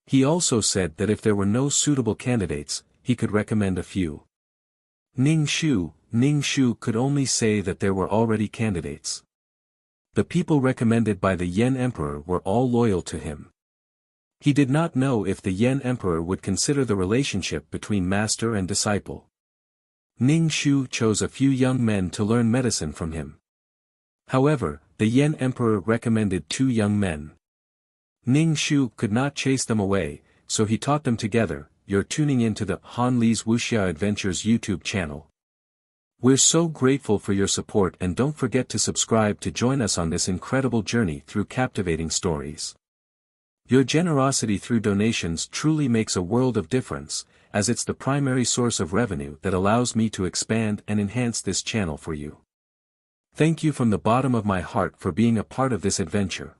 He also said that if there were no suitable candidates, he could recommend a few. Ning Shu could only say that there were already candidates. The people recommended by the Yan emperor were all loyal to him. He did not know if the Yan emperor would consider the relationship between master and disciple. Ning Shu chose a few young men to learn medicine from him. However, the Yan emperor recommended two young men. Ning Shu could not chase them away, so he taught them together. You're tuning into the Han Li's Wuxia Adventures YouTube channel. We're so grateful for your support, and don't forget to subscribe to join us on this incredible journey through captivating stories. Your generosity through donations truly makes a world of difference, as it's the primary source of revenue that allows me to expand and enhance this channel for you. Thank you from the bottom of my heart for being a part of this adventure.